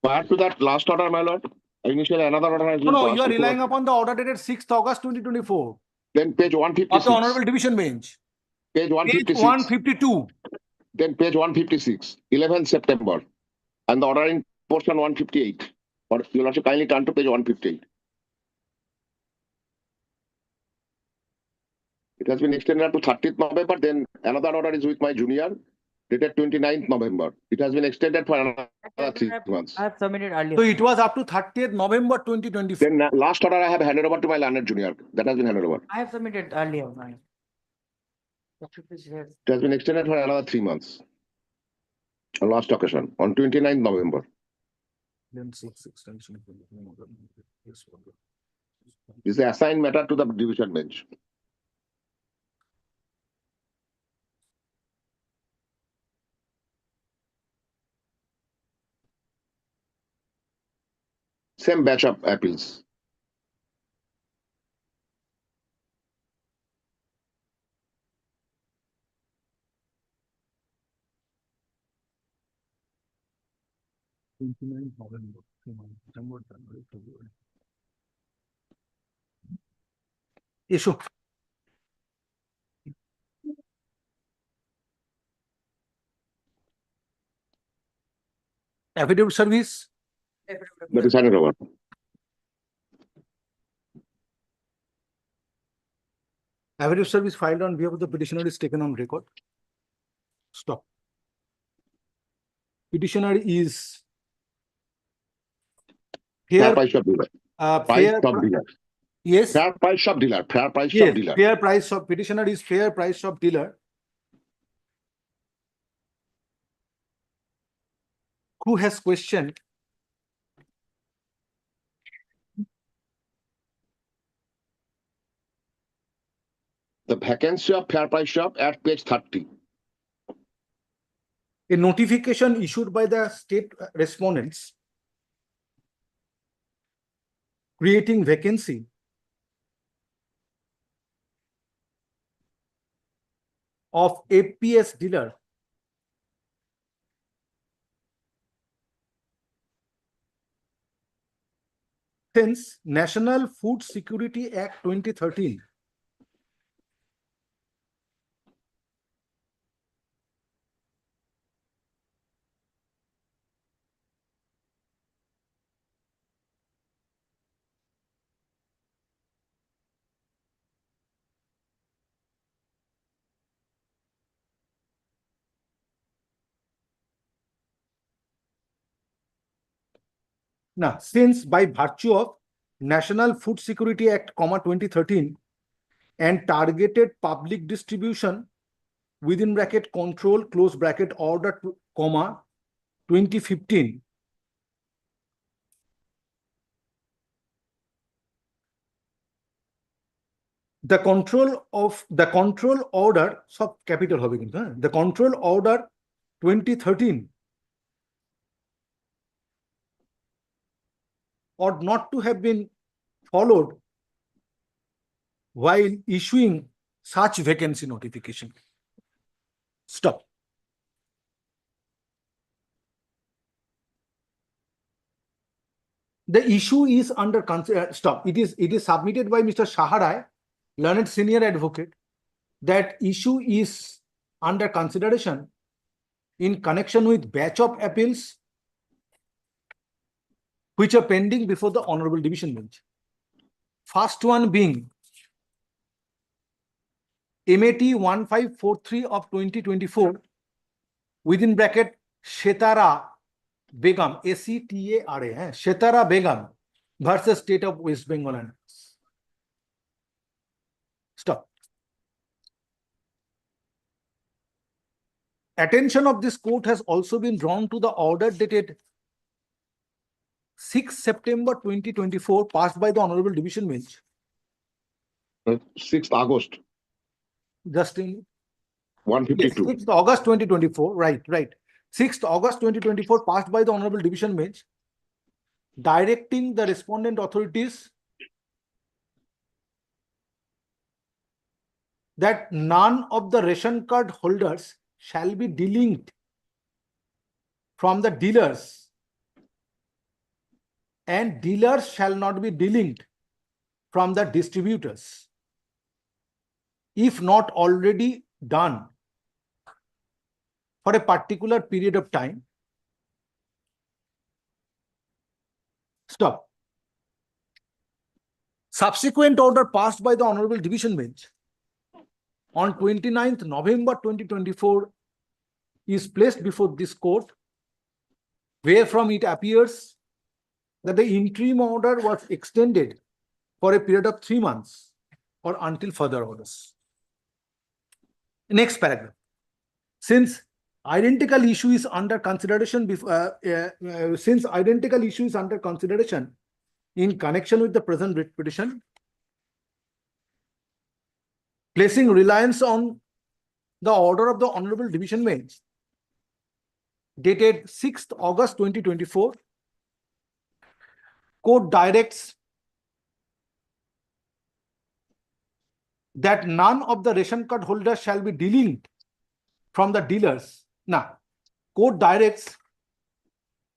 Prior to that last order, my lord, initially another order has been No, passed. you are relying upon the order dated 6th August 2024 Then page of 156. the Honorable Division Bench. Page 156. Page 152. Then page 156, 11th September. And the order in portion 158. Or you'll also kindly turn to page 158. It has been extended up to 30th November. Then another order is with my junior, dated 29th November. It has been extended for another 3 months. I have submitted earlier. So it was up to 30th November 2024. Then last order I have handed over to my learned junior. That has been handed over. I have submitted earlier. Mine. It has been extended for another 3 months. On last occasion, on 29th November. This is the assigned matter to the division bench. Same batch of appeals. Issue. Affidavit service. That is handed over. Affidavit service filed on behalf of the petitioner is taken on record. Stop. Petitioner is Fair price shop dealer. Price fair, shop dealer. yes, Fair price shop dealer. Fair price yes, shop dealer. fair price shop, petitioner is fair price shop dealer who has questioned The vacancy of fair price shop at page 30. a notification issued by the state respondents creating vacancy of APS dealer since National Food Security Act 2013 Now, since by virtue of National Food Security Act, 2013 and targeted public distribution within bracket control, close bracket order, 2015. The control order, sub capital hobe kintu, the control order 2013 ought not to have been followed while issuing such vacancy notification. Stop. The issue is under stop. It is submitted by Mr. Shaharai, learned senior advocate. That issue is under consideration in connection with batch of appeals which are pending before the Honorable Division Bench. First one being MAT 1543 of 2024 within bracket Shetara Begum, Setara, Shetara Begum versus State of West Bengal. And stop. Attention of this court has also been drawn to the order dated 6 September 2024 passed by the Honorable Division Bench. 6th August. Just in 152. 6th August 2024, right. 6th August 2024 passed by the Honorable Division Bench, directing the respondent authorities that none of the ration card holders shall be delinked from the dealers, and dealers shall not be delinked from the distributors if not already done for a particular period of time. Stop. Subsequent order passed by the Honorable Division Bench on 29th November 2024 is placed before this court, wherefrom it appears that the interim order was extended for a period of 3 months or until further orders. Next paragraph. Since identical issue is under consideration in connection with the present writ petition, placing reliance on the order of the Honorable Division Bench dated 6th August 2024, court directs that none of the ration card holders shall be delinked from the dealers. Now, court directs,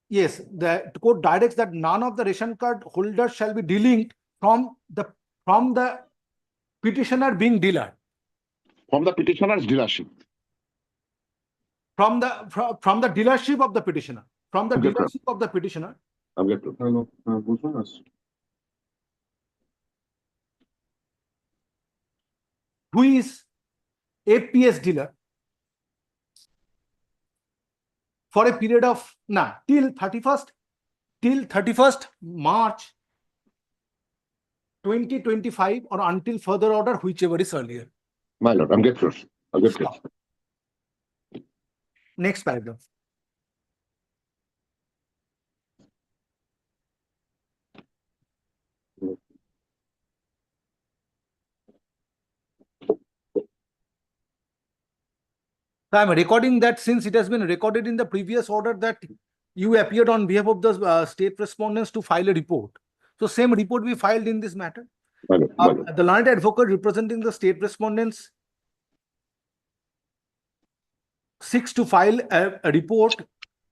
yes, the court directs that none of the ration card holders shall be delinked from the petitioner being dealer. From the petitioner's dealership. From the dealership of the petitioner. From the dealership of the petitioner. Who is FPS dealer for a period of till 31st March 2025 or until further order, whichever is earlier. My lord, I'm get close. I'll get close. Next paragraph. So I'm recording that since it has been recorded in the previous order that you appeared on behalf of the state respondents to file a report. So same report we filed in this matter. The learned advocate representing the state respondents seeks to file a report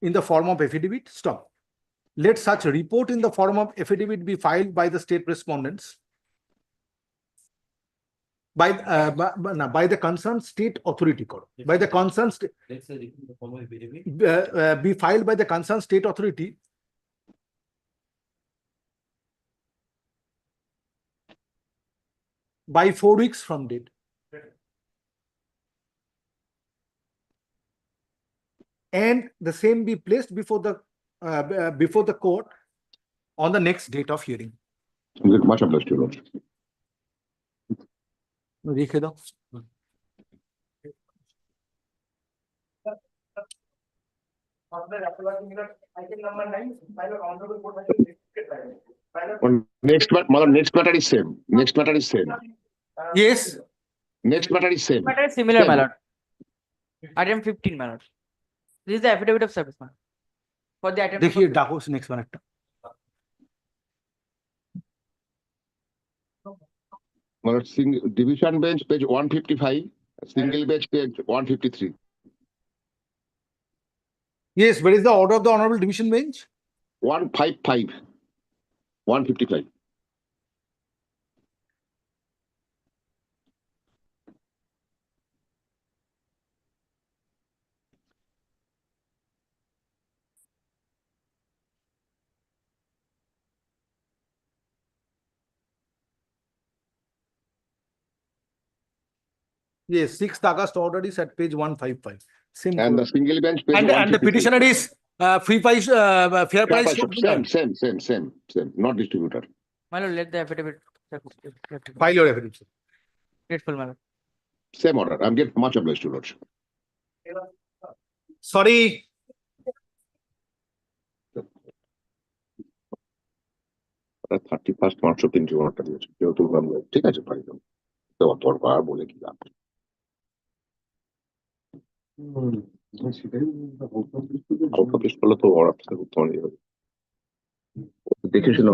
in the form of affidavit. Stop. Let such a report in the form of affidavit be filed by the state respondents by the concerned state authority. By the concerned be filed by the concerned state authority by 4 weeks from date. And the same be placed before the court on the next date of hearing. Much obliged, Your Lord. लिखे दो। Next matter is same. Next matter is same. Yes. Next matter is same. Matter is similar, my lord. Item 15, my lord. This is the affidavit of service, man. For the item. देखिए डाको next one Well, division bench, page 155, single bench, page 153. Yes, where is the order of the Honorable Division Bench? 155, 155. Yes, 6th August order is at page 155. Same. And the single bench, page And the 153. petitioner is fair price. Same, not distributor. My lord, let the affidavit. File your affidavit, sir. Grateful, my lord. Same order. I'm getting much obliged to Lordship. Sorry. ওটা 31st মার্চও 3টি order দিয়েছে যেহেতু আমরা ঠিক আছে পারি দেওয়া দরকার বলে কি লাভ আউট পাবলিশ করলে তো অর্ডার থেকে করতে হবে দেখে শুনে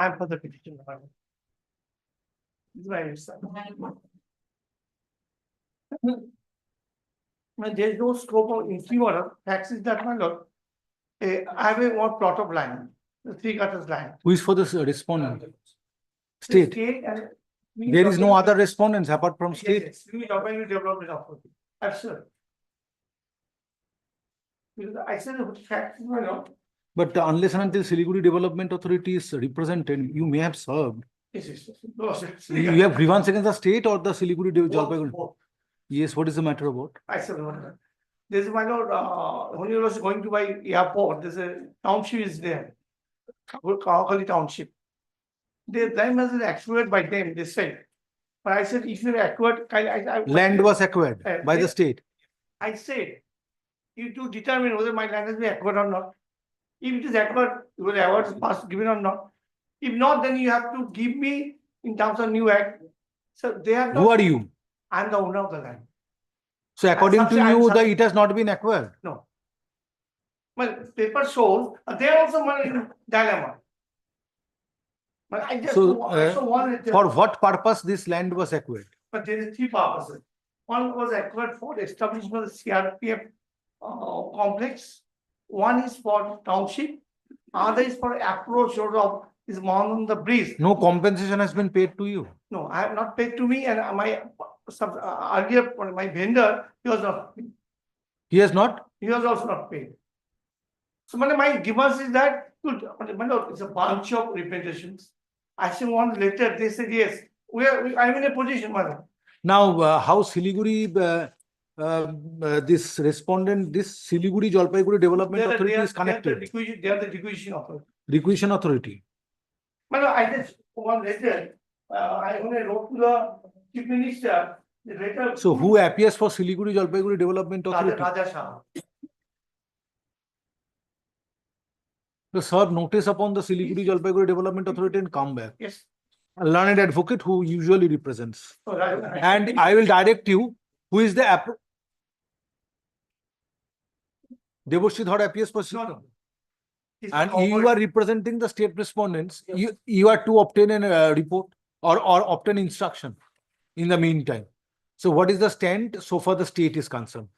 I'm for the petition. This is my understanding. When there is no scope of interior, tax is that my lord. I have a one plot of land, the 3 cutters land. Who is for the respondent? The State. and There is no other respondents apart from Yes, state. yes, we Jalpaiguri Development Authority. Absolutely. Because I said the fact, you know. But unless and until Siliguri Development Authority is represented, you may have served. Yes, yes, yes. No, yes. You have grievance against the state or the Siliguri Both, Jalpaiguri? both. Yes, what is the matter about? I said, no. There's my lord, when you was going to buy airport, there's a township is there. Kawakali Township. Their land was acquired by them, they said. But I said, if you're acquired, Land was acquired by the state. I said, you to determine whether my land has been acquired or not. If it is acquired, you will awards pass given or not. If not, then you have to give me in terms of new act. So they have. Who are you? I am the owner of the land. So according to you, it has not been acquired. No. Well, paper shows, they are also in dilemma. But I just So also wanted to- for what purpose this land was acquired? But there is 3 purposes. One was acquired for the establishment of the CRPF complex. One is for township. Other is for approach road of is on the bridge. No compensation has been paid to you. No, I have not paid to me, and my earlier my vendor, he was not. He has not? He was also not paid. So my grievance is that it's a bunch of representations. I sent one letter. They said yes. I'm in a position, madam. Now, how Siliguri, this respondent, this Siliguri Jalpaiguri Development Authority is connected? They are the requisition authority. Requisition Authority. Madam, I just one letter. When I wrote to the chief minister, the letter. So who appears for Siliguri Jalpaiguri Development Authority? Raja Shah. To serve notice upon the Siliguri Jalpaiguri Development Authority and come back. Yes. A learned advocate who usually represents. So, right. And I will direct you, who is the Debashri Dhar appears for No. and you are representing the state respondents. You are to obtain a report or obtain instruction in the meantime. So what is the stand so far the state is concerned?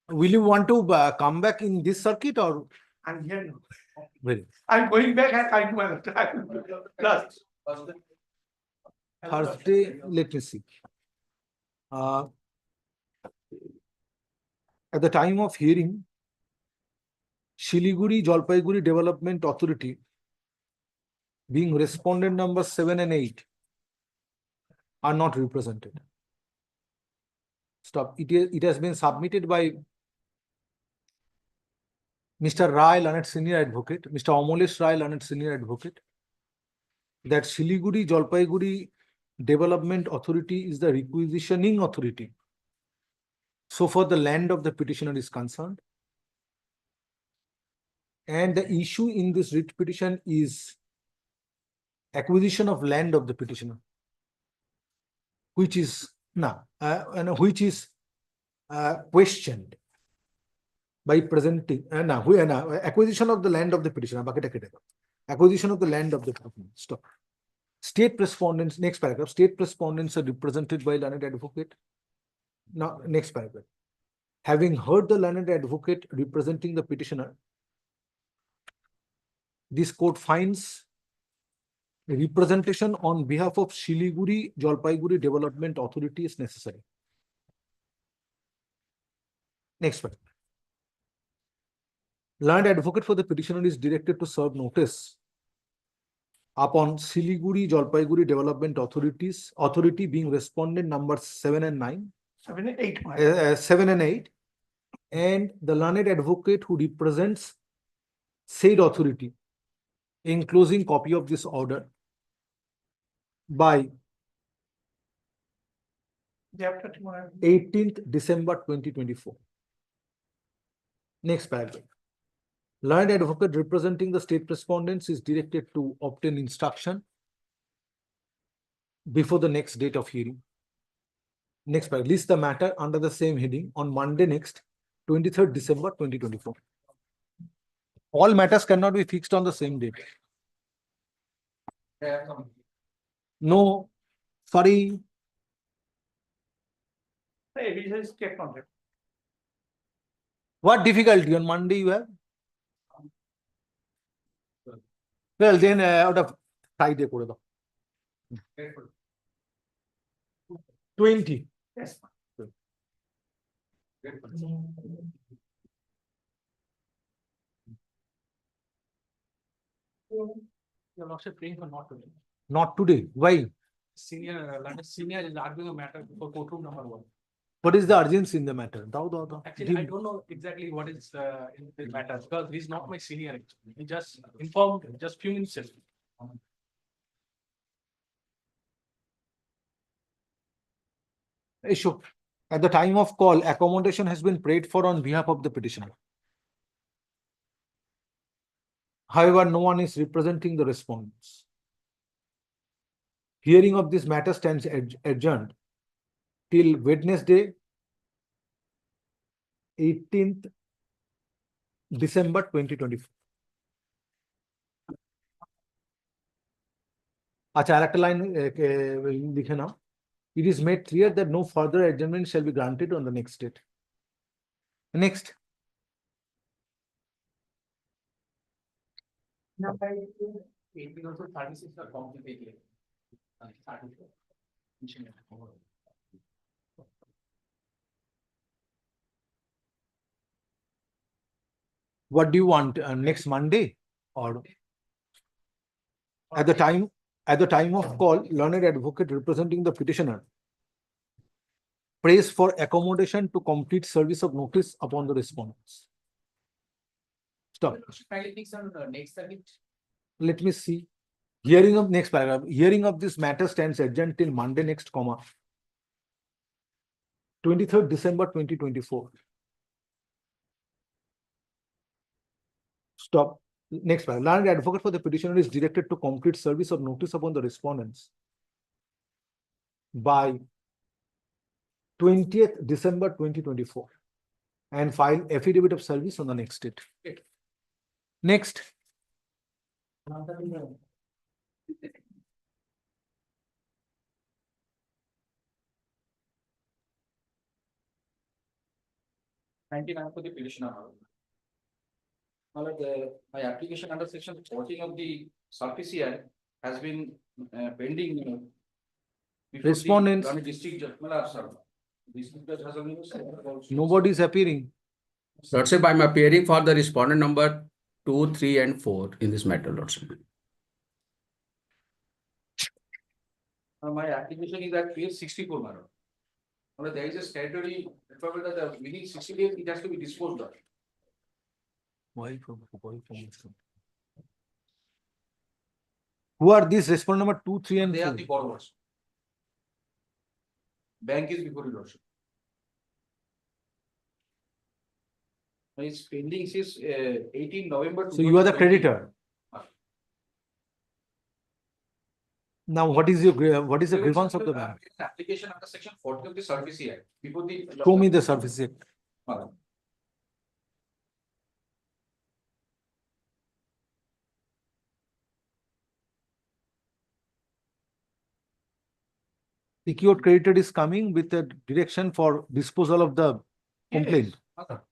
Will you want to come back in this circuit or? I'm here now. Very. I'm going back and I'm going to plus. Thursday, let me see. At the time of hearing, Siliguri Jalpaiguri Development Authority, being respondent number 7 and 8, are not represented. Stop. It has been submitted by Mr. Rai, learned senior advocate, Mr. Amolesh Rai, learned senior advocate, that Siliguri Jalpaiguri Development Authority is the requisitioning authority. So far the land of the petitioner is concerned. And the issue in this writ petition is acquisition of land of the petitioner, which is questioned by presenting acquisition of the land of the petitioner. Acquisition of the land of the petitioner. Stop. State respondents, next paragraph, state respondents are represented by learned advocate. Now, next paragraph. Having heard the learned advocate representing the petitioner, this court finds representation on behalf of Siliguri Jalpaiguri Development Authority is necessary. Next paragraph. Learned advocate for the petitioner is directed to serve notice upon Siliguri Jalpaiguri Development Authority being respondent number 7 and 9. 7 and 8. 7 and 8. And the learned advocate who represents said authority, enclosing copy of this order by 18th December 2024. Next paragraph. Learned advocate representing the state respondents is directed to obtain instruction before the next date of hearing. Next paragraph. List the matter under the same heading on Monday next, 23rd December 2024. All matters cannot be fixed on the same date. No, sorry. What difficulty on Monday you have? Well, then out of Friday করে দাও। 20. Yes. You're also praying for not today. Not today. Why? Senior is arguing a matter for courtroom number 1. What is the urgency in the matter? Actually, I don't know exactly what is in the matter because he's not my senior. Actually. He just informed just few minutes ago. Issue. At the time of call, accommodation has been prayed for on behalf of the petitioner. However, no one is representing the respondents. Hearing of this matter stands adjourned till Wednesday, 18th December 2024. আচ্ছা আরেকটা line লিখে নাও। It is made clear that no further adjournment shall be granted on the next date. Next. Number 18 also 36 are complicated. What do you want? Next Monday or at the time of call, learned advocate representing the petitioner prays for accommodation to complete service of notice upon the respondents. Stop. Let me see. Hearing of next paragraph. Hearing of this matter stands adjourned till Monday next, 23rd December 2024. Stop. Next paragraph. Learned advocate for the petitioner is directed to complete service of notice upon the respondents by 20th December 2024 and file affidavit of service on the next date. Next. For the petitioner. My application under section 14 of the SRPCI has been pending. Before the Respondents. District Judge, sir. District Judge has only said about. Nobody is appearing. Lordship, I'm appearing for the respondent number 2, 3, and 4 in this matter, Lordship. My application is at page 64, madam. There is a statutory requirement that within 60 days it has to be disposed of. Why from who are these respondent number 2, 3, and They 4? are the borrowers. Bank is before your lordship. Its pending is 18 November. So you are the 2020. creditor. Now, what is the grievance of the bank? Application under section 40 of the Service Act before the. Show me the service act. Secured creditor is coming with a direction for disposal of the complaint. Yes.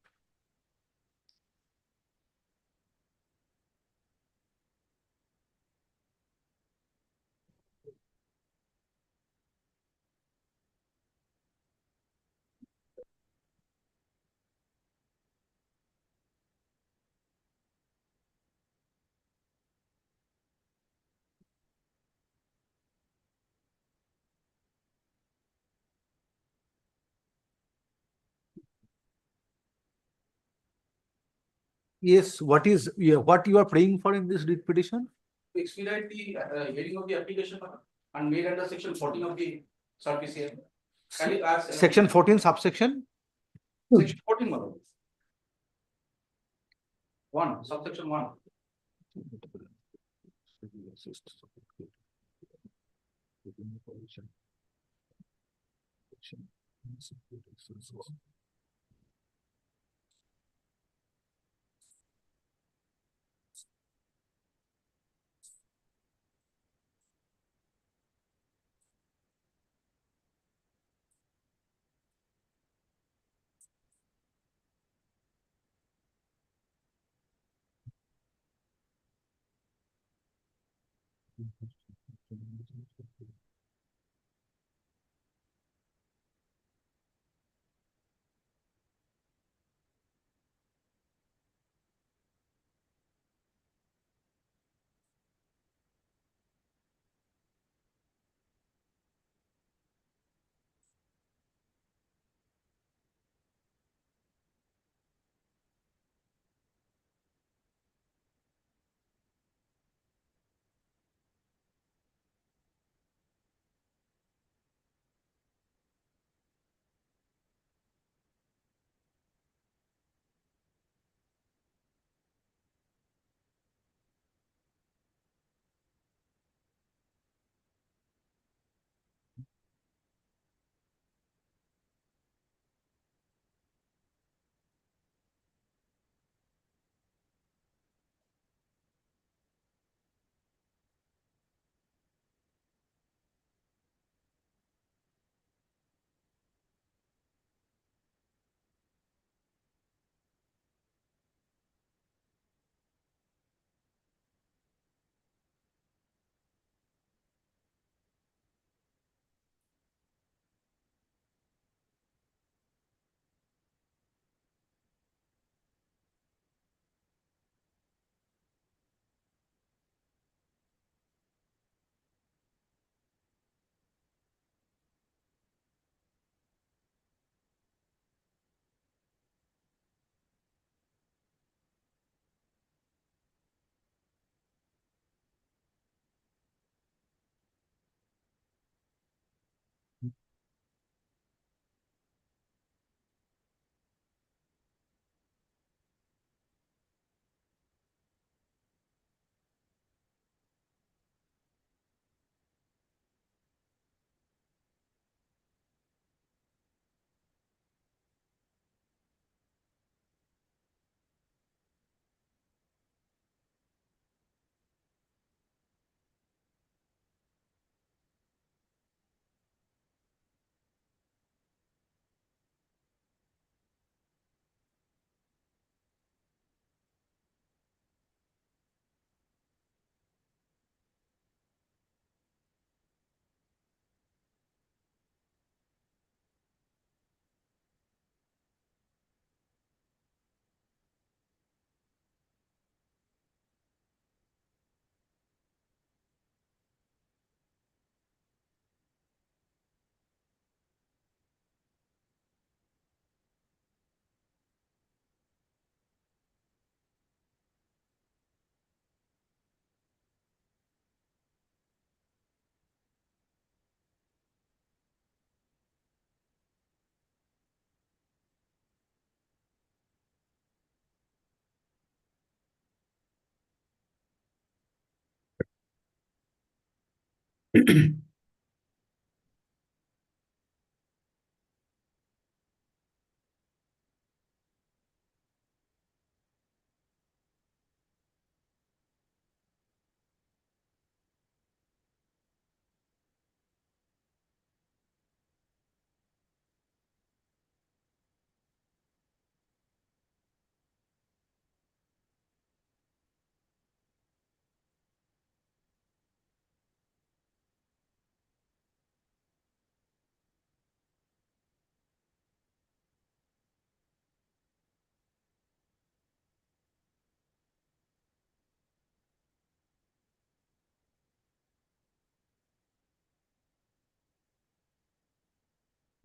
Yes, what you are praying for in this writ petition? To expedite the hearing of the application and made under section 14 of the Service Act. Can you ask? Section 14 subsection? Section 14, madam. 1, subsection 1.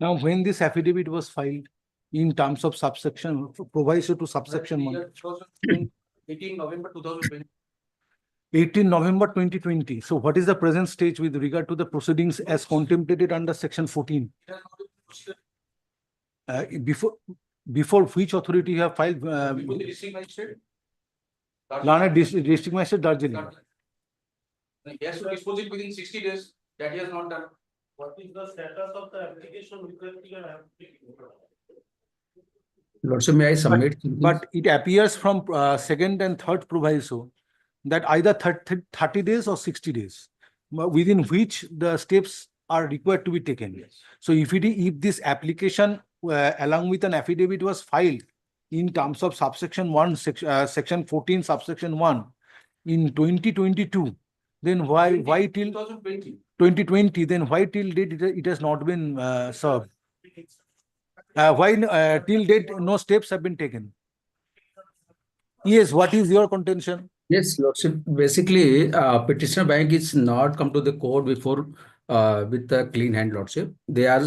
Now, when this affidavit was filed in terms of subsection, proviso to subsection 1, 18 November 2020. 18 November 2020. So what is the present stage with regard to the proceedings as contemplated under section 14? Before which authority you have filed? Before the district magistrate. Learned district magistrate, Darjeeling. He has to dispose it within 60 days. That he has not done. What is the status of the application? Lordship, may I submit? But it appears from second and third proviso that either 30 days or 60 days, within which the steps are required to be taken. Yes. So if this application along with an affidavit was filed in terms of subsection 1, section 14, subsection 1 in 2022, Then why till 2020. 2020, then why till date it has not been served? Why till date no steps have been taken? Yes, what is your contention? Yes, Lordship. Basically, petitioner bank is not come to the court before with a clean hand, Lordship. They are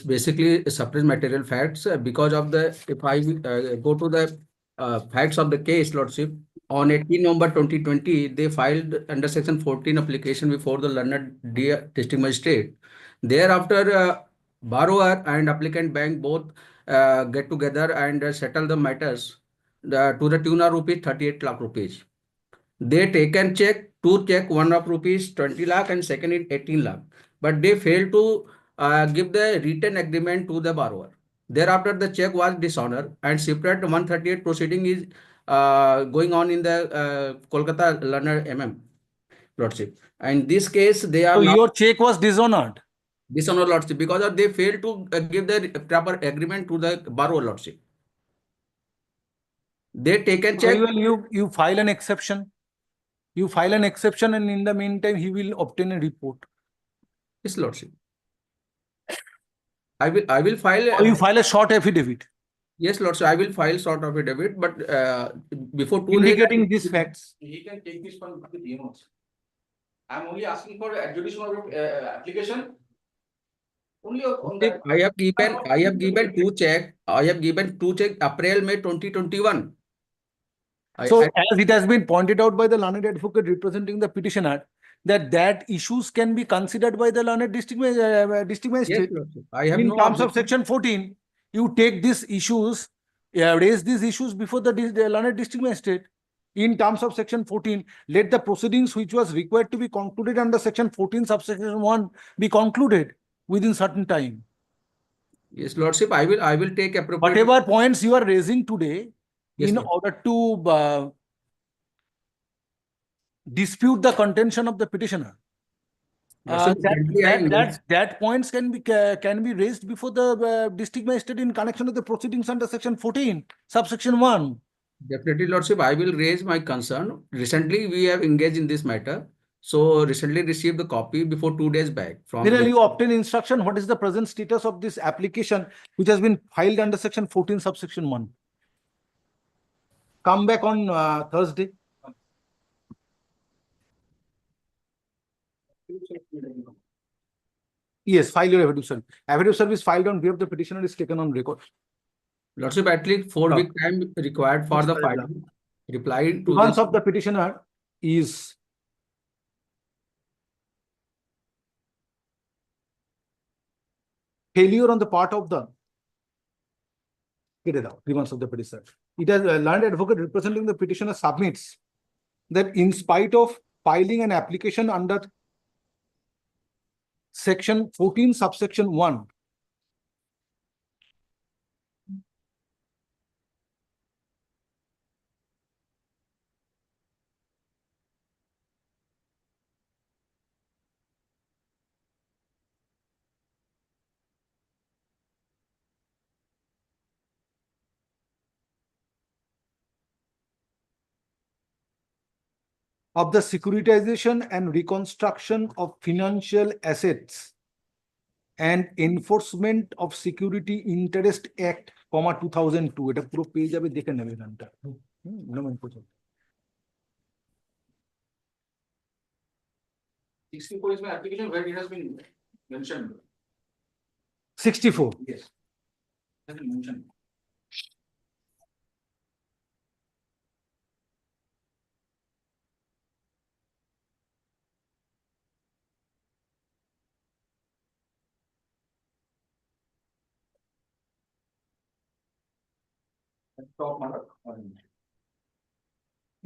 basically suppressed material facts because of the, if I go to the facts of the case, Lordship, on 18 November 2020, they filed under section 14 application before the learned district magistrate. Thereafter, borrower and applicant bank both get together and settle the matters to the tune of rupees 38 lakh rupees. They taken check, two check, one of rupees 20 lakh and second is 18 lakh. But they failed to give the written agreement to the borrower. Thereafter, the check was dishonored and separate 138 proceeding is going on in the Kolkata Learner Lordship. And in this case, they are So not your check was dishonored. dishonored, Lordship, because of they failed to give the proper agreement to the borrower, Lordship. They taken check. Very well, you file an exception. You file an exception, and in the meantime, he will obtain a report. Yes, Lordship. I will file. Or you file a short affidavit. Yes, Lordship. I will file short affidavit, but before 2 days. Indicating these facts. He can take this one with the DMOs. I'm only asking for adjudication of application. Only on that. I have given two check. I have given two check April, May 2021. So as it has been pointed out by the learned advocate representing the petitioner, that issues can be considered by the learned district magistrate. Yes, I have in no terms of objection. section 14, you take these issues, raise these issues before the learned district magistrate. In terms of section 14, let the proceedings which was required to be concluded under section 14 subsection 1 be concluded within certain time. Yes, Lordship, I will take appropriate. Whatever points you are raising today, Yes, in Lord. order to dispute the contention of the petitioner, that points can be raised before the district magistrate in connection with the proceedings under section 14 subsection 1. Definitely, Lordship, I will raise my concern. Recently, we have engaged in this matter. So recently received the copy before 2 days back from. Then you obtain instruction. What is the present status of this application which has been filed under section 14 subsection 1? Come back on Thursday. Yes, file your affidavit service. Affidavit service filed on behalf of the petitioner is taken on record. Lordship, at least 4 week time required for the filing. Reply to Once this. of the petitioner is failure on the part of the grievance of the petitioner. It has a learned advocate representing the petitioner submits that in spite of filing an application under section 14 subsection 1, of the securitization and reconstruction of financial assets and enforcement of Security Interest Act, 2002. এটা পুরো পেয়ে যাবে, দেখে নেবে গানটা। 64 is my application where it has been mentioned. 64. Yes. Has been mentioned.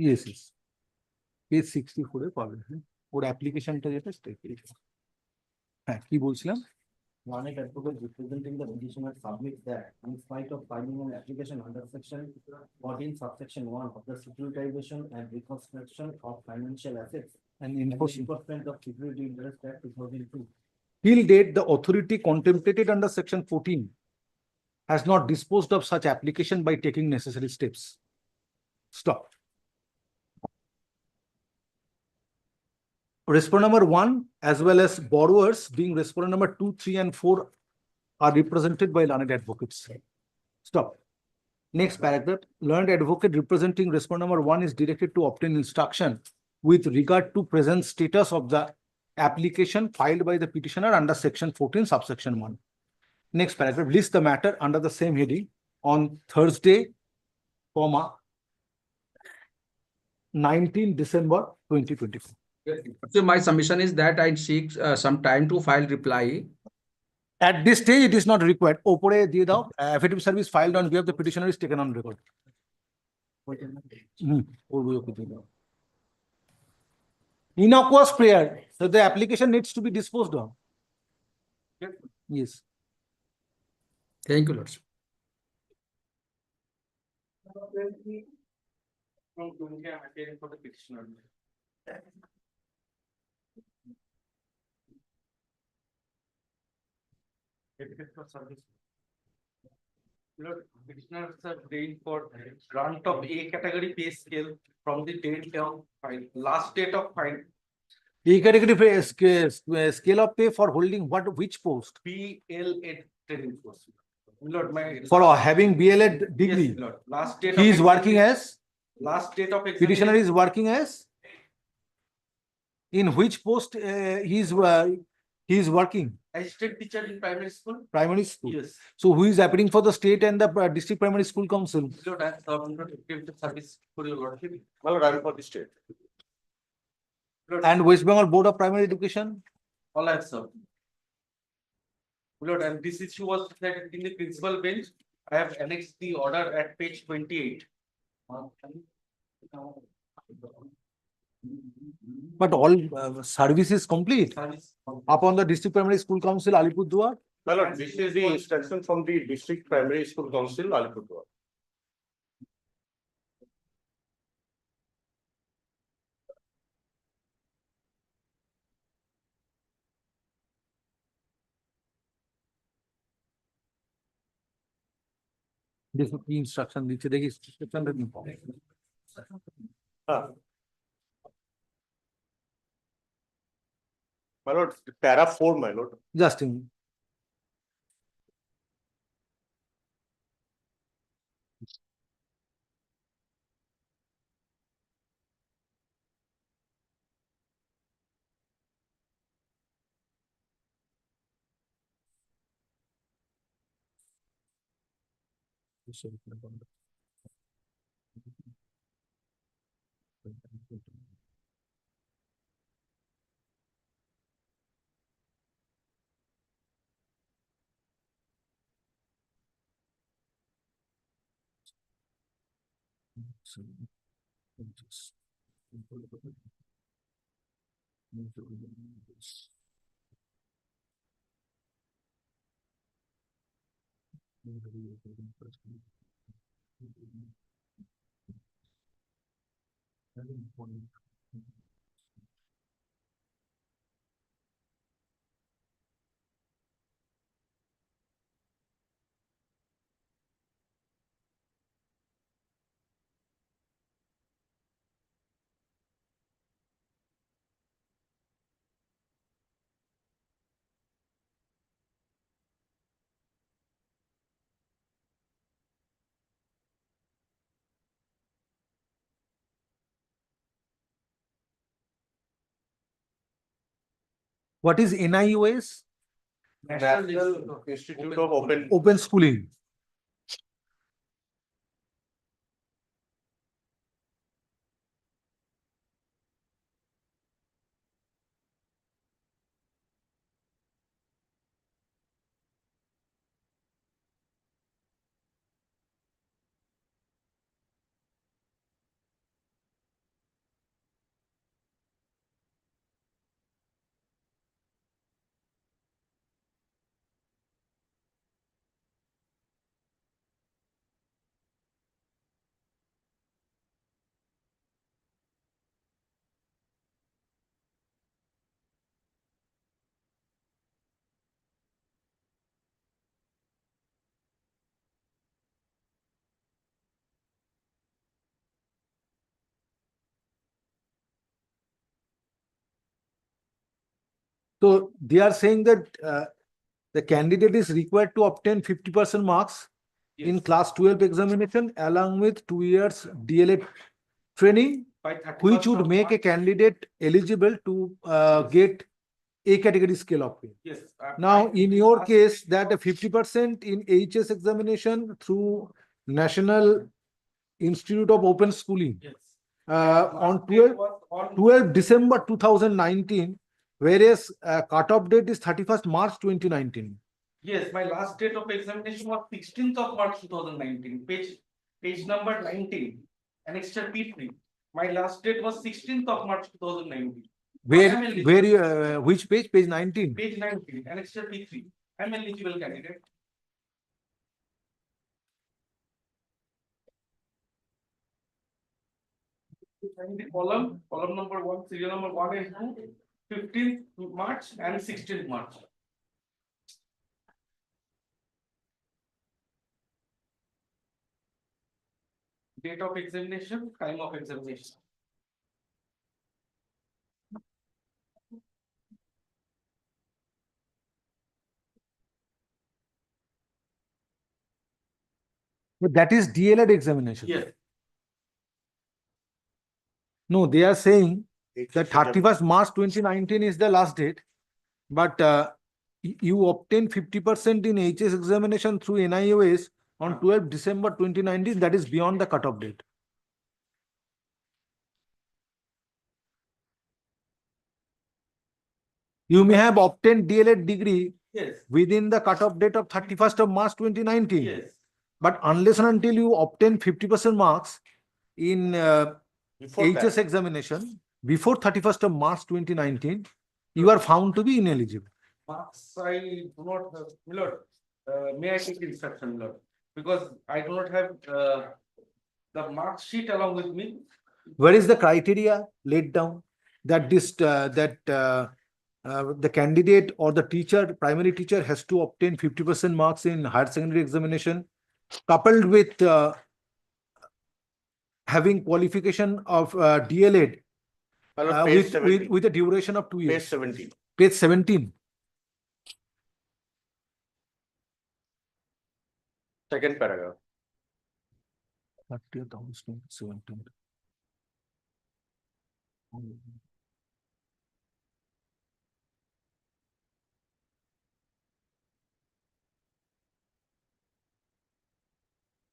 Yes, yes. Page 64 এ পাবেন। ওর অ্যাপ্লিকেশনটা যেটা হ্যাঁ, কি বলছিলাম? Learned advocate representing the petitioner submits that in spite of filing an application under section 14 subsection 1 of the Securitization and Reconstruction of Financial Assets and the enforcement of Security Interest Act 2002. Till date, the authority contemplated under section 14 has not disposed of such application by taking necessary steps. Stop. respondent number 1 as well as borrowers being respondent number 2, 3, and 4 are represented by learned advocates. Stop. Next paragraph. Learned advocate representing respondent number 1 is directed to obtain instruction with regard to present status of the application filed by the petitioner under section 14, subsection 1. Next paragraph. List the matter under the same heading on Thursday, 19 December 2024. So my submission is that I seek some time to file reply. At this stage, it is not required. Opore দিয়ে দাও, affidavit service filed on behalf of the petitioner is taken on record. Innocuous prayer. So the application needs to be disposed of. Yes. Thank you, Lord. For the petitioner. Lord, petitioners are paying for grant of A category pay scale from the date of file, last date of file. A category pay, scale of pay for holding which post? BLA training course. Lord, my. For having BLA degree. Yes, Lord. Last date. He is working as? Last date of exam. Petitioner is working as? In which post he is working? Assistant teacher in primary school. Primary school. Yes. So who is appearing for the state and the district primary school council? Lord, I have give the service for your lordship. My lord, I am for the state. Lord, And West Bengal Board of Primary Education? all I have served. Lord, and this issue was decided in the principal bench. I have annexed the order at page 28. But all service is complete. Service. Upon the district primary school council, Alipurduar. My lord, this is the instruction from the district primary school council, Alipurduar. This is the instruction. My lord, para 4, my lord. Just a minute. What is NIOS? National Institute of Open. Open Schooling. So they are saying that the candidate is required to obtain 50% marks in class 12 examination along with 2 years DLA training, By which 31st would of make a March. candidate eligible to get A category scale of pay. Yes. Now, by in your last case, date that of- 50% in HS examination through National Institute of Open Schooling Yes. on Last date 12, was on 12 December 2019, whereas cutoff date is 31st March 2019. Yes, my last date of examination was 16th of March 2019, page number 19, annexure P3. My last date was 16th of March 2019. Where, I am eligible. where you, which page? Page 19. Page 19, annexure P3. I am eligible candidate. And the column number 1, serial number 1 and 2, 15th March and 16th March. Date of examination, time of examination. But that is DLED examination. Yes. No, they are saying that 31st March 2019 is the last date, but you obtain 50% in HS examination through NIOS on 12 December 2019. That is beyond the cutoff date. You may have obtained DLED degree Yes. within the cutoff date of 31st of March 2019. Yes. But unless and until you obtain 50% marks in Before HS that. examination before 31st of March 2019, you are found to be ineligible. Marks I do not have, Lord, may I take instruction, Lord? Because I do not have the mark sheet along with me. Where is the criteria laid down that the candidate or the teacher, primary teacher, has to obtain 50% marks in higher secondary examination, coupled with having qualification of DLED Page 17. with a duration of 2 years. Page 17. Page 17. Second paragraph. 30th August 2017.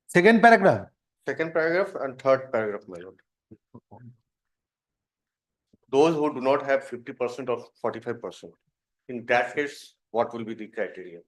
Second paragraph. Second paragraph and third paragraph, my lord. Those who do not have 50% or 45%. In that case, what will be the criteria?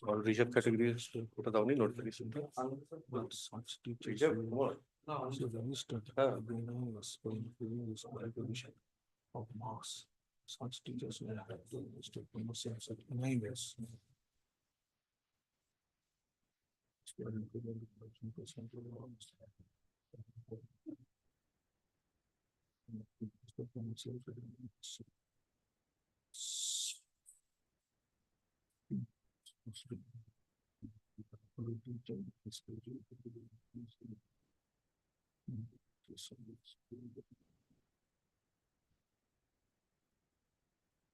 All reserve categories ওটা দাওনি notification টা reserve what of marks. Such teachers will have to take promotions at NIOS.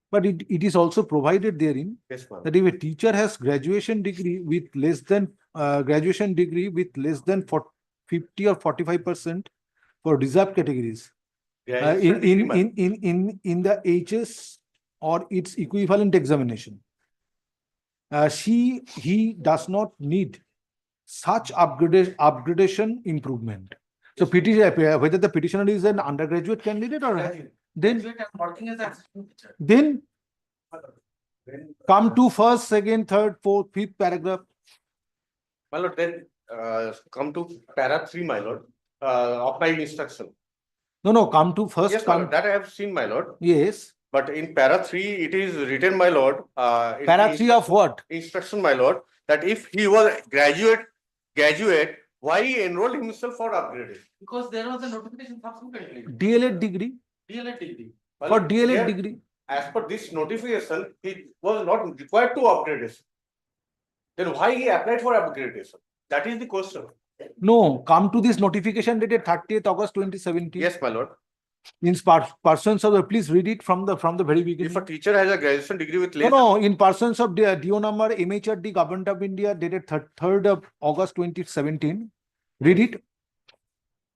But it is also provided therein Yes, ma'am. that if a teacher has graduation degree with less than 50 or 45% for reserved categories. Graduation degree, ma'am. In the HS or its equivalent examination, he does not need such upgradation improvement. So whether the petitioner is an undergraduate candidate or then Graduate and working as assistant teacher. then come to first, second, third, fourth, fifth paragraph. My lord, then come to para 3, my lord, of my instruction. No, come to first. Yes, my lord, that I have seen, my lord. Yes. But in para 3, it is written, my lord. In Para the 3 of what? Instruction, my lord, that if he was graduate, why he enrolled himself for upgrading? Because there was a notification subsequently. DLED degree. DLED degree. My For lord, DLED here, degree. as per this notification, he was not required to upgradation. Then why he applied for upgradation? That is the question. No, come to this notification dated 30th August 2017. Yes, my lord. In persons of the, please read it from the very beginning. If a teacher has a graduation degree with less. No, in persons of the DO number MHRD Government of India dated 3rd of August 2017. Read it.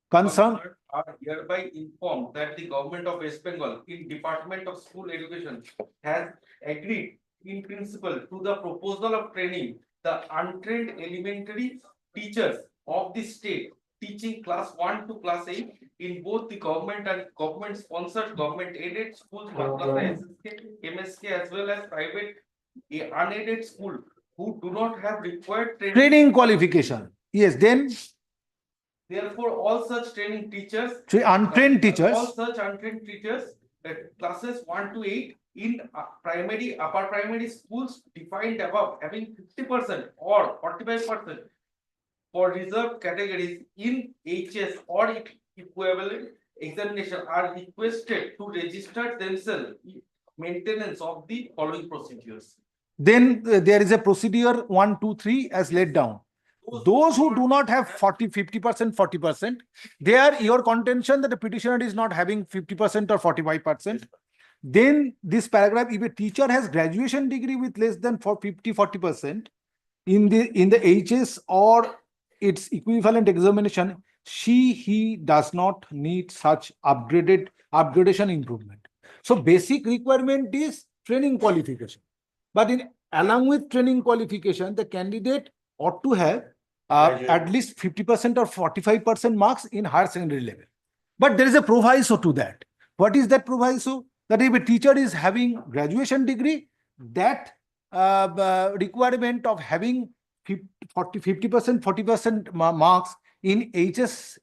Concern. Are hereby informed that the government of West Bengal in Department of School Education has agreed in principle to the proposal of training the untrained elementary teachers of the state teaching class 1 to class 8 in both the government and government sponsored, government aided schools, SSK, MSK, as well as private unaided school who do not have required Training qualification. Yes, then therefore, all such training teachers, untrained teachers, all such untrained teachers, classes 1 to 8 in primary, upper primary schools defined above, having 50% or 45% for reserved categories in HS or equivalent examination are requested to register themselves maintenance of the following procedures. then there is a procedure 1, 2, 3 as laid down. Those who do not have 50%, 40%, they are your contention that the petitioner is not having 50% or 45%. Then this paragraph, if a teacher has graduation degree with less than 40% in the HS or its equivalent examination, he does not need such upgradation improvement. So basic requirement is training qualification. But along with training qualification, the candidate ought to have at least 50% or 45% marks in higher secondary level. But there is a proviso to that. What is that proviso? That if a teacher is having graduation degree, that requirement of having 50%, 40% marks in HS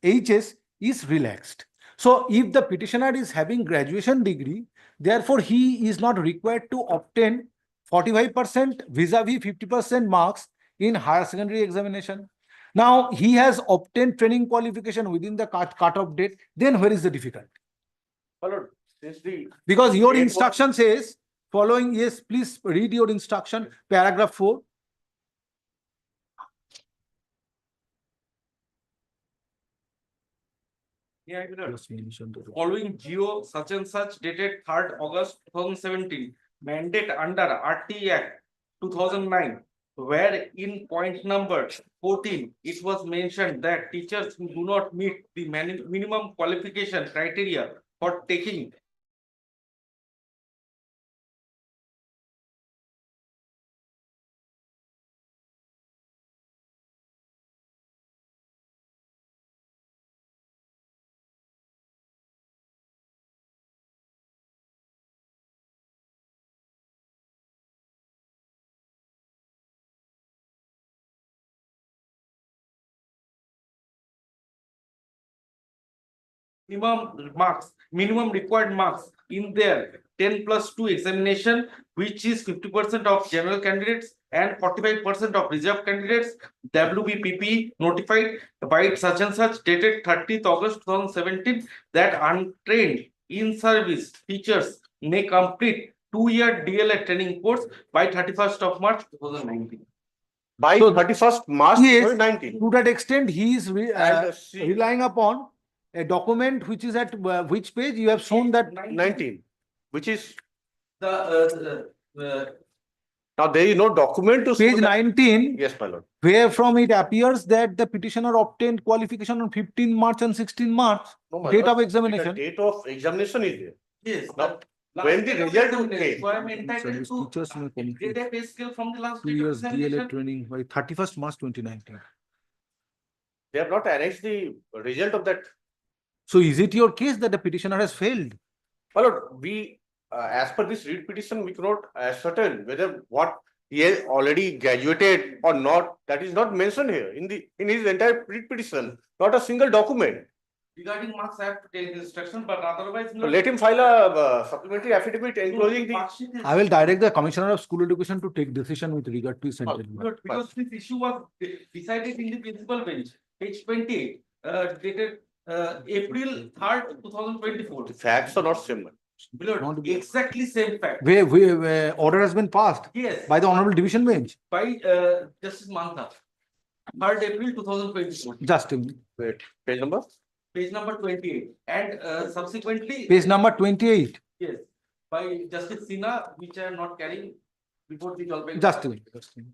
is relaxed. So if the petitioner is having graduation degree, therefore he is not required to obtain 45% vis-a-vis 50% marks in higher secondary examination. Now he has obtained training qualification within the cut-off date. Then where is the difficulty? Because your instruction says following. Yes, please read your instruction, paragraph 4. Yeah, following GO such and such dated 3rd August 2017 mandate under RT Act 2009, where in point number 14 it was mentioned that teachers who do not meet the minimum qualification criteria for taking minimum required marks in their 10+2 examination, which is 50% of general candidates and 45% of reserve candidates. WBPP notified by such and such dated 30th August 2017 that untrained in-service teachers may complete 2-year DLA training course by 31st of March 2019. By 31st March Yes, 2019. to that extent, he is relying upon a document which is at which page you have shown that 19, which is the now there is no document to page show that- 19. Yes, my lord. Where from it appears that the petitioner obtained qualification on 15 March and 16 March, No, my date lord. of examination. The date of examination is there. Yes. Now, When the result came. So I'm entitled to Teachers may complete get a pay scale from the last 2 date of years DLA examination. training by 31st March 2019. They have not annexed the result of that. So is it your case that the petitioner has failed? My lord, we, as per this read petition, we cannot ascertain whether what he has already graduated or not. That is not mentioned here in his entire read petition. Not a single document. Regarding marks, I have to take instruction, but otherwise. So let him file a supplementary affidavit enclosing the. I will direct the Commissioner of School Education to take decision with regard to his sentence. Because this issue was decided in the principal bench, page 28, dated April 3rd, 2024. The facts are not similar. Below, exactly same fact. Where order has been passed Yes. by the Honorable Division Bench. By Justice Mantha, 3rd April 2024. Just a minute. Wait, page number? Page number 28. And subsequently. Page number 28. Yes, by Justice Sinha, which I am not carrying before the Jalpaiguri. Just a minute. Just a minute.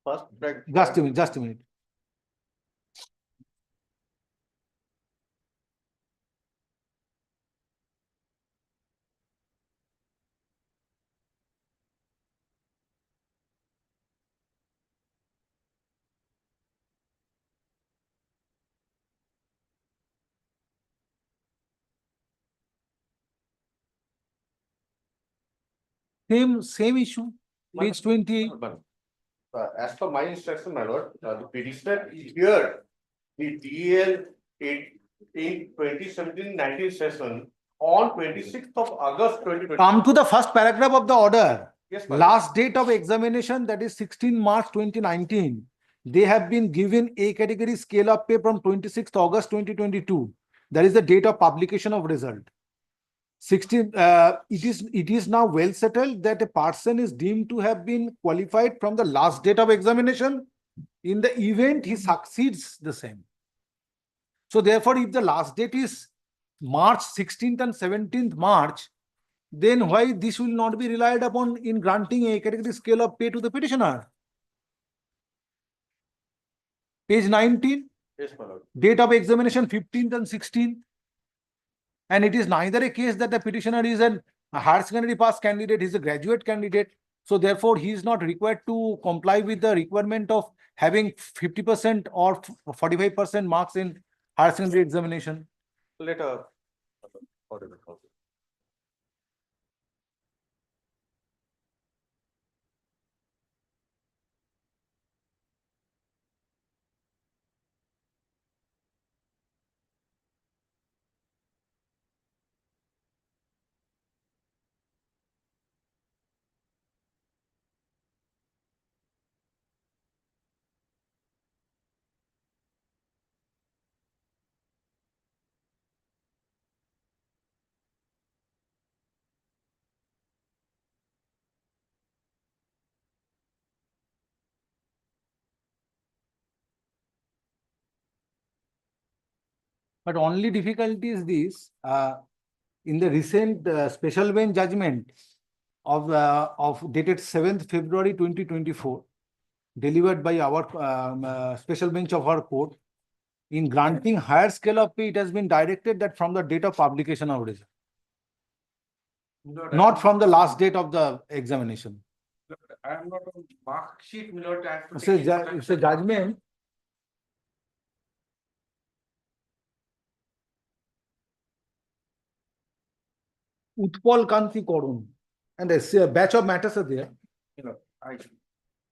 First, Just a minute. Just a minute. Same issue. Page 28. As per my instruction, my lord, the petitioner here, the DL in 2017-19 session on 26th of August 2020. Come to the first paragraph of the order. Yes, ma'am. Last date of examination, that is 16 March 2019. They have been given A category scale of pay from 26th August 2022. That is the date of publication of result. 16. It is now well settled that a person is deemed to have been qualified from the last date of examination in the event he succeeds the same. So therefore, if the last date is March 16th and 17th March, then why this will not be relied upon in granting a category scale of pay to the petitioner? Page 19. Yes, my lord. Date of examination 15th and 16th. And it is neither a case that the petitioner is a higher secondary pass candidate, he is a graduate candidate. So therefore, he is not required to comply with the requirement of having 50% or 45% marks in higher secondary examination. Later. But only difficulty is this, in the recent special bench judgment of dated 7th February 2024, delivered by our special bench of our court, in granting higher scale of pay, it has been directed that from the date of publication of result, not from the last date of the examination. I am not on mark sheet, my lord. I have to It's take it's a judgment. Utpal Kanti Korun. And a batch of matters are there.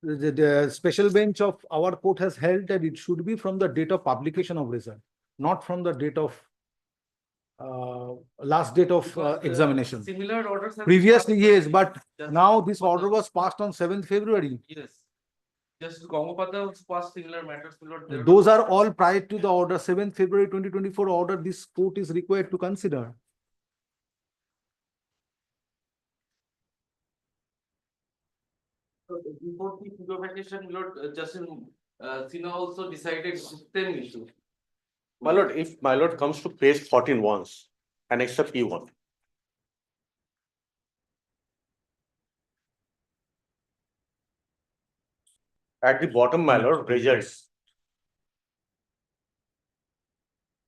The special bench of our court has held that it should be from the date of publication of result, not from the date of last date of examination. Similar orders. have Previously, passed, yes, but just- now this order was passed on 7th February. Yes. Just Gangopadhyay was passed similar matters. my lord, there Those were- are all prior to the order, 7th February 2024 order this court is required to consider. So, before the purification, my lord, Justice Sinha also decided same issue. My lord, if my lord comes to page 14 once and accept E1. At the bottom, my lord, results.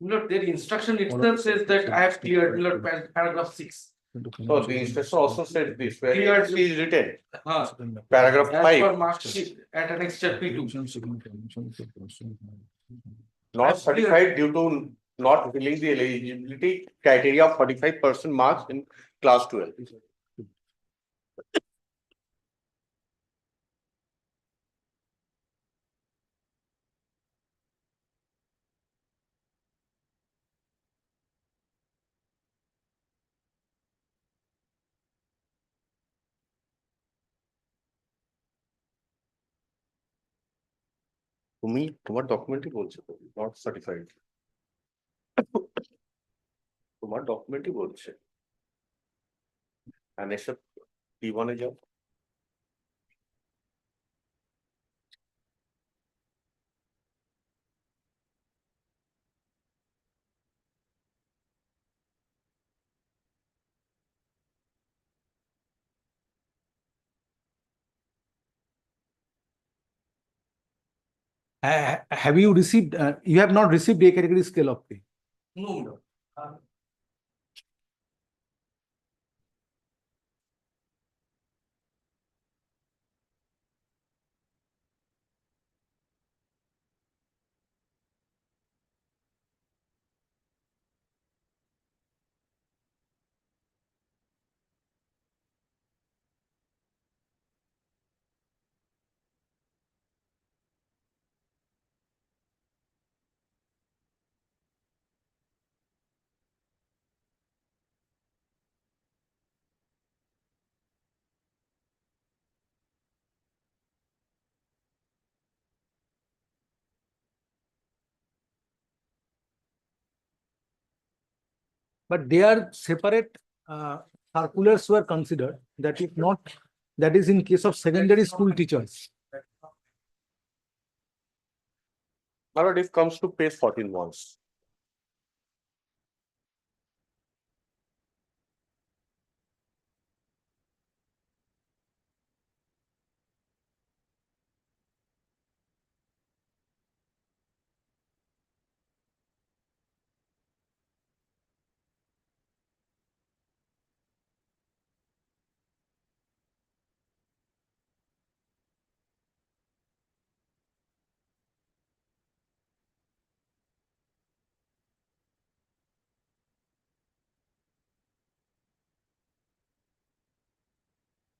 My lord, their instruction itself says that I have cleared, my lord, paragraph 6. So the instruction also said this, where Clear. it is written, Huh. paragraph As 5. per mark sheet at annexure P2. Not certified due to not filling the eligibility criteria of 45% marks in class 12. তুমি তোমার ডকুমেন্টই বলছে তো, not certified. তোমার ডকুমেন্টই বলছে। and এসব P1 এ যাও। Have you received, you have not received A category scale of pay? No, my lord. But they are separate circulars were considered, that is not, that is in case of secondary school teachers. My lord, if comes to page 14 once.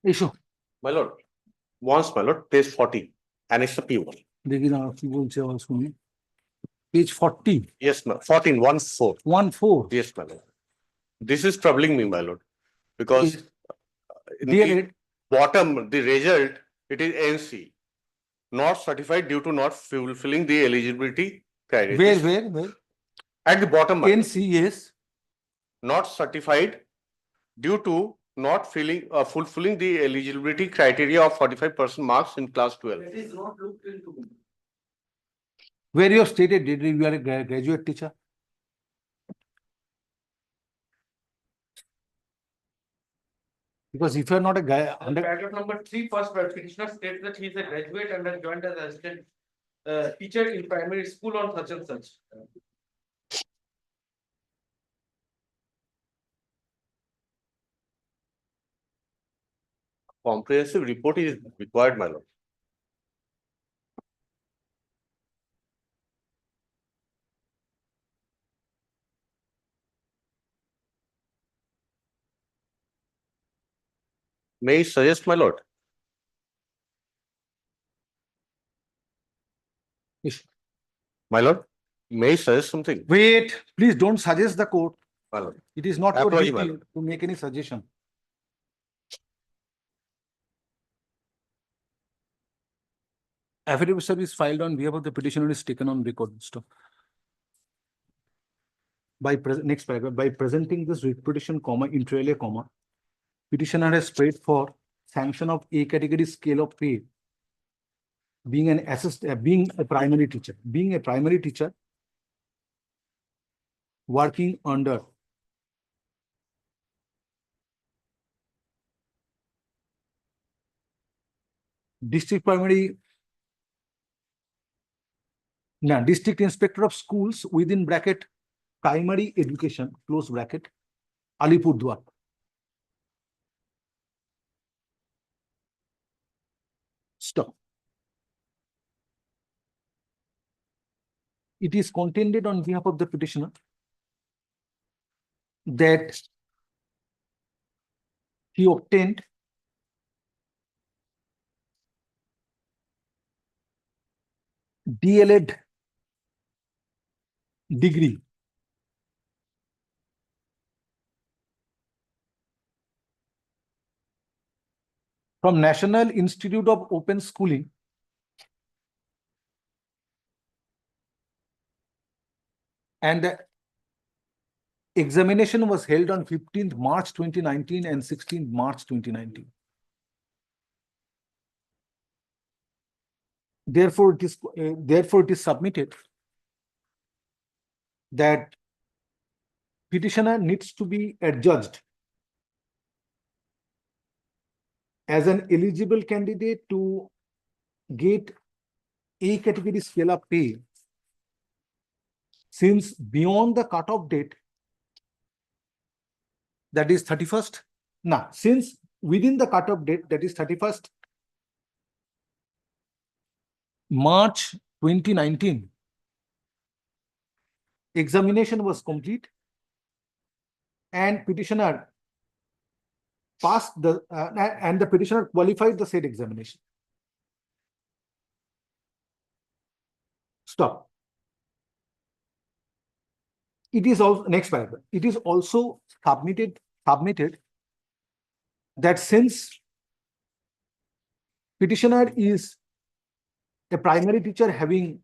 Issue. My lord, once my lord, page 40, annex to P1. দেখি না কি বলছে আবার শুনি। Page 40. Yes, ma'am. 14, 1-4. 1-4. Yes, my lord. This is troubling me, my lord, because in Dear the Ed, bottom, the result, it is NC, not certified due to not fulfilling the eligibility criteria. where? At the bottom, my lord, NC, yes. not certified due to not fulfilling the eligibility criteria of 45% marks in class 12. That is not looked into. Where you have stated that you are a graduate teacher. Because if you are not a guy, Paragraph number 3, first petitioner states that he is a graduate and has joined as assistant teacher in primary school on such and such. Comprehensive report is required, my lord. May I suggest, my lord? Yes. My lord, may I suggest something? Wait, please don't suggest the court. It is not your Apology, duty madam. to make any suggestion. Affidavit sir is filed on behalf of the petitioner is taken on record. Stop. Next paragraph, by presenting this petition, comma, inter alia, comma, petitioner has prayed for sanction of A category scale of pay, being being a primary teacher, working under district inspector of schools within bracket primary education, close bracket, Alipurduar. Stop. It is contended on behalf of the petitioner that he obtained DLED degree from National Institute of Open Schooling and the examination was held on 15th March 2019 and 16th March 2019. Therefore, it is submitted that petitioner needs to be adjudged as an eligible candidate to get A category scale of pay, since beyond the cutoff date, that is 31st. Now, since within the cutoff date, that is 31st March 2019, examination was complete and petitioner passed the and the petitioner qualified the said examination. Stop. It is also next paragraph. It is also submitted that since petitioner is a primary teacher having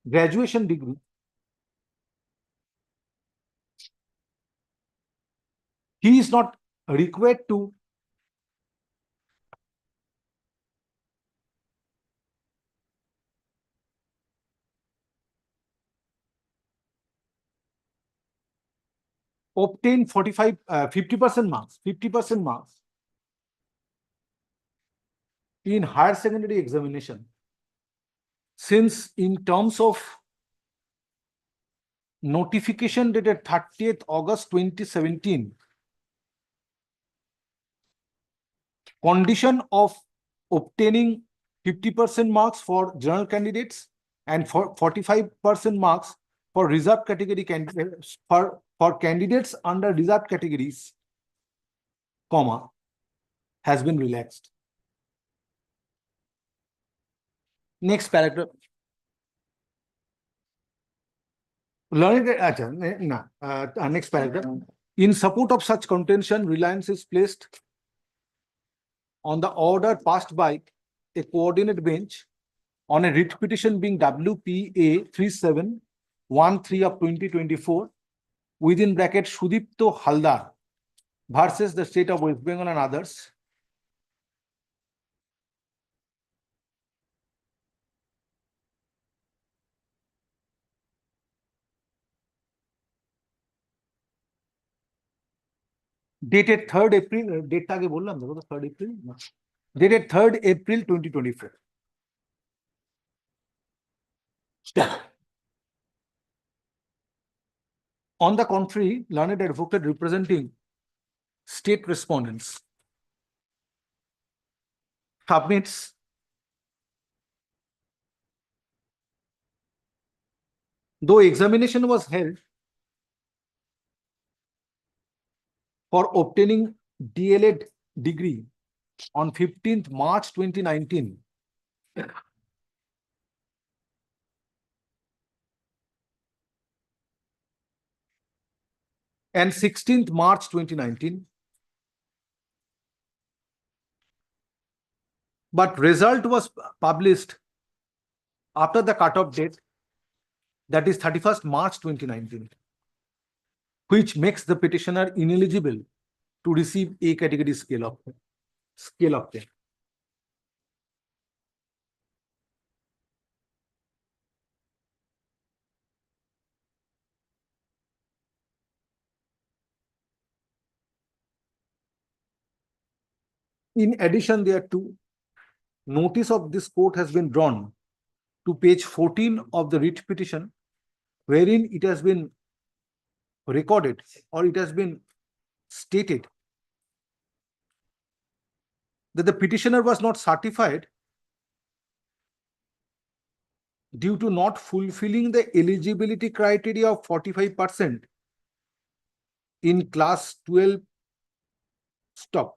graduation degree, he is not required to obtain 50% marks in higher secondary examination, since in terms of notification dated 30th August 2017, condition of obtaining 50% marks for general candidates and for 45% marks for reserved category candidates for candidates under reserved categories, comma, has been relaxed. Next paragraph. Next paragraph. In support of such contention, reliance is placed on the order passed by a coordinate bench on a writ petition being WPA 3713 of 2024 within bracket Sudipto Haldar versus the state of West Bengal and others, dated 3rd April, date আগে বললাম দেখো তো 3rd April, dated 3rd April 2024. On the contrary, learned advocate representing state respondents submits though examination was held for obtaining DLED degree on 15th March 2019. And 16th March 2019. But result was published after the cutoff date, that is 31st March 2019, which makes the petitioner ineligible to receive A category scale of pay. In addition, there are two. Notice of this court has been drawn to page 14 of the writ petition, wherein it has been recorded or it has been stated that the petitioner was not certified due to not fulfilling the eligibility criteria of 45% in class 12 stop.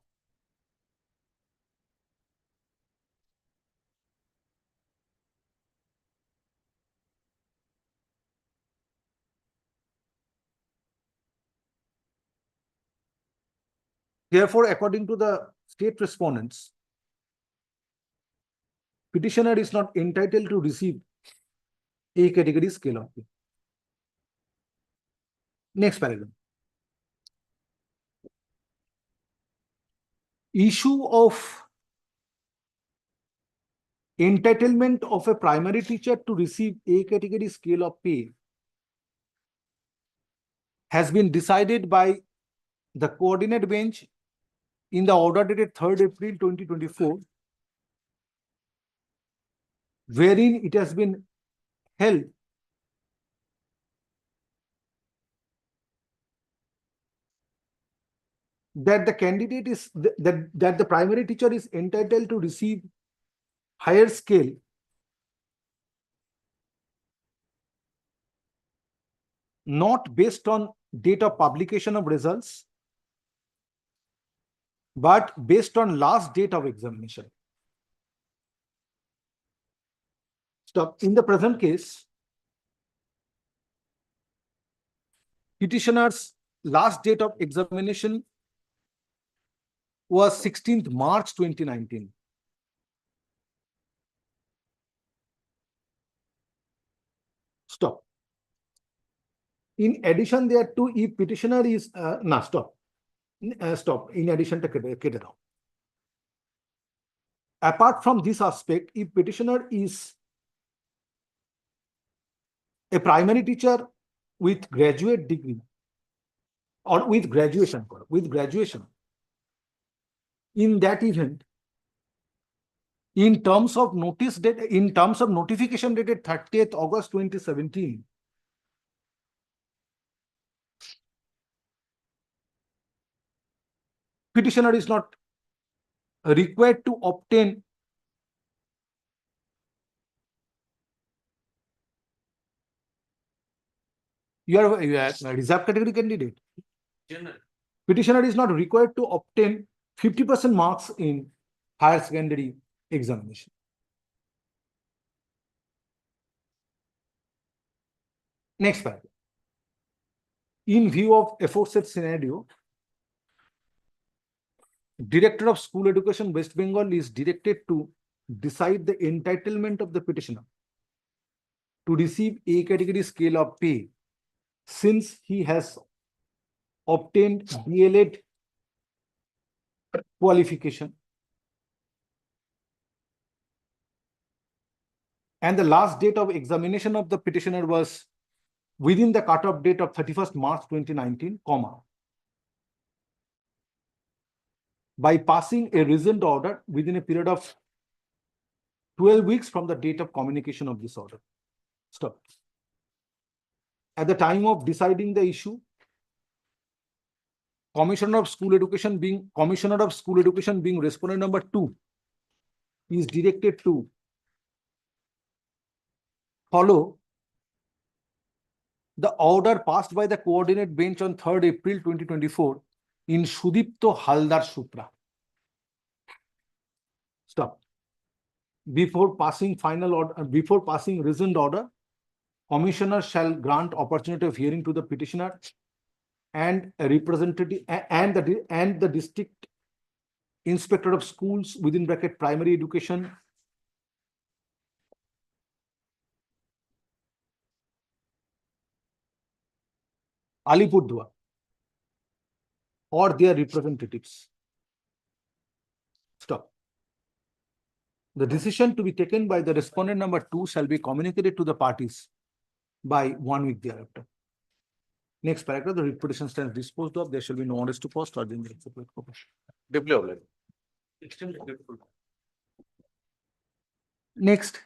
Therefore, according to the state respondents, petitioner is not entitled to receive A category scale of pay. Next paragraph. Issue of entitlement of a primary teacher to receive A category scale of pay has been decided by the coordinate bench in the order dated 3rd April 2024, wherein it has been held that the candidate is that the primary teacher is entitled to receive higher scale not based on date of publication of results, but based on last date of examination. Stop. In the present case, petitioner's last date of examination was 16th March 2019. Stop. In addition, there are two, if petitioner is, stop. Stop. In addition to apart from this aspect, if petitioner is a primary teacher with graduate degree or with graduation, in that event, in terms of notification dated 30th August 2017, petitioner is not required to obtain you are a reserved category candidate. General. Petitioner is not required to obtain 50% marks in higher secondary examination. Next paragraph. In view of aforesaid scenario, Director of School Education West Bengal is directed to decide the entitlement of the petitioner to receive A category scale of pay since he has obtained DLED qualification and the last date of examination of the petitioner was within the cutoff date of 31st March 2019, by passing a reasoned order within a period of 12 weeks from the date of communication of this order. Stop. At the time of deciding the issue, Commissioner of School Education being respondent number 2 is directed to follow the order passed by the coordinate bench on 3rd April 2024 in Sudipto Haldar Supra. Stop. Before passing final order, before passing reasoned order, Commissioner shall grant opportunity of hearing to the petitioner and a representative and the district inspector of schools within bracket primary education Alipurdua or their representatives. Stop. The decision to be taken by the respondent number 2 shall be communicated to the parties by 1 week thereafter. Next paragraph, the petition stands disposed of. There shall be no notice to post or in the separate copy. Deeply obliged. Extremely grateful. Next.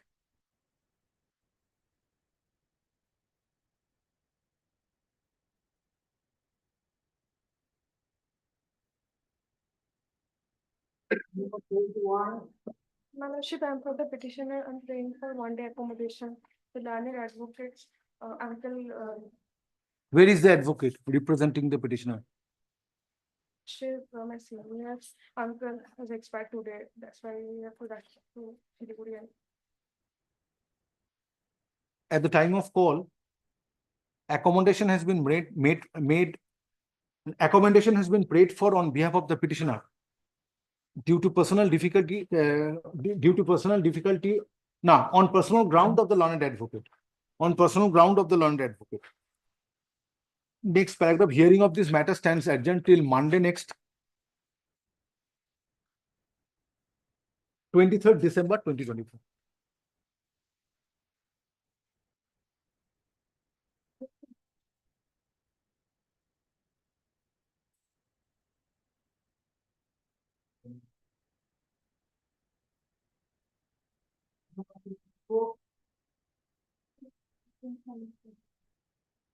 My lordship, I am for the petitioner and praying for 1 day accommodation. The learned advocates, uncle, Where is the advocate representing the petitioner? my seniors, uncle has expired today. That's why we have to rush to Jalpaiguri. At the time of call, accommodation has been accommodation has been prayed for on behalf of the petitioner due to personal difficulty, on personal ground of the learned advocate. On personal ground of the learned advocate. Next paragraph, hearing of this matter stands adjourned till Monday next, 23rd December 2024.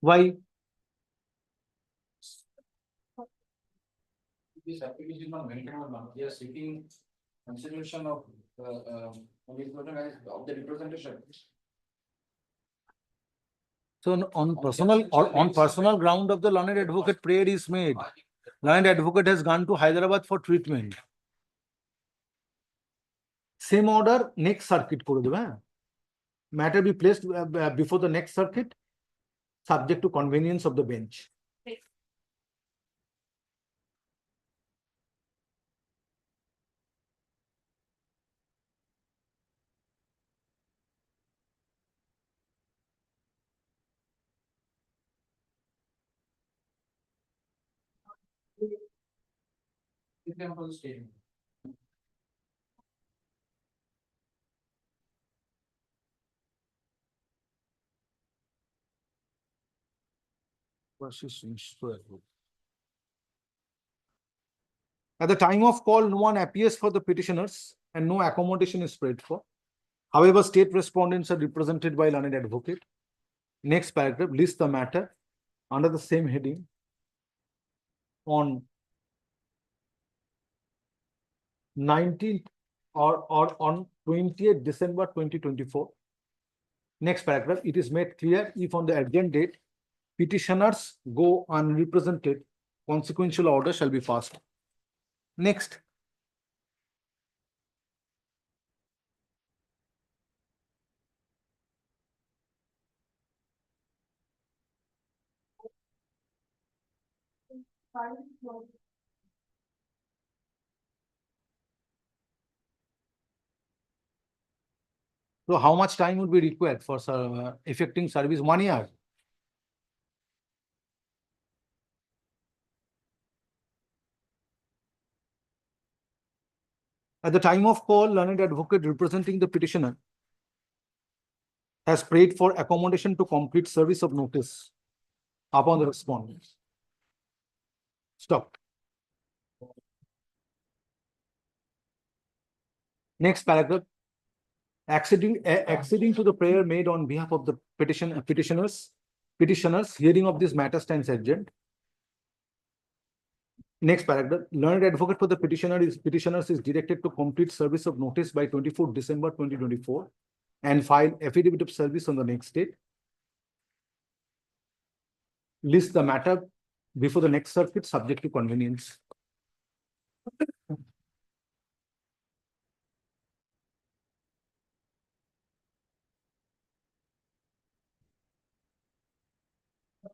Why? This application is not maintained, they are seeking consideration of the representation. So on personal ground of the learned advocate, prayer is made. Learned advocate has gone to Hyderabad for treatment. Same order, next circuit kore debe. Matter be placed before the next circuit, subject to convenience of the bench. Example statement. At the time of call, no one appears for the petitioners and no accommodation is prayed for. However, state respondents are represented by learned advocate. Next paragraph lists the matter under the same heading on 19th or on 20th December 2024. Next paragraph, it is made clear if on the urgent date petitioners go unrepresented, consequential order shall be passed. Next. So how much time would be required for effecting service? 1 year. At the time of call, learned advocate representing the petitioner has prayed for accommodation to complete service of notice upon the respondent. Stop. Next paragraph. Acceding to the prayer made on behalf of the petitioners, hearing of this matter stands adjourned. Next paragraph, learned advocate for the petitioners is directed to complete service of notice by 24th December 2024 and file affidavit of service on the next date. List the matter before the next circuit, subject to convenience.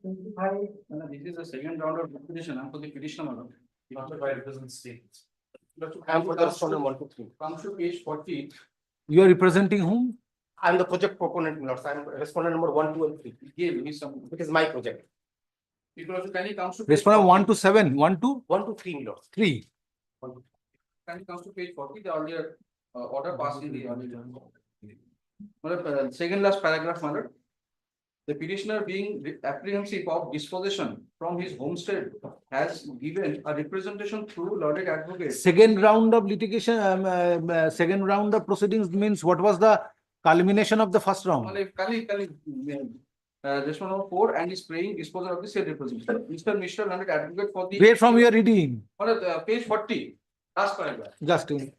This is the second round of petition. I'm for the petitioner. After by represent states. I'm for the respondent 1 to 3. Comes to page 40. You are representing whom? I'm the project proponent, Lord. I'm respondent number 1, 2, and 3. Give me some. It is my project. People also kindly comes to. Respondent 1 to 7, 1 to 1 to 3, Lord. 3. Kindly comes to page 40, the earlier order passed in the earlier. Second last paragraph, my lord. The petitioner being apprehensive of dispossession from his homestead has given a representation through Lorded Advocate. Second round of litigation, second round of proceedings means what was the culmination of the first round? This one number 4 and is praying disposal of the said representation. Mr. Lorded Advocate for the. Where from you are reading? Page 40, last paragraph. Just in.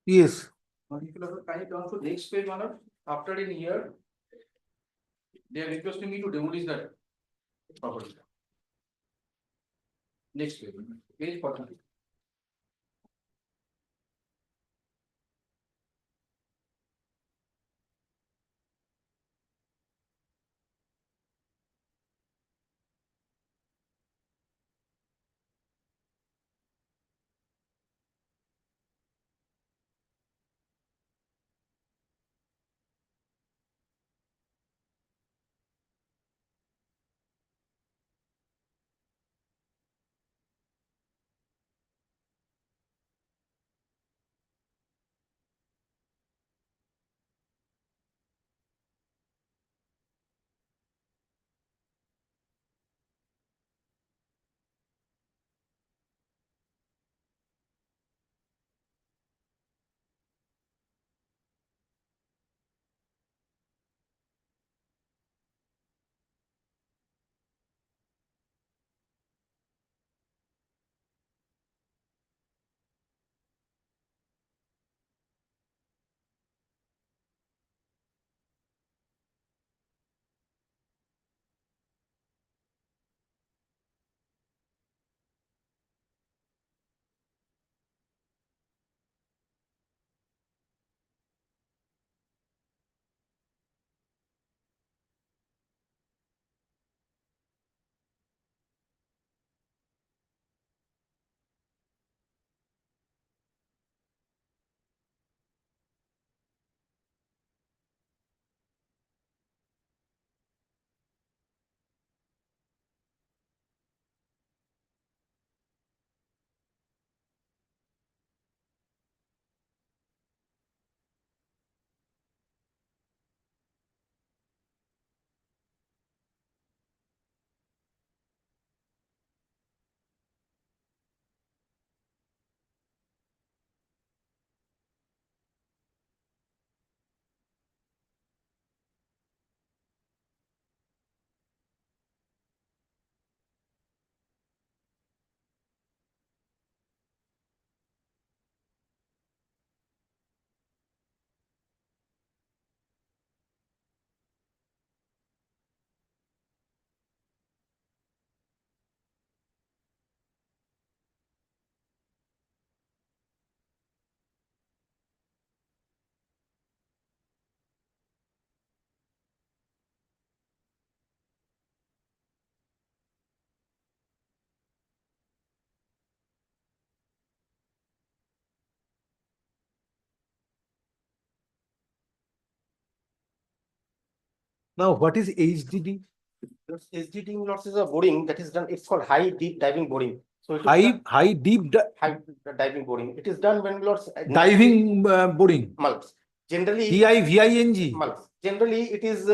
Yes. People are kindly turn to next page, my lord. After in here, they are requesting me to demolish that property. Next page, page 40. Now, what is HDD? SDD lots is a boring that is done, it's called high deep diving boring. So it is High deep high diving boring. It is done when lots diving boring. mults. Generally, DIVING. mults. Generally, it is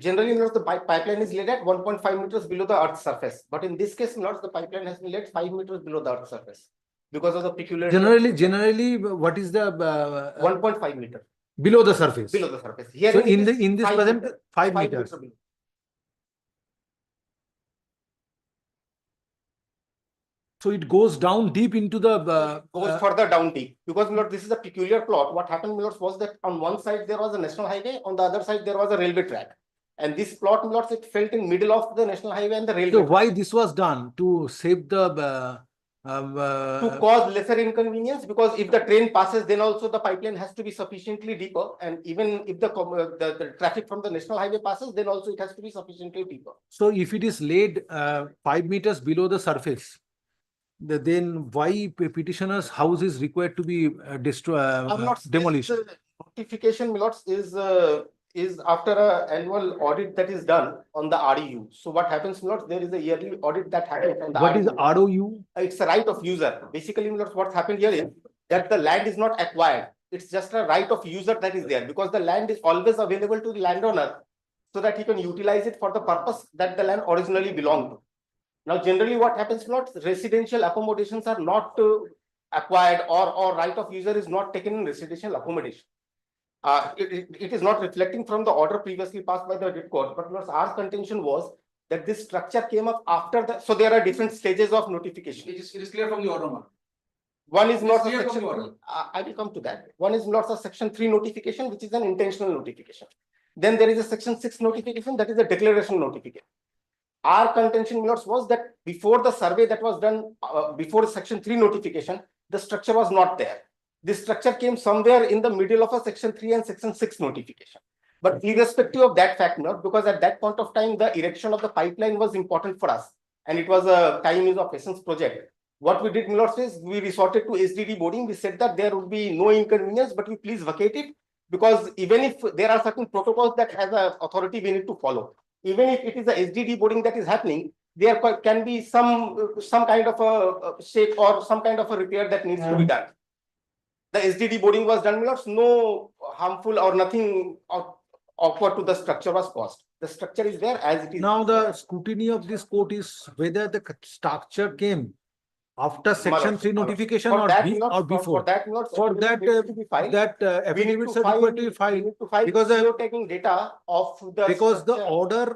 generally not the pipeline is laid at 1.5 meters below the earth's surface. But in this case, not the pipeline has been laid 5 meters below the earth's surface because of the peculiar. Generally, what is the 1.5 meter below the surface? below the surface. Here So it is in this 5 present meter, 5 5 meters. meter below. So it goes down deep into the Goes further down deep because this is a peculiar plot. What happened was that on one side there was a national highway, on the other side there was a railway track, and this plot it felt in middle of the national highway and the railway. So why this was done to save the to cause lesser inconvenience, because if the train passes, then also the pipeline has to be sufficiently deeper, and even if the traffic from the national highway passes, then also it has to be sufficiently deeper. So if it is laid 5 meters below the surface, then why petitioner's house is required to be demolished? Notification is after an annual audit that is done on the REU. So what happens, there is a yearly audit that happens on the What REU. is ROU? It's a right of user. Basically, what happened here is that the land is not acquired. It's just a right of user that is there, because the land is always available to the landowner so that he can utilize it for the purpose that the land originally belonged to. Now, generally what happens, residential accommodations are not acquired, or right of user is not taken in residential accommodation. It is not reflecting from the order previously passed by the audit court, but our contention was that this structure came up after the, so there are different stages of notification. It is clear from the order, man. One is not a clear from section the order. 3, I will come to that. One is not a section 3 notification, which is an intentional notification. Then there is a section 6 notification, that is a declaration notification. Our contention was that before the survey that was done, before section 3 notification, the structure was not there. This structure came somewhere in the middle of a section 3 and section 6 notification. But irrespective of that fact, because at that point of time, the erection of the pipeline was important for us, and it was a time is of essence project. What we did, is we resorted to SDD boarding. We said that there would be no inconvenience, but we please vacate it, because even if there are certain protocols that as an authority we need to follow, even if it is a SDD boarding that is happening, there can be some kind of a shake or some kind of a repair that needs to be done. The SDD boarding was done, no harmful or nothing awkward to the structure was caused. The structure is there as it is. Now the scrutiny of this court is whether the structure came after section 3 notification or before. For that, affidavits are required to be filed because taking data of the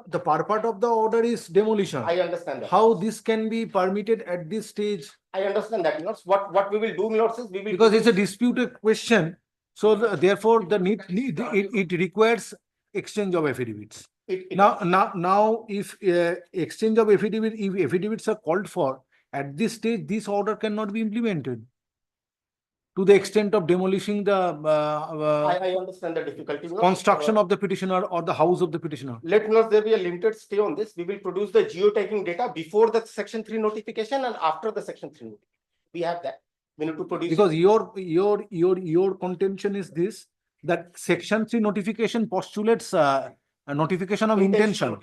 the purport of the order is demolition. I understand that. How this can be permitted at this stage? I understand that. What we will do, is we will, because it's a disputed question, so therefore it requires exchange of affidavits. Now if exchange of if affidavits are called for, at this stage, this order cannot be implemented to the extent of demolishing the I understand the difficulty. construction of the petitioner or the house of the petitioner. Let there be a limited stay on this. We will produce the geotagging data before the section 3 notification and after the section 3 notification. We have that. We need to produce. Because your contention is this, that section 3 notification postulates a notification of intention.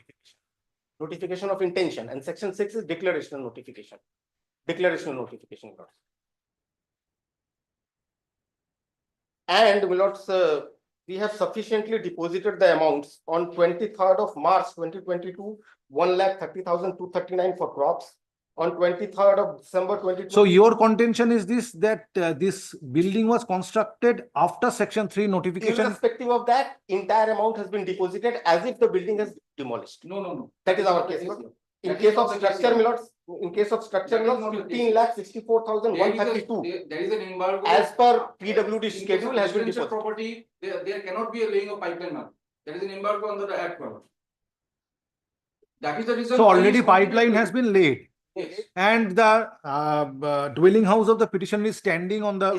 Notification of intention, and section 6 is declarational notification. Declarational notification. And we have sufficiently deposited the amounts on 23rd of March 2022, 1,30,239 for crops. On 23rd of December 2022. So your contention is this, that this building was constructed after section 3 notification. Irrespective of that, entire amount has been deposited as if the building is demolished. No. That is our case. In case of structure, 15,64,132. There is an embargo. As per PWD schedule has been deposited. Property, there cannot be a laying of pipeline now. There is an embargo under the Act. That is the reason. So already pipeline has been laid. Yes. And the dwelling house of the petitioner is standing on the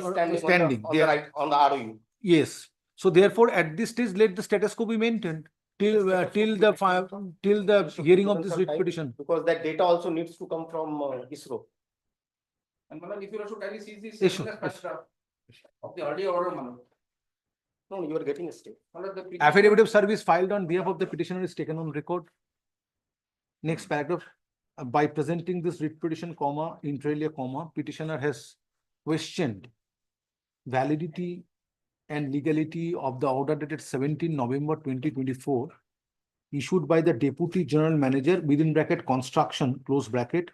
On the ROU. Yes. So therefore, at this stage, let the status quo be maintained till the hearing of this writ petition. Because that data also needs to come from ISRO. And if you also kindly see this Issue. of the earlier order, No, you are getting a stay. Affidavit of service filed on behalf of the petitioner is taken on record. Next paragraph, by presenting this writ petition, comma, inter alia, comma, petitioner has questioned validity and legality of the order dated 17 November 2024 issued by the Deputy General Manager within bracket construction, close bracket,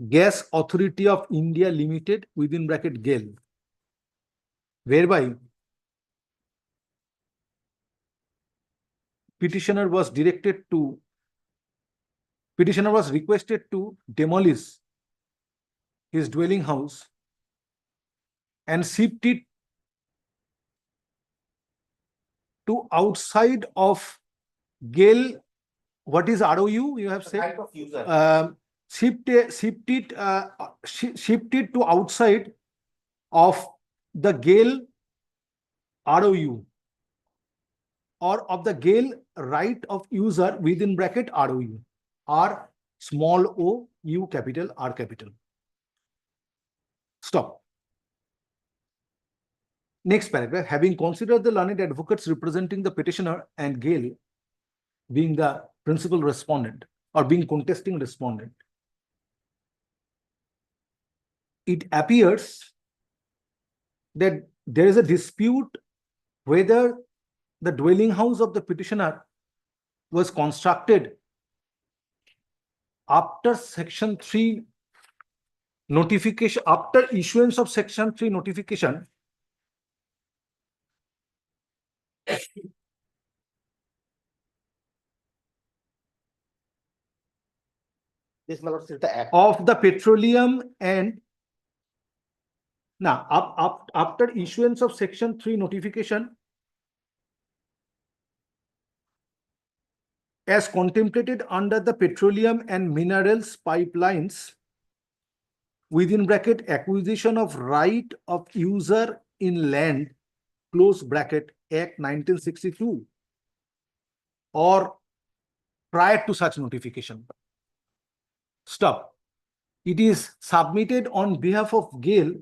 Gas Authority of India Limited within bracket GAIL, whereby petitioner was requested to demolish his dwelling house and shift it to outside of GAIL. What is ROU? You have said Type of user. shift it to outside of the GAIL ROU or of the GAIL right of user within bracket ROU, R small o, U capital, R capital. Stop. Next paragraph, having considered the learned advocates representing the petitioner and GAIL being the principal respondent or being contesting respondent, it appears that there is a dispute whether the dwelling house of the petitioner was constructed after Section 3 notification, after issuance of Section 3 notification, This is the act. of the petroleum and now after issuance of Section 3 notification as contemplated under the petroleum and minerals pipelines within bracket acquisition of right of user in land, close bracket, Act 1962 or prior to such notification. Stop. It is submitted on behalf of GAIL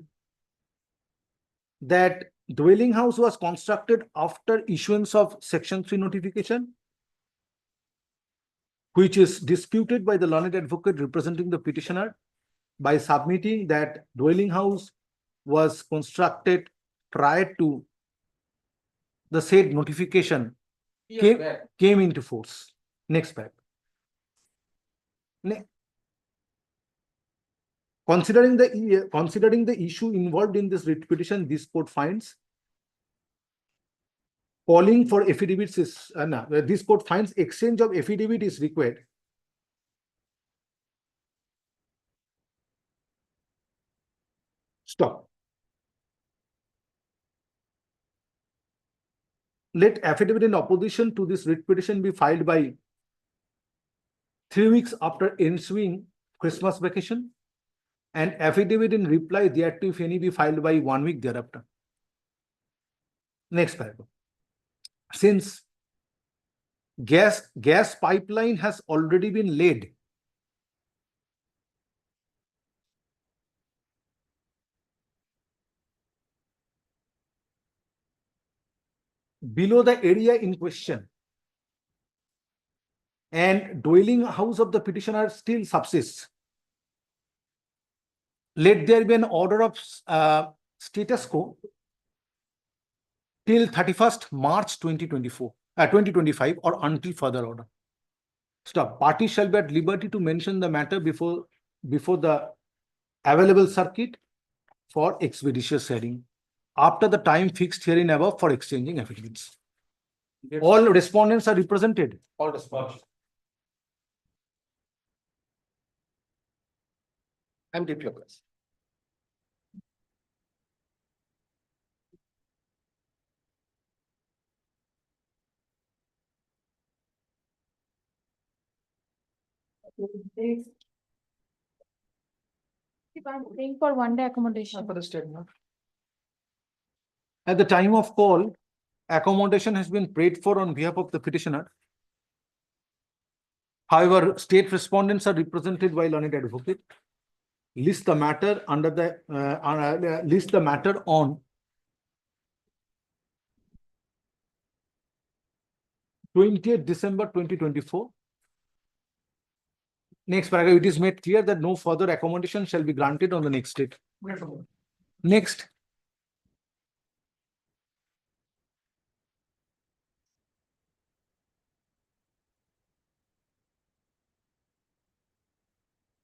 that dwelling house was constructed after issuance of Section 3 notification, which is disputed by the learned advocate representing the petitioner by submitting that dwelling house was constructed prior to the said notification came into force. Next paragraph. Considering the issue involved in this writ petition, this court finds calling for affidavits is this court finds exchange of affidavit is required. Stop. Let affidavit in opposition to this writ petition be filed by 3 weeks after ensuing Christmas vacation, and affidavit in reply thereto, if any, be filed by 1 week thereafter. Next paragraph. Since gas pipeline has already been laid, below the area in question, and dwelling house of the petitioner still subsists, let there be an order of status quo till 31st March 2025 or until further order. Stop. Parties shall be at liberty to mention the matter before the available circuit for expeditious hearing after the time fixed herein above for exchanging affidavits. All respondents are represented. All respondents. I'm deeply obliged. I'm paying for 1 day accommodation. For the statement. At the time of call, accommodation has been paid for on behalf of the petitioner. However, state respondents are represented by learned advocate. list the matter under the, list the matter on 20th December 2024. Next paragraph, it is made clear that no further accommodation shall be granted on the next date. Next.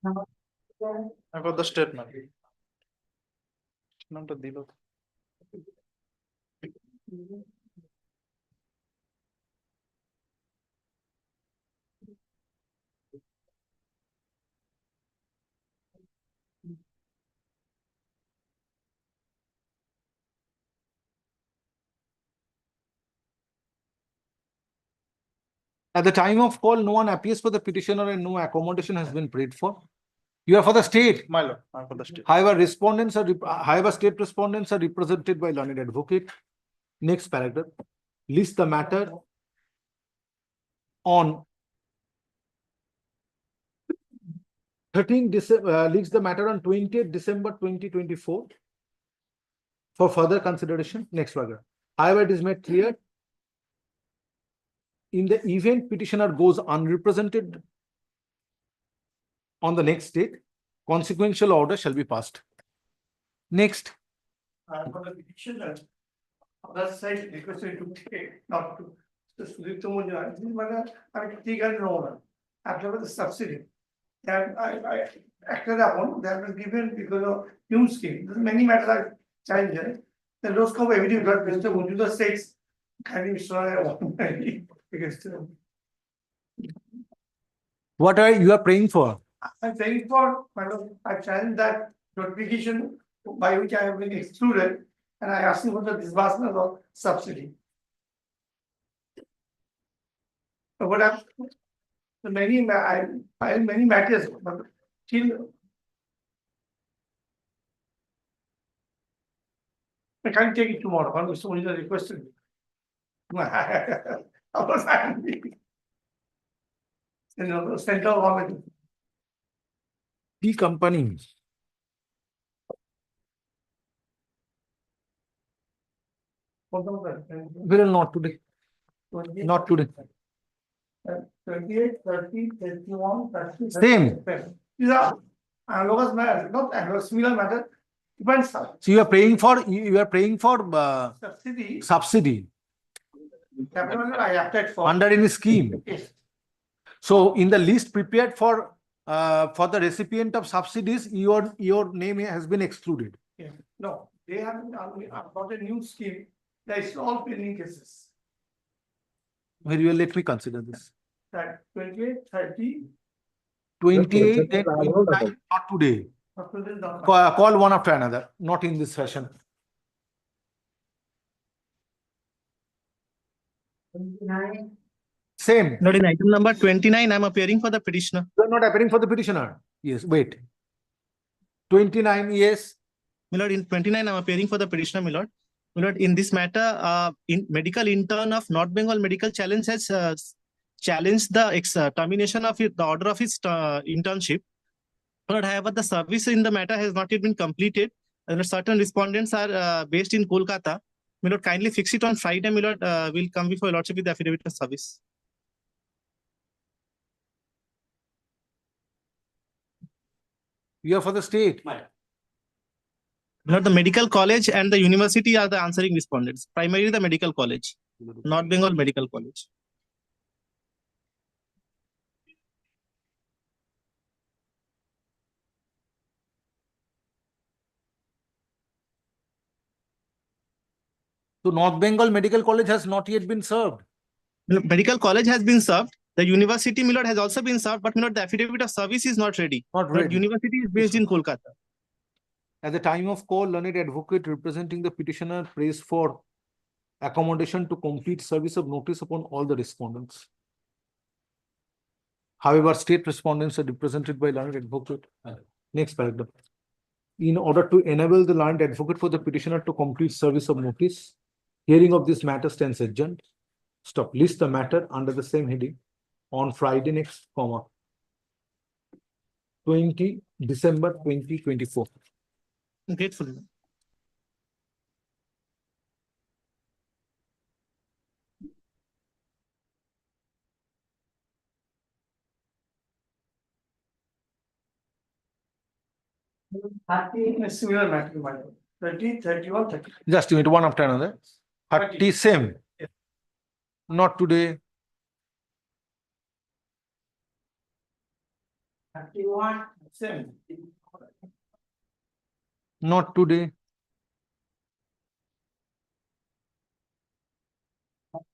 I got the statement. Statement দিলো। At the time of call, no one appears for the petitioner and no accommodation has been paid for. You are for the state. My lord, I got the statement. However, state respondents are represented by learned advocate. Next paragraph. List the matter on 13 December, leaves the matter on 20th December 2024 for further consideration. Next paragraph. However, it is made clear in the event petitioner goes unrepresented on the next date, consequential order shall be passed. Next. For the petitioner, other side requested to take, not to. So Sudipta Munjal, this is I take an owner after the subsidy. And I acted upon that was given because of new scheme. There's many matters I challenged. The law scope evidence got Mr. Munjal states can be against them. What are you are praying for? I'm praying for, I challenge that notification by which I have been excluded, and I asked for the disbursement of subsidy. But what I've, I filed many matters, but still I can't take it tomorrow. I'm so many requested. I was angry. You know, the central government. The company. Will not today. Not today. 28, 30, 31, 30. Same. These are analogous matters, not analogous, similar matter. Depends. So you are praying for Subsidy. subsidy I applied for. under any scheme. Yes. So in the list prepared for the recipient of subsidies, your name has been excluded. Yeah. No, they have got a new scheme. That is all pending cases. Very well, let me consider this. That 28, 30. 28 and 29, not today. Call one after another, not in this fashion. Same. Not in item number 29, I'm appearing for the petitioner. You are not appearing for the petitioner. Yes, wait. 29, yes. My lord, in 29, I'm appearing for the petitioner, my lord. My lord, in this matter, in medical intern of North Bengal Medical Challenge has challenged the termination of the order of his internship. My lord, however, the service in the matter has not yet been completed. And certain respondents are based in Kolkata. My lord, kindly fix it on Friday. My lord, will come before your lordship with the affidavit of service. You are for the state. Not the medical college and the university are the answering respondents. Primarily the medical college, North Bengal Medical College. So North Bengal Medical College has not yet been served. Medical college has been served. The university, my lord, has also been served, but my lord, the affidavit of service is not ready. Not My lord, ready. university is based in Kolkata. At the time of call, learned advocate representing the petitioner prays for accommodation to complete service of notice upon all the respondents. However, state respondents are represented by learned advocate. Next paragraph. In order to enable the learned advocate for the petitioner to complete service of notice, hearing of this matter stands adjourned. Stop. List the matter under the same heading on Friday next, comma. December 2024. Grateful. In a similar matter, my lord. 30, 31, 30. Just a minute, one after another. 30 same. Not today. 31, same. Not today.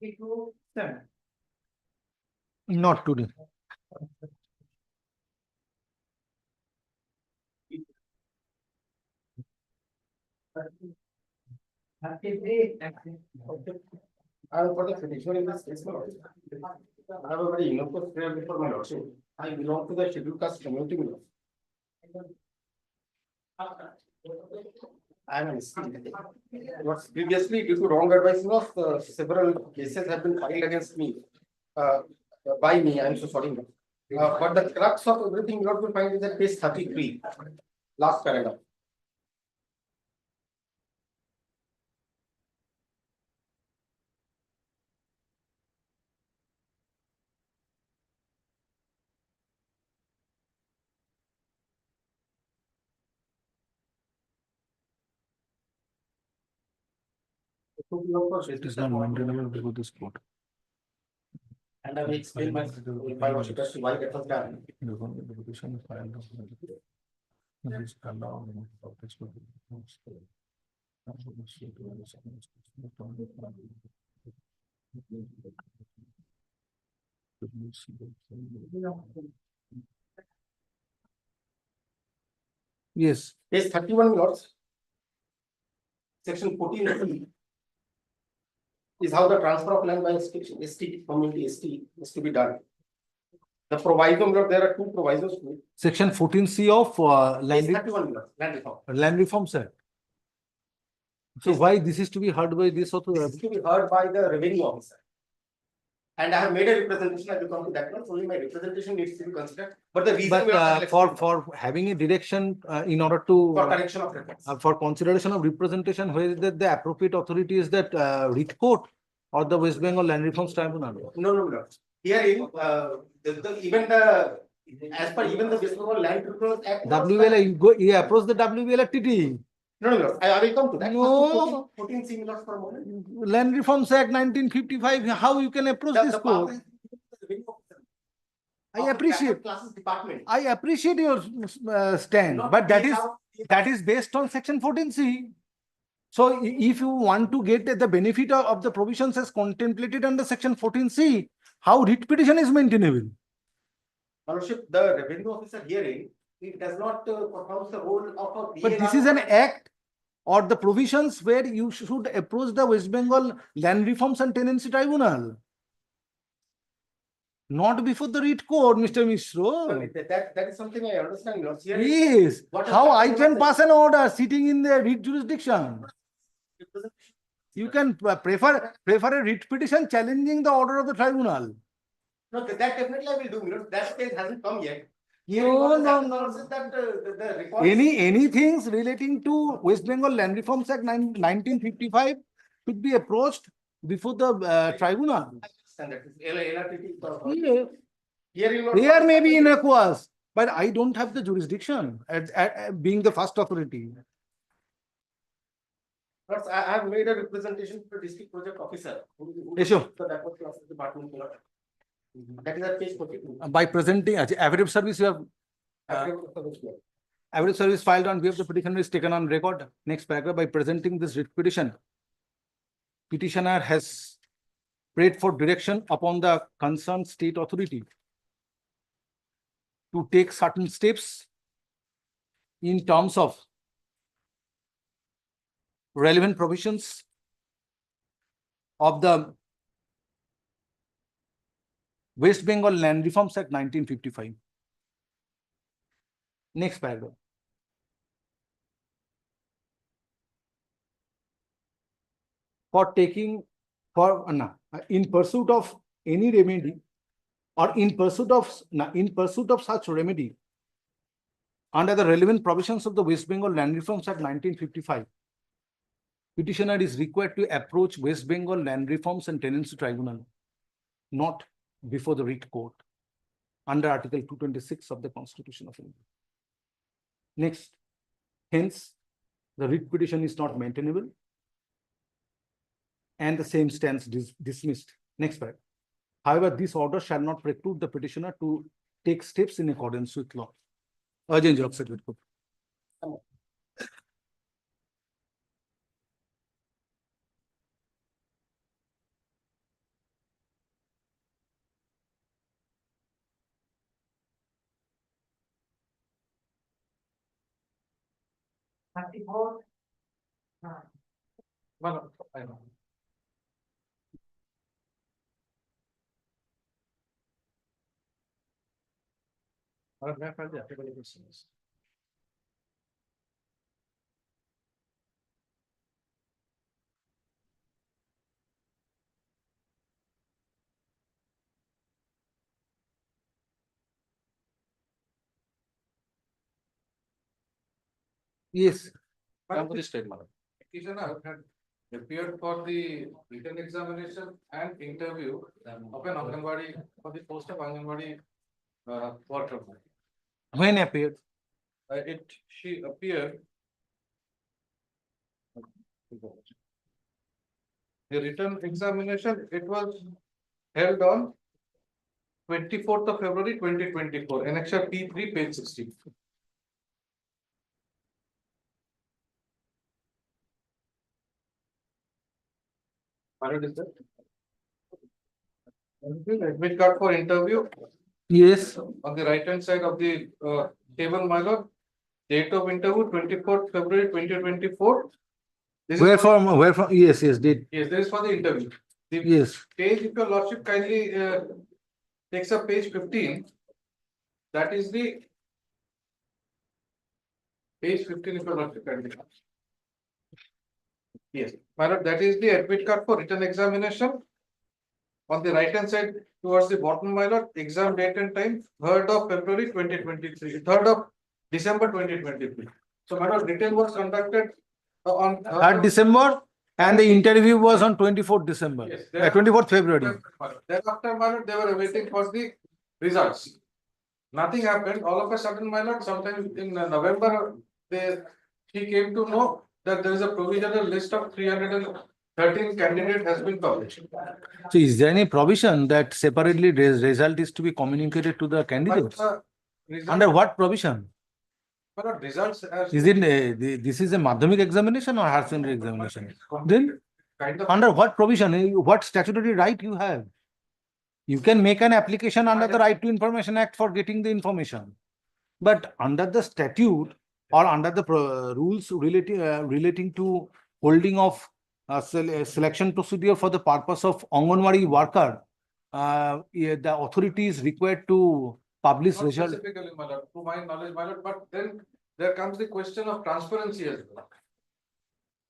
32, same. Not today. I have got a petition in this case, my lord. I have a very innocent prayer before my lordship. I belong to the scheduled caste community, my lord. I am an ST. What previously due to wrong advising of several cases have been filed against me. By me, I am so sorry. But the crux of everything you have to find is at page 33, last paragraph. It is not maintainable before this court. And I will explain my lordship as to why that was done. The petition is filed. This is allowed in the office for Yes. Page 31, lords. Section 14 is how the transfer of land by ST community ST is to be done. The proviso, lord, there are two provisos. Section 14C of Page 31, lord, Land Reforms Act. So why this is to be heard by this This authority? is to be heard by the revenue officer. And I have made a representation, I will come to that one, only my representation needs to be considered, but the reason. we are For having a direction in order to For correction of records. for consideration of representation, where is that the appropriate authority is that writ court or the West Bengal Land Reforms Tribunal? No, Lord. Here as per even the West Bengal Land Tribunal Act. You approach the WBL TT. No, I will come to that. No. 14 similar for a moment. Land Reforms Act 1955, how you can approach this court? I appreciate. Classes department. I appreciate your stand, but that is based on section 14C. So if you want to get the benefit of the provisions as contemplated under section 14C, how writ petition is maintainable? Lordship, the revenue officer hearing, it does not perform the role of a. But this is an act or the provisions where you should approach the West Bengal Land Reforms and Tenancy Tribunal. Not before the writ court, Mr. Mishro. That is something I understand. Lord. Here Yes. How I can pass an order sitting in the writ jurisdiction? You can prefer a writ petition challenging the order of the tribunal. No, that definitely I will do. That stage hasn't come yet. No. Any things relating to West Bengal Land Reforms Act 1955 should be approached before the tribunal. Here may be inequitous, but I don't have the jurisdiction at being the first authority. I have made a representation to the district project officer. Issue. Department. That is at page 42. By presenting affidavit service, you have affidavit service filed on behalf of the petitioner is taken on record. Next paragraph, by presenting this writ petition, petitioner has prayed for direction upon the concerned state authority to take certain steps in terms of relevant provisions of the West Bengal Land Reforms Act 1955. Next paragraph. In pursuit of any remedy or in pursuit of such remedy under the relevant provisions of the West Bengal Land Reforms Act 1955, petitioner is required to approach West Bengal Land Reforms and Tenancy Tribunal, not before the writ court, under Article 226 of the Constitution of India. Next, hence, the writ petition is not maintainable and the same stands dismissed. Next paragraph. However, this order shall not preclude the petitioner to take steps in accordance with law. Urgent job certificate. Yes. Come to the statement. Petitioner had appeared for the written examination and interview of an Anganwadi for the post of Anganwadi worker. When appeared? She appeared. The written examination, it was held on 24th of February 2024, annexure P3, page 60. Admit card for interview. Yes. On the right hand side of the table, my lord. Date of interview 24th February 2024. Where from? Yes, did. Yes, this is for the interview. Yes. Page, if your lordship kindly takes up page 15. That is the page 15, if your lordship kindly. Yes, my lord, that is the admit card for written examination. On the right hand side towards the bottom, my lord, exam date and time, 3rd of February 2023, 3rd of December 2023. So, my lord, written was conducted on 3rd December and the interview was on 24th December. Yes, 24th February. Thereafter, my lord, they were waiting for the results. Nothing happened. All of a sudden, my lord, sometime in November, he came to know that there is a provisional list of 313 candidates has been published. So is there any provision that separately result is to be communicated to the candidates? Under what provision? But results as Is it this is a Madhyamik examination or higher secondary examination? Then kind of under what provision? What statutory right you have? You can make an application under the Right to Information Act for getting the information. But under the statute or under the rules relating to holding of selection procedure for the purpose of Anganwadi worker, the authority is required to publish not result. specifically, my lord, to my knowledge, my lord, but then there comes the question of transparency as well.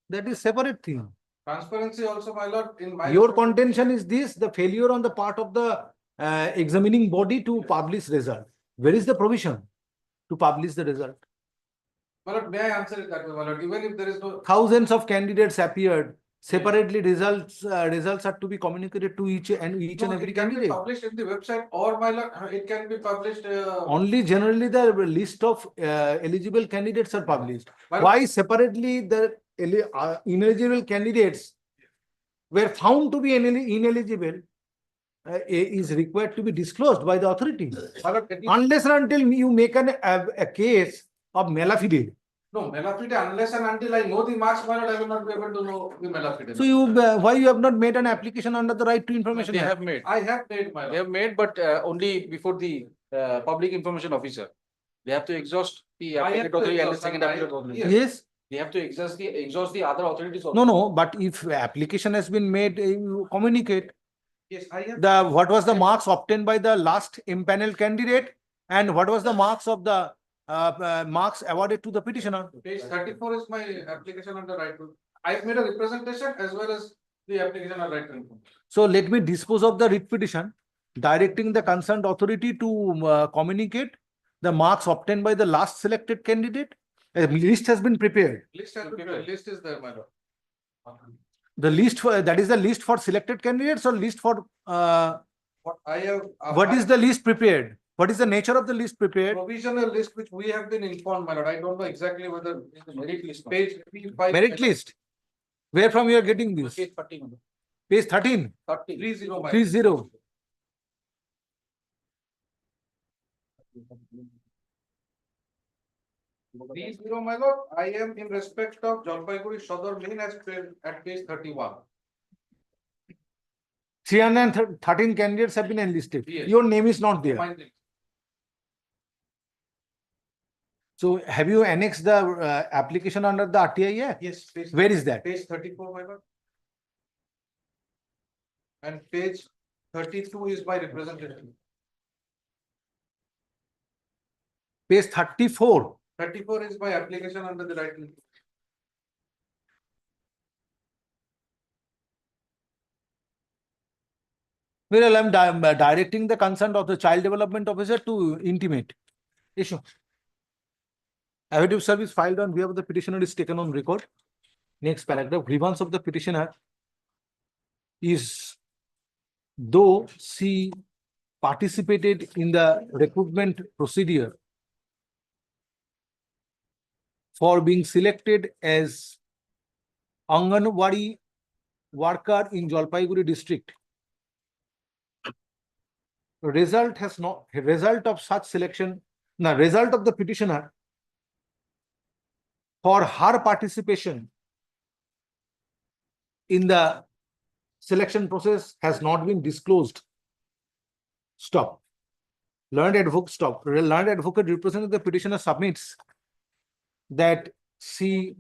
That is separate thing. Transparency also, my lord, in my Your contention is this, the failure on the part of the examining body to publish result. Where is the provision to publish the result? My lord, may I answer it that way, my lord? Even if there is no Thousands of candidates appeared. Separately, results are to be communicated to each and every it can be candidate. published in the website, or my lord, it can be published. Only generally the list of eligible candidates are published. But- Why separately the ineligible candidates were found to be ineligible is required to be disclosed by the authority. My lord, at least- Unless and until you make a case of malafide. No, malafide, unless and until I know the marks, my lord, I will not be able to know the malafide. So you why you have not made an application under the Right to Information They Act? have made. I have made my They lord. have made, but only before the public information officer. They have to exhaust the I have applicant to authority and the exhaust, second and I- applicant authority. Yes. They have to exhaust the other authorities also. No, but if application has been made, you communicate. Yes, I have. What was the marks obtained by the last impaneled candidate and what was the marks of the marks awarded to the petitioner? Page 34 is my application under right to. I've made a representation as well as the application on right to information. So let me dispose of the writ petition, directing the concerned authority to communicate the marks obtained by the last selected candidate? A list has been prepared. List has been, list is there, my lord. The list for, that is the list for selected candidates or list for, What I have. what is the list prepared? What is the nature of the list prepared? Provisional list which we have been informed, my lord. I don't know exactly whether it's the merit list. Page. Merit list? Where from you are getting this? Page 30, my lord. Page 13? 30. 30, my 30. lord. 30, my lord. I am in respect of Jalpaiguri Sodor main as at page 31. 313 candidates have been enlisted. Yes. Your name is not there. Mine is- So have you annexed the application under the RTI Act? Yes. Page Where is that? Page 34, my lord. And page 32 is my representation. Page 34. 34 is my application under the right. Well, I'm directing the consent of the child development officer to intimate. Issue. Affidavit service filed on behalf of the petitioner is taken on record. Next paragraph, grievance of the petitioner is though she participated in the recruitment procedure for being selected as Anganwadi worker in Jalpaiguri district. Result of such selection, the result of the petitioner for her participation in the selection process has not been disclosed. Stop. Learned advocate, stop. Learned advocate representing the petitioner submits that she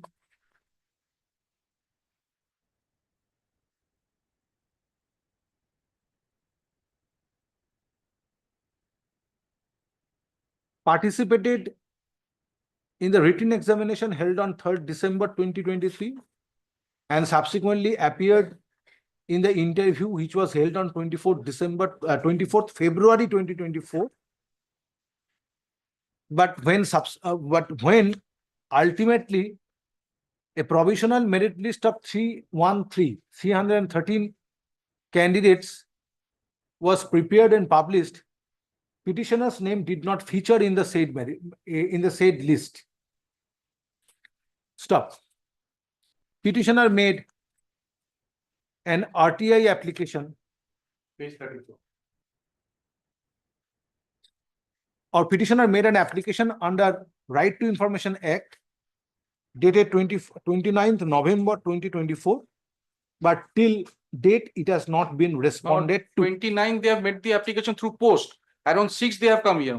participated in the written examination held on 3rd December 2023 and subsequently appeared in the interview which was held on 24th February 2024. But when ultimately a provisional merit list of 313 candidates was prepared and published, petitioner's name did not feature in the said list. Stop. Petitioner made an RTI application Page 34. or petitioner made an application under Right to Information Act dated 29th November 2024, but till date it has not been responded to. 29 they have made the application through post. Around 6 they have come here.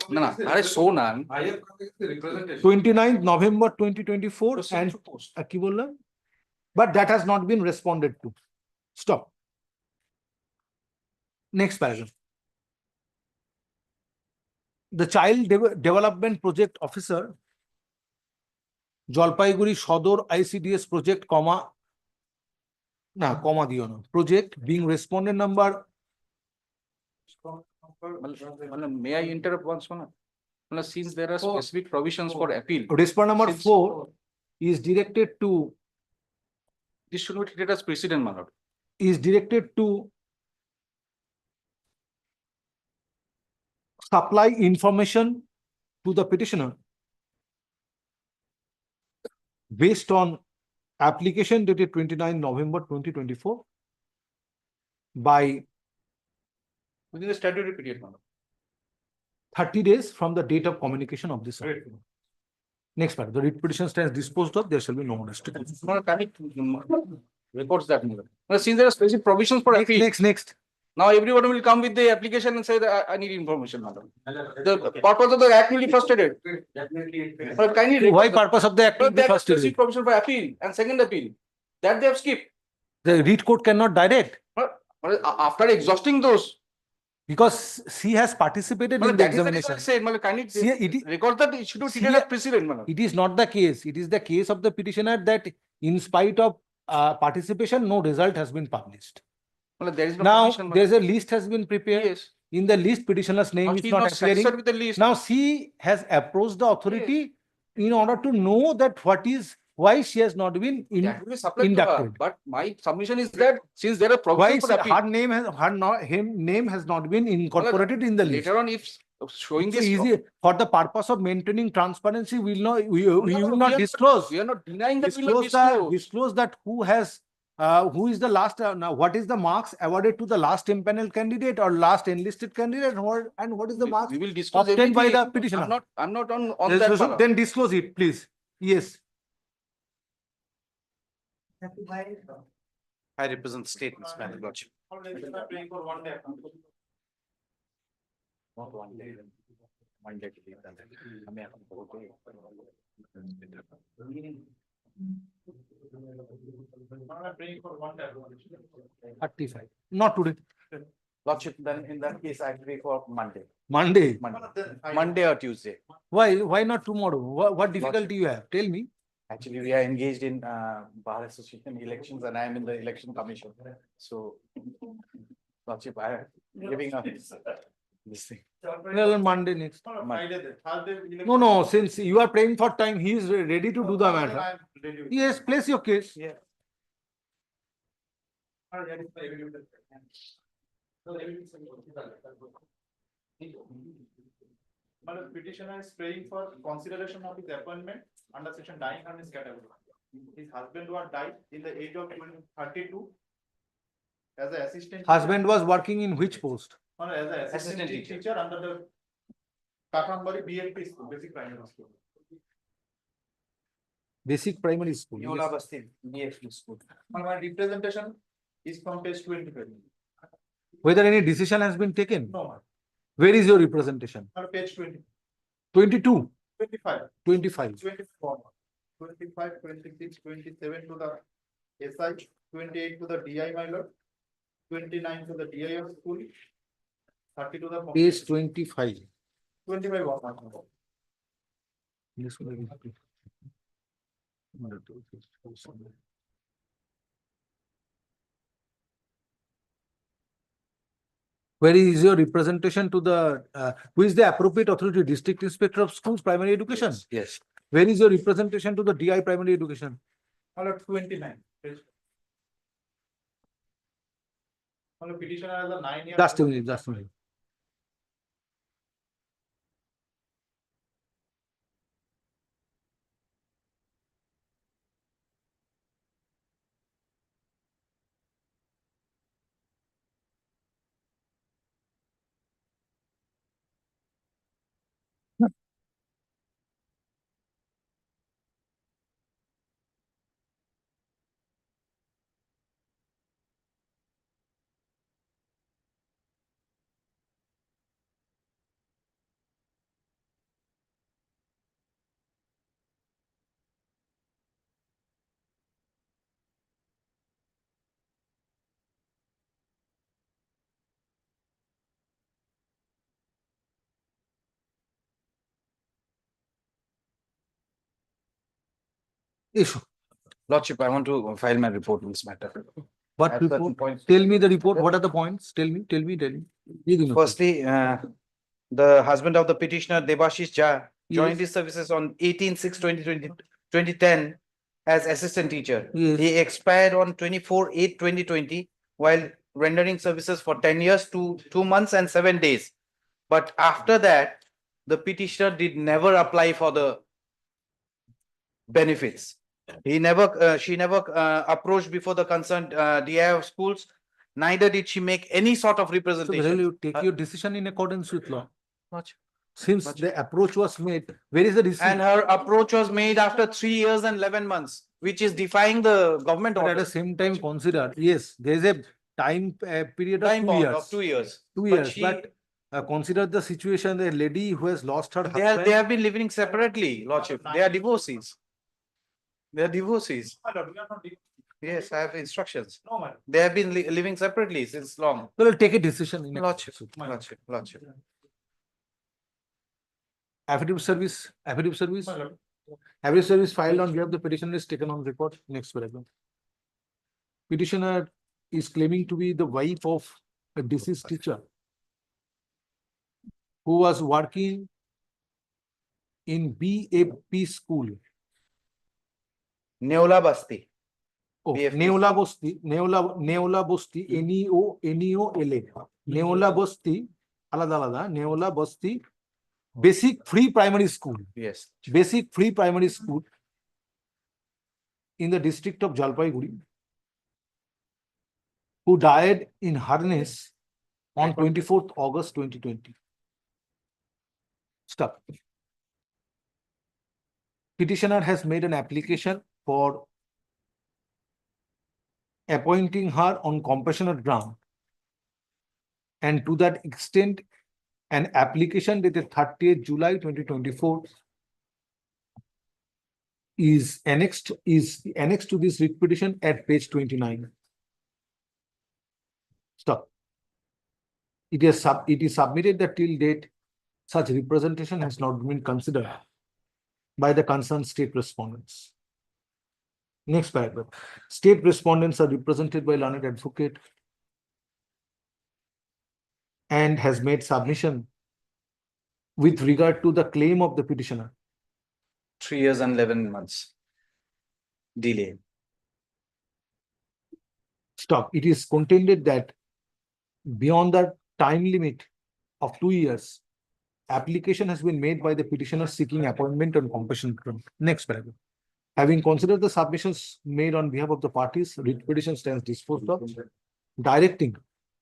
No, are so na. I have the representation. 29th November 2024 and through post. But that has not been responded to. Stop. Next paragraph. The Child Development Project Officer, Jalpaiguri Sodor ICDS project, project being respondent number. May I interrupt once more? Since there are specific provisions for appeal. Respondent number 4 is directed to. This should be treated as precedent, my lord. Is directed to supply information to the petitioner based on application dated 29 November 2024 by within the statutory period, my lord. 30 days from the date of communication of this. Right. Next part, the writ petition stands disposed of, there shall be no more restriction. Records that. Since there are specific provisions for appeal. Next. Now everyone will come with the application and say that I need information, madam. The purpose of the act will be frustrated. Why purpose of the act will be frustrated? Specific provision for appeal and second appeal. That they have skipped. The writ court cannot direct. After exhausting those. Because she has participated in the examination. Record that it should be treated as precedent, madam. It is not the case. It is the case of the petitioner that in spite of participation, no result has been published. There is no now, permission, there is a list has been prepared. Yes. In the list, petitioner's name Now is she is not not appearing. satisfied with the list. Now she has approached the authority in order to know that why she has not been That will be supplied to her, inducted. but my submission is that since there are Why provisions for appeal. her name has not been incorporated in the list. Later on, if showing So this. easy for the purpose of maintaining transparency, we will not we No, will we not are- disclose. We are not denying that we will Disclose that who is the last now what is the marks awarded to the last impanel candidate or last enlisted candidate, and what is the marks We will disclose obtained by the everything. petitioner. I'm not on that. So part. then disclose it, please. Yes. I represent state, Mr. Madam Lordship. Not 1 day. 1 day to leave that. I mean, Not today. Lordship, then in that case, I agree for Monday. Monday. Monday or Tuesday. Why not tomorrow? What difficulty you have? Tell me. Actually, we are engaged in Bar Association elections and I am in the election commission. So, Lordship, I am giving up this thing. Well, on Monday next. No, since you are praying for time, he is ready to do the matter. Yes, place your case. Yeah. Petitioner is praying for consideration of his appointment under section dying on his category. His husband was died in the age of 32 as an assistant. Husband was working in which post? As an assistant teacher under the Kakambari BLP school, basic primary school. Basic primary school. Yola Basti, BFP school. My representation is from page 25. Whether any decision has been taken? No, Where is your representation? on page 20, 22, 25, 25. 24, 25, 26, 27 to the SI, 28 to the DI my lord, 29 to the DI of school, 30 to the. Page 25. 25 was not. This will be- Where is your representation to the, who is the appropriate authority, district inspector of schools, primary education? Yes. Where is your representation to the DI primary education? 29. Petitioner has a 9-year. Just a minute, just a minute. Issue. Lordship, I want to file my report on this matter. What At certain report? points- Tell me the report. What are the points? Tell me. You give me. Firstly, the husband of the petitioner, Debashish Jha, joined Yes. his services on 18/6/2020 as assistant teacher. Yes. He expired on 24/8/2020 while rendering services for 10 years, 2 months and 7 days. But after that, the petitioner did never apply for the benefits. She never approached before the concerned DI of schools. Neither did she make any sort of So representation. Viral, you take your decision in accordance with law. Much. Since the approach was made, where is the receipt? And her approach was made after 3 years and 11 months, which is defying the government But at order. the same time, consider, yes, there is a time period of Time 2 bound years. of 2 years. 2 But years, she- but consider the situation, the lady who has lost her They husband. have been living separately, Lordship. They are divorcees. They are divorcees. Yes, I have instructions. No, madam. They have been living separately since long. Well, take a decision in Lordship, accordance with- Lordship. Affidavit service. My lord. Affidavit service filed on behalf of the petitioner is taken on record. Next paragraph. Petitioner is claiming to be the wife of a deceased teacher. who was working in BAP school. Neola Basti. Oh, BFP. Neola Bosti, Neola Bosti, NEOLA. Neola Bosti, Aladalada, Neola Bosti, basic free primary school. Yes. Basic free primary school in the district of Jalpaiguri, who died in harness on 24th August 2020. Stop. Petitioner has made an application for appointing her on compassionate ground, and to that extent, an application dated 30th July 2024 is annexed to this writ petition at page 29. Stop. It is submitted that till date such representation has not been considered by the concerned state respondents. Next paragraph. State respondents are represented by learned advocate and has made submission with regard to the claim of the petitioner. 3 years and 11 months. Delay. Stop. It is contended that beyond the time limit of 2 years, application has been made by the petitioner seeking appointment on compassionate ground. Next paragraph. Having considered the submissions made on behalf of the parties, writ petition stands disposed of, directing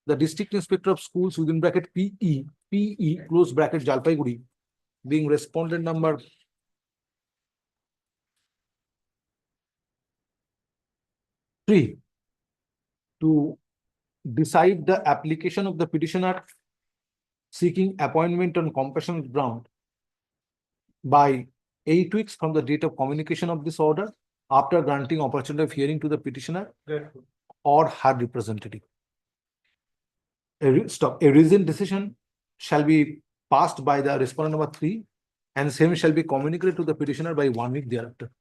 the District Inspector of Schools within bracket PE close bracket Jalpaiguri, being respondent number 3, to decide the application of the petitioner seeking appointment on compassionate ground by 8 weeks from the date of communication of this order, after granting opportunity of hearing to the petitioner or her representative. A reasoned decision shall be passed by the respondent number 3, and same shall be communicated to the petitioner by 1 week thereafter.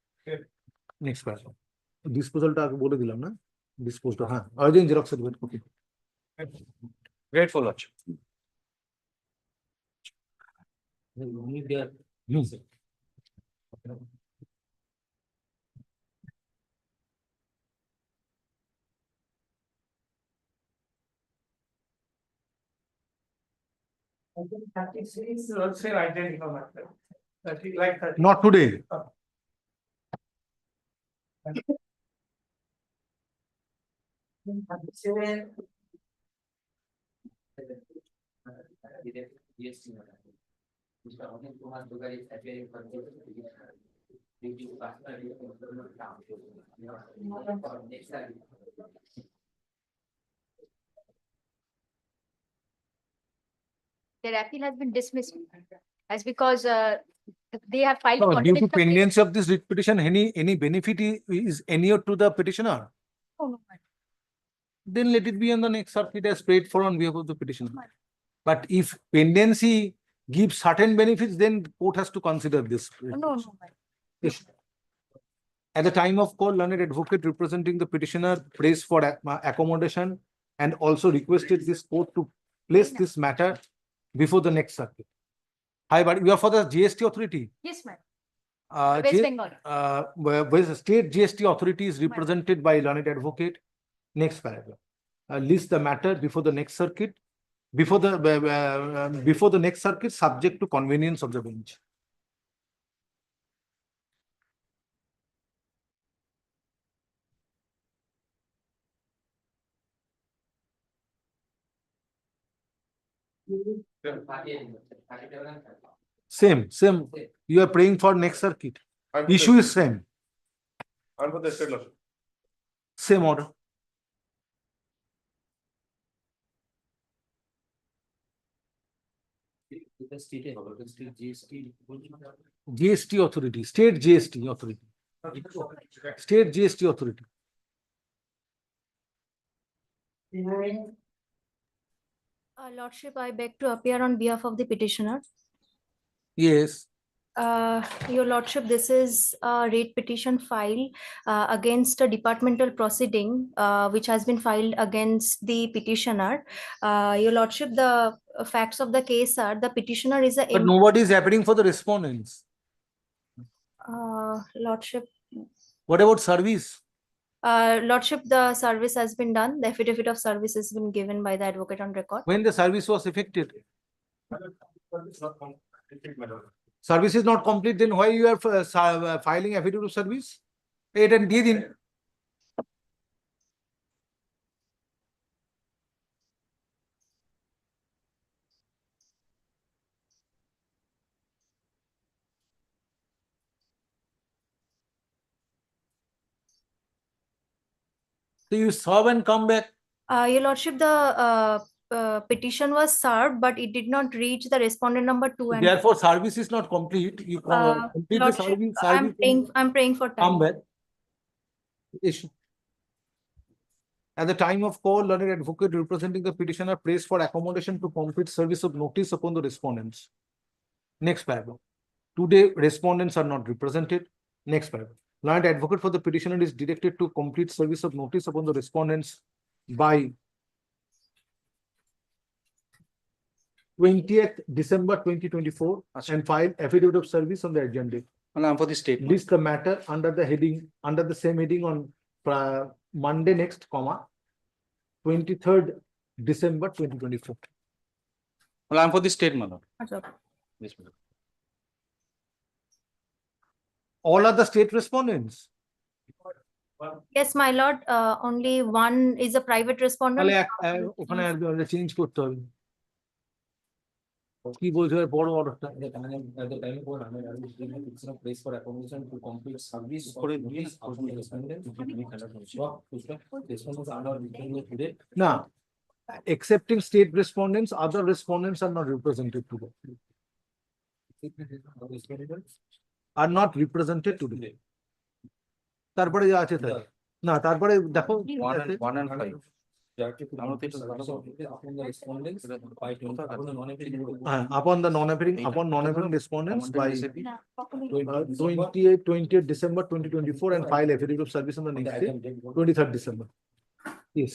Next paragraph. Disposal টা আগে বলে দিলাম না, disposed হ্যাঁ, urgent xerox certificate copy. Grateful, Lordship. I think 36 also identical matter. 30 like 30. Not today. Their appeal has been dismissed as because they have filed. No, due to contradiction of- pendency of this writ petition, any benefit is inured to the petitioner, Oh, no. then let it be on the next circuit as paid for on behalf of the petitioner. But if pendency gives certain benefits, then court has to consider this. No. Yes. At the time of call, learned advocate representing the petitioner prays for accommodation and also requested this court to place this matter before the next circuit. Hi, but you are for the GST authority. Yes, ma'am. West West Bengal. Where the state GST authority is represented by learned advocate. Next paragraph. List the matter before the next circuit. Before the next circuit, subject to convenience of the bench. Same. You are praying for next circuit. Issue is same. Same order. GST authority, state GST authority. State GST authority. Lordship, I beg to appear on behalf of the petitioner. Yes. Your Lordship, this is a writ petition file against a departmental proceeding which has been filed against the petitioner. Your Lordship, the facts of the case are the petitioner is a But nobody is appearing for the respondents. Lordship. What about service? Lordship, the service has been done. The affidavit of service has been given by the advocate on record. When the service was effected? Service is not complete, then why you are filing affidavit of service? It and did in. So you serve and come back. Your Lordship, the petition was served, but it did not reach the respondent number 2 and Therefore, service is not complete. You complete the Lordship, service. I'm praying for time. Come back. Issue. At the time of call, learned advocate representing the petitioner prays for accommodation to complete service of notice upon the respondents. Next paragraph. Today, respondents are not represented. Next paragraph. Learned advocate for the petitioner is directed to complete service of notice upon the respondents by 20th December 2024 and file affidavit of service on the agenda. For the statement. List the matter under the heading, under the same heading on Monday next, 23rd December 2024. I'm for the statement. Yes, madam. All are the state respondents. Yes, my lord. Only one is a private respondent. Change করতে হবে কি বলছো বড় অর্ডারটা না accepting state respondents, other respondents are not represented today. Are not represented today. তারপরে যা আছে তাই না তারপরে দেখো 1 and 5. Upon non-appearing respondents by 20th December 2024 and file affidavit of service on the next day, 23rd December. Yes.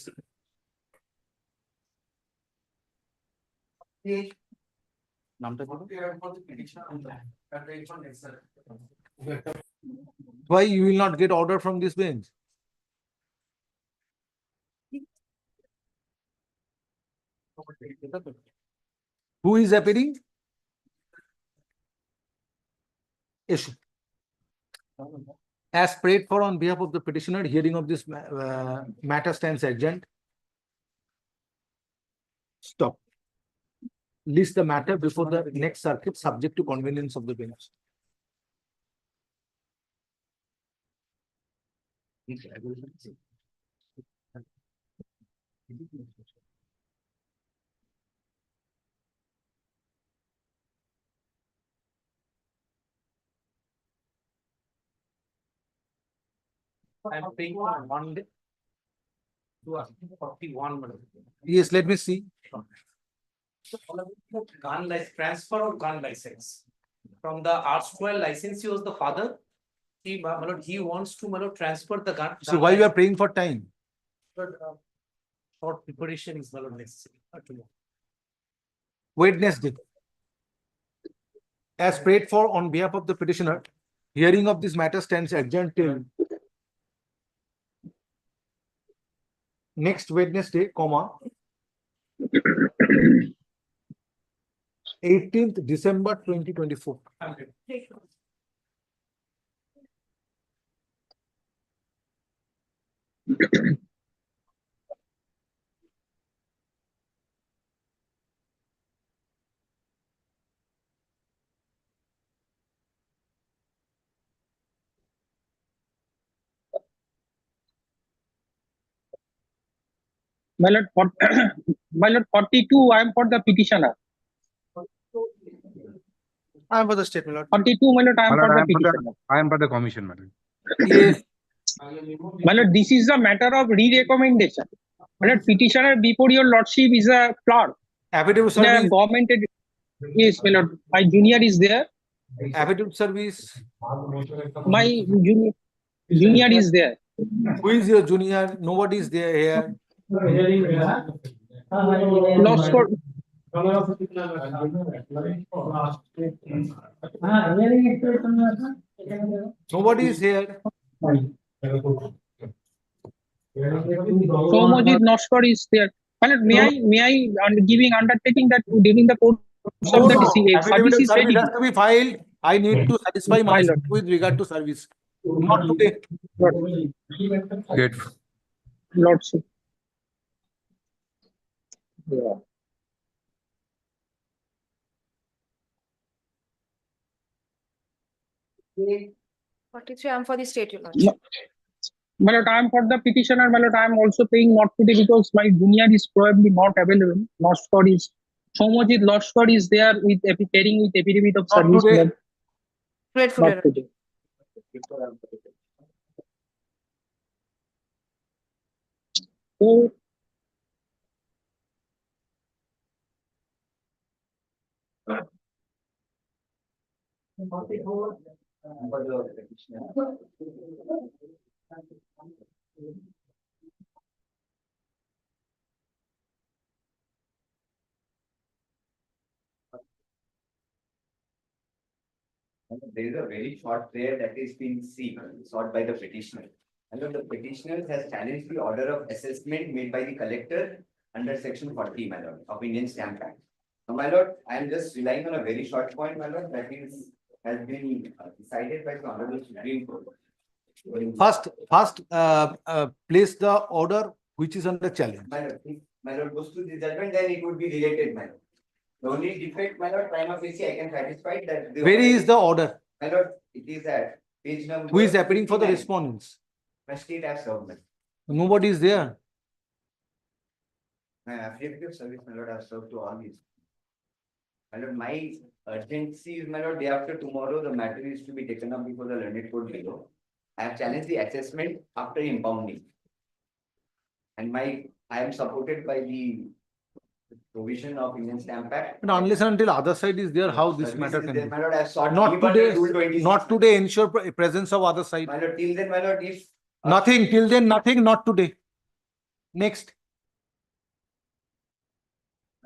Why you will not get order from this bench? Who is appearing? Issue. As prayed for on behalf of the petitioner, hearing of this matter stands adjourned. Stop. List the matter before the next circuit subject to convenience of the bench. I'm paying for Monday. 41. Yes, let me see. Gun license, transfer of gun license. From the R12 license, he was the father. He wants to transfer the gun. So why you are praying for time? For preparation is necessary. Wednesday. As prayed for on behalf of the petitioner, hearing of this matter stands adjourned till next Wednesday, 18th December 2024. My lord, my lord, 42, I am for the petitioner. I am for the statement, lord. 42, my lord, I am for the petitioner. I am for the commission, madam. Yes. My lord, this is a matter of re-recommendation. My lord, petitioner before your lordship is a clerk. Affidavit of The service. government, yes, my lord, my junior is there. Affidavit service. My junior is there. Who is your junior? Nobody is there here. Lost code. Nobody is here. Somojit Noskar is there. Well, may I giving undertaking that during the course of the DCA Affidavit service of is ready. service has to be filed. I need to satisfy My myself lord. with regard to service. Not today. Good. Lordship. Yeah. I'm for the state, your lordship. My lord, I am for the petitioner. My lord, I am also paying not today because my junior is probably not available. Noskar is Somojit Noskar is there with appearing with affidavit of Not service. today. My lord. Grateful, Not your today. So, There is a very short prayer that is being sought by the petitioner. And the petitioner has challenged the order of assessment made by the collector under section 40, my lord, of Indian Stamp Act. Now, my lord, I am just relying on a very short point, my lord, that has been decided by the Honorable Supreme Court. First, place the order which is under challenge. My lord, if my lord goes to the judgment, then it would be related, my lord. The only defect, my lord, prima facie, I can satisfy that. Where is the order? My lord, it is at page number. Who is appearing for the 59. respondents? My state has served, my lord. Nobody is there. My affidavit of service, my lord, I have served to all these. My lord, my urgency is, my lord, day after tomorrow, the matter is to be taken up before the learned court below. I have challenged the assessment after impounding. And I am supported by the provision of Indian Stamp Act. But unless and until other side is there, how this Service matter is can there, be? my lord, I have sought Not leave under today, Rule 26. not today ensure presence of other side. My lord, till then, my lord, if. Nothing, till then, nothing, not today. Next,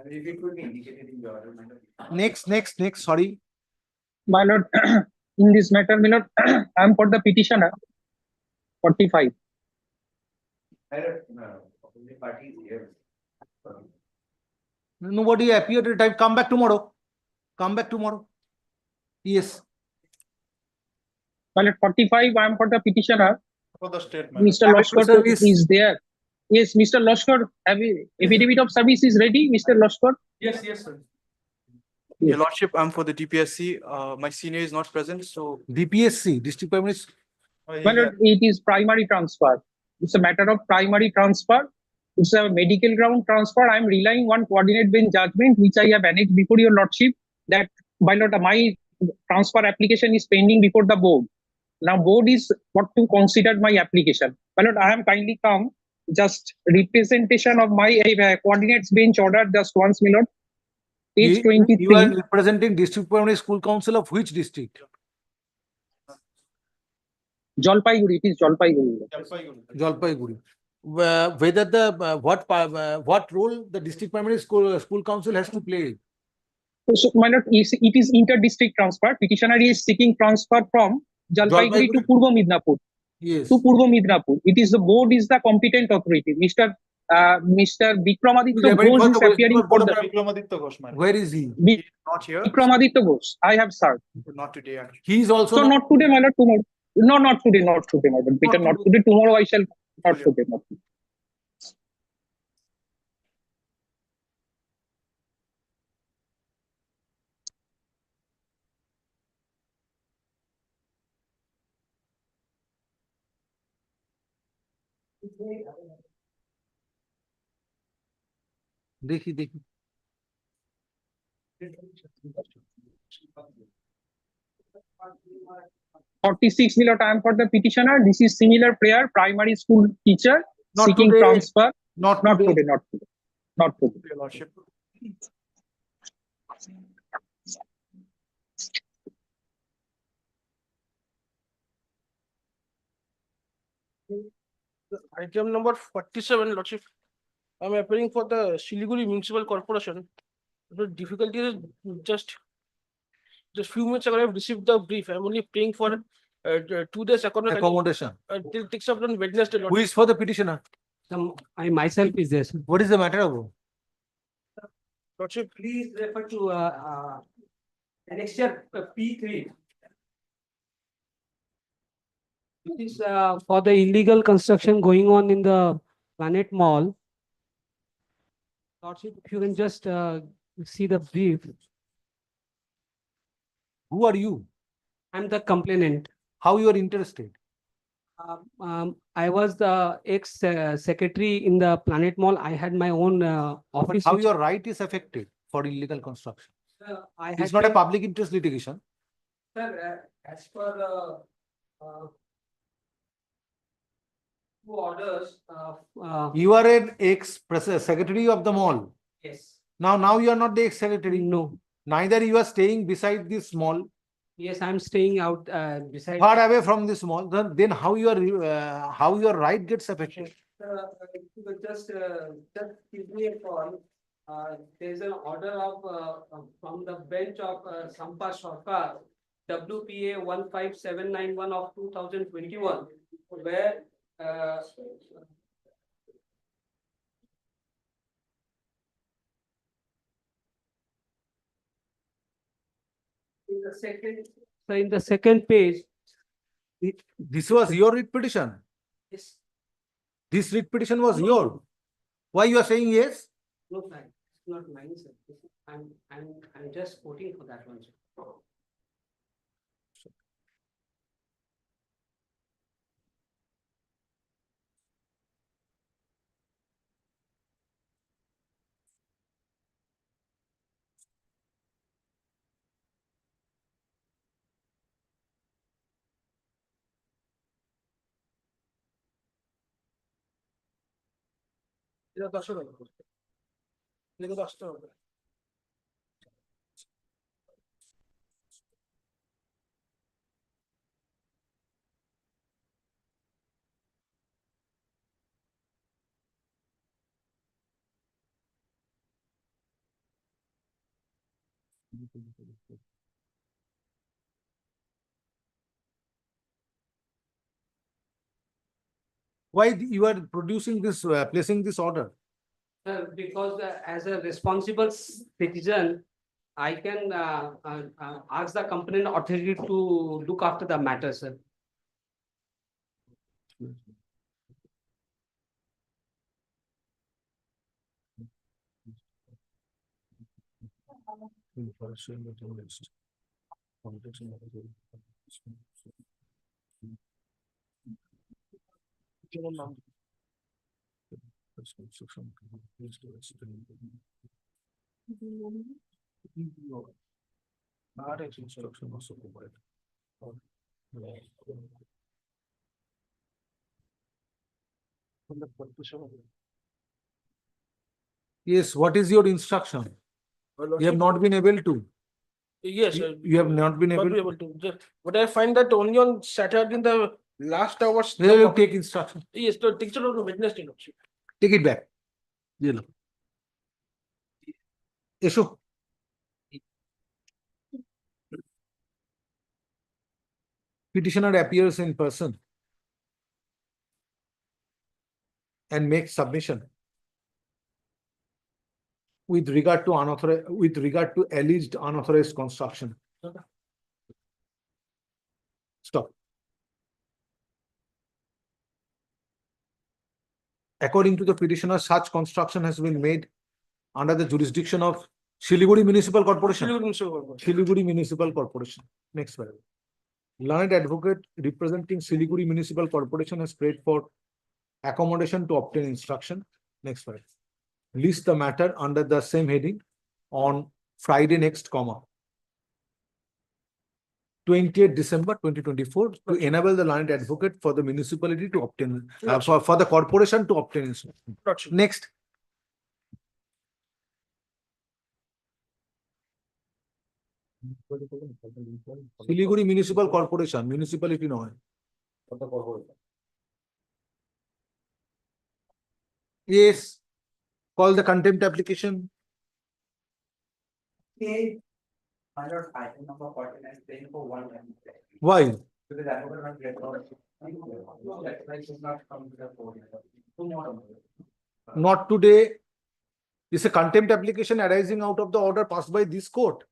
If it would be indicated in the order, my lord. next, sorry. my lord, in this matter, my lord, I am for the petitioner. 45. My lord, no, opposite party is here. Nobody appeared at the time. Come back tomorrow. Come back tomorrow. Yes. My lord, 45. I am for the petitioner. For the statement. Mr. Loskar is there. Yes, Mr. Loskar, affidavit of service is ready, Mr. Loskar. Yes, sir. Yes. Your Lordship, I'm for the DPSC. My senior is not present, so. DPSC, District Primary. My lord, it is primary transfer. It's a matter of primary transfer. It's a medical ground transfer. I am relying on coordinate bench judgment, which I have annexed before your lordship, that my lord, my transfer application is pending before the board. Now, board is what to consider my application. My lord, I am kindly come, just representation of my coordinates bench order, just once, my lord. Page 23. You are representing District Primary School Council of which district? Jalpaiguri, it is Jalpaiguri. Jalpaiguri. Whether the what role the District Primary School Council has to play? So, my lord, it is inter-district transfer. Petitioner is seeking transfer from Jalpaiguri to Purva Midnapur. Yes. To Purva Midnapur. It is the board is the competent authority. Mr. Vikramaditya Ghosh is appearing for the. Where is he? Not here. Vikramaditya Ghosh. I have served. Not today, actually. He is also. So not today, my lord. Tomorrow. No, not today. Not today, my lord. Peter, not today. Tomorrow I shall. Not today. Not today. देखिए 46 million time for the petitioner. This is similar prayer, primary school teacher Not seeking today. transfer. Not Not today. today. Not today. Not today. Your Lordship. Item number 47, Lordship. I'm appearing for the Siliguri Municipal Corporation. The difficulty is just few minutes ago I've received the brief. I'm only paying for 2 days Accommodation. Till takes up on Wednesday. Who is for the petitioner? I myself is there. What is the matter about? Lordship, Please refer to annexure P3. This is for the illegal construction going on in the Planet Mall. Lordship, if you can just see the brief. Who are you? I'm the complainant. How you are interested? I was the ex-secretary in the Planet Mall. I had my own office. How which- your right is affected for illegal construction? I It's had not a been- public interest litigation. Sir, as per two orders, You are an ex-secretary of the mall. yes, Now you are not the ex-secretary. no, Neither you are staying beside this mall, yes, I'm staying out beside. far away from this mall. Then how how your right gets affected? If you could just give me a call. There's an order of from the bench of Sampa Sarkar, WPA 15791 of 2021, where in the second page. This was your writ petition. Yes. This writ petition was your. Why you are saying yes? No, sir, it's not mine, sir. I'm just quoting for that one, sir. এটা 10 টাকা করে। লিখে 10 টাকা করে। Why you are producing this, placing this order? Because as a responsible citizen, I can ask the complaint authority to look after the matter, sir. Yes, what is your instruction? You have not been able to. Yes, sir. You have not been able to. But I find that only on Saturday in the last hours. They will take instruction. Yes, the teacher of Wednesday. Take it back. Yellow. Issue. Petitioner appears in person and makes submission with regard to alleged unauthorized construction. Stop. According to the petitioner, such construction has been made under the jurisdiction of Siliguri Municipal Corporation. Siliguri Municipal Corporation. Next paragraph. Learned advocate representing Siliguri Municipal Corporation has prayed for accommodation to obtain instruction. Next paragraph. List the matter under the same heading on Friday next, 28th December 2024 to enable the learned advocate for the municipality to obtain, for the corporation to obtain instruction. Next. Siliguri Municipal Corporation, municipality নয়. Yes. Call the contempt application. Okay. Under item number 49, paying for 1 Why? Because I will not get out. That price is not come to the court. Tomorrow. Not today. It's a contempt application arising out of the order passed by this court.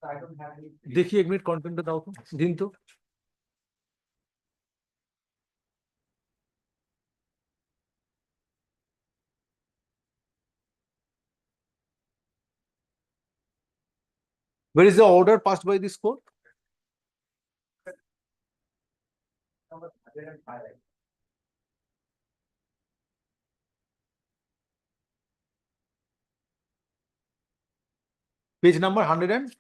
I don't have any. देखिए एक minute contempt बताओ तो दिन तो Where is the order passed by this court? Page number 105.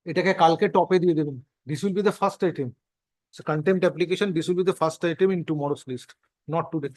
এটাকে কালকে টপে দিয়ে দেবেন. This will be the first item. So contempt application, this will be the first item in tomorrow's list, not today.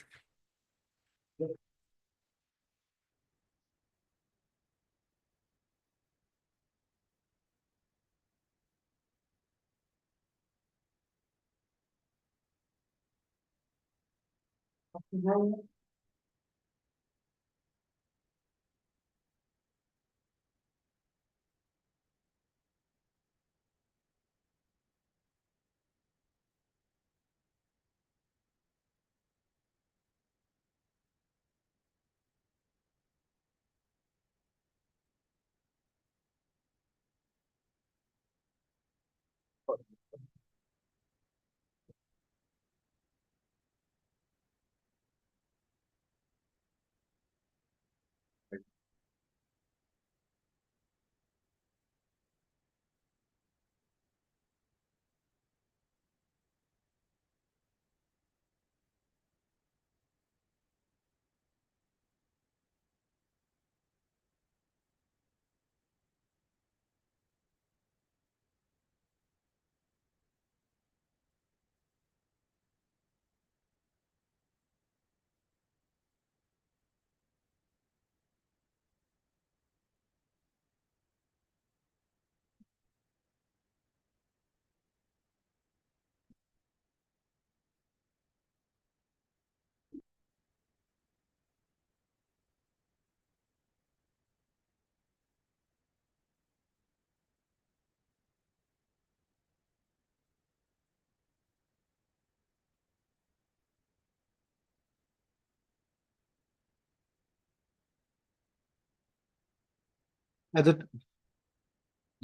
At the,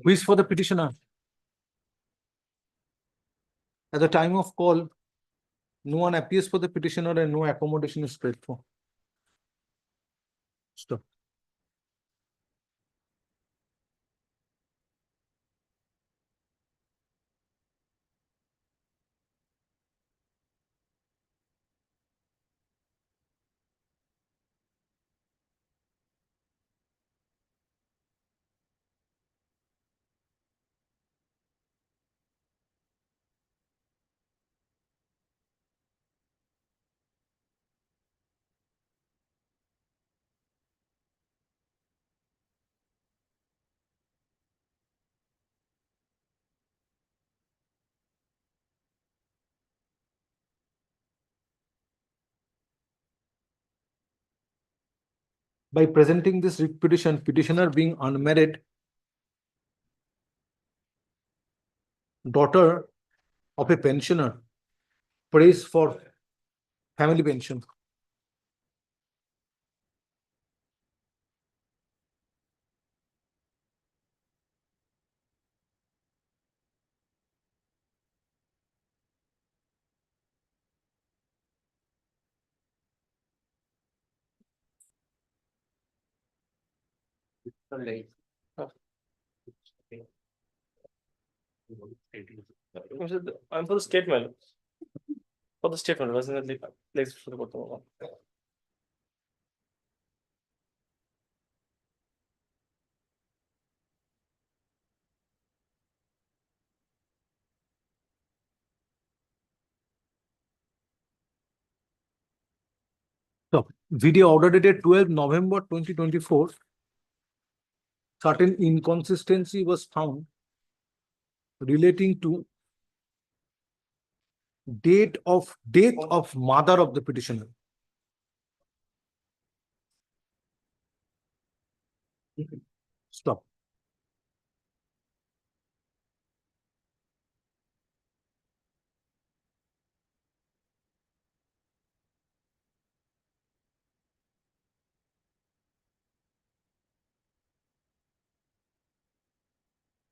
who is for the petitioner? At the time of call, no one appears for the petitioner and no accommodation is paid for. Stop. by presenting this writ petition, petitioner being unmarried, daughter of a pensioner, prays for family pension. I'm for the statement. For the statement, wasn't it? Let's for the bottom one. So, video order dated 12 November 2024. Certain inconsistency was found relating to date of death of mother of the petitioner. Stop.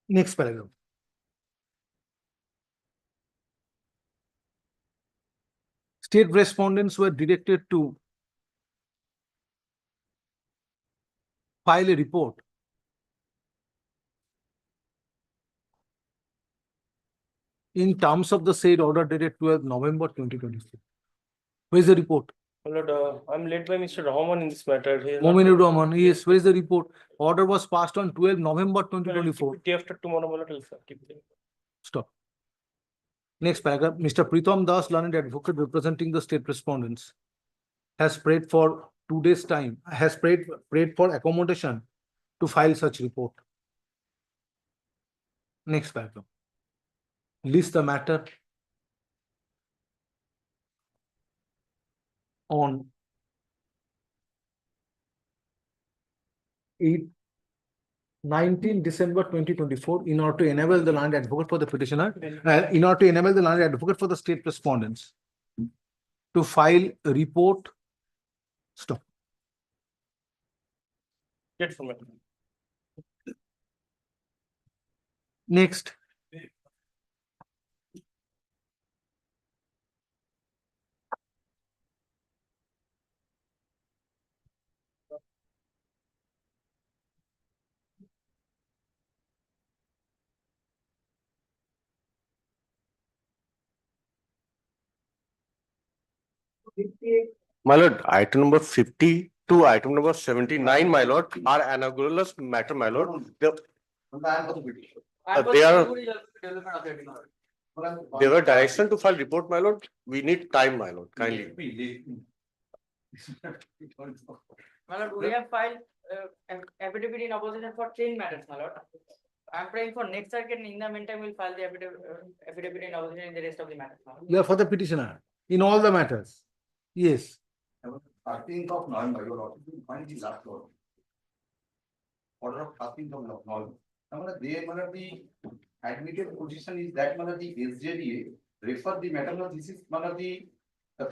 Next paragraph. State respondents were directed to file a report in terms of the said order dated 12 November 2024. Where is the report? My lord, I'm led by Mr. Rahman in this matter. He is not- Mominur Rahman, yes, where is the report? Order was passed on 12 November 2024. Day after tomorrow, my lord, I'll keep it. Stop. Next paragraph. Mr. Pritam Das, learned advocate representing the state respondents, has prayed for 2 days' time, has prayed for accommodation to file such report. Next paragraph. List the matter on 19 December 2024 in order to enable the land advocate for the petitioner, in order to enable the land advocate for the state respondents to file a report. Stop. Get from it. Next. My lord, item number 50 to item number 79, my lord, are analogous matter, my lord. They were direction to file report, my lord. We need time, my lord, kindly. My lord, we have filed affidavit in opposition for 10 matters, my lord. I'm praying for next circuit, and in the meantime, we'll file the affidavit in opposition in the rest of the matters, my lord. You are for the petitioner in all the matters. Yes. 13th of November, your order, find the last order. Order of 13th of November. Now, the admitted position is that the SJDA refer the matter. This is one of the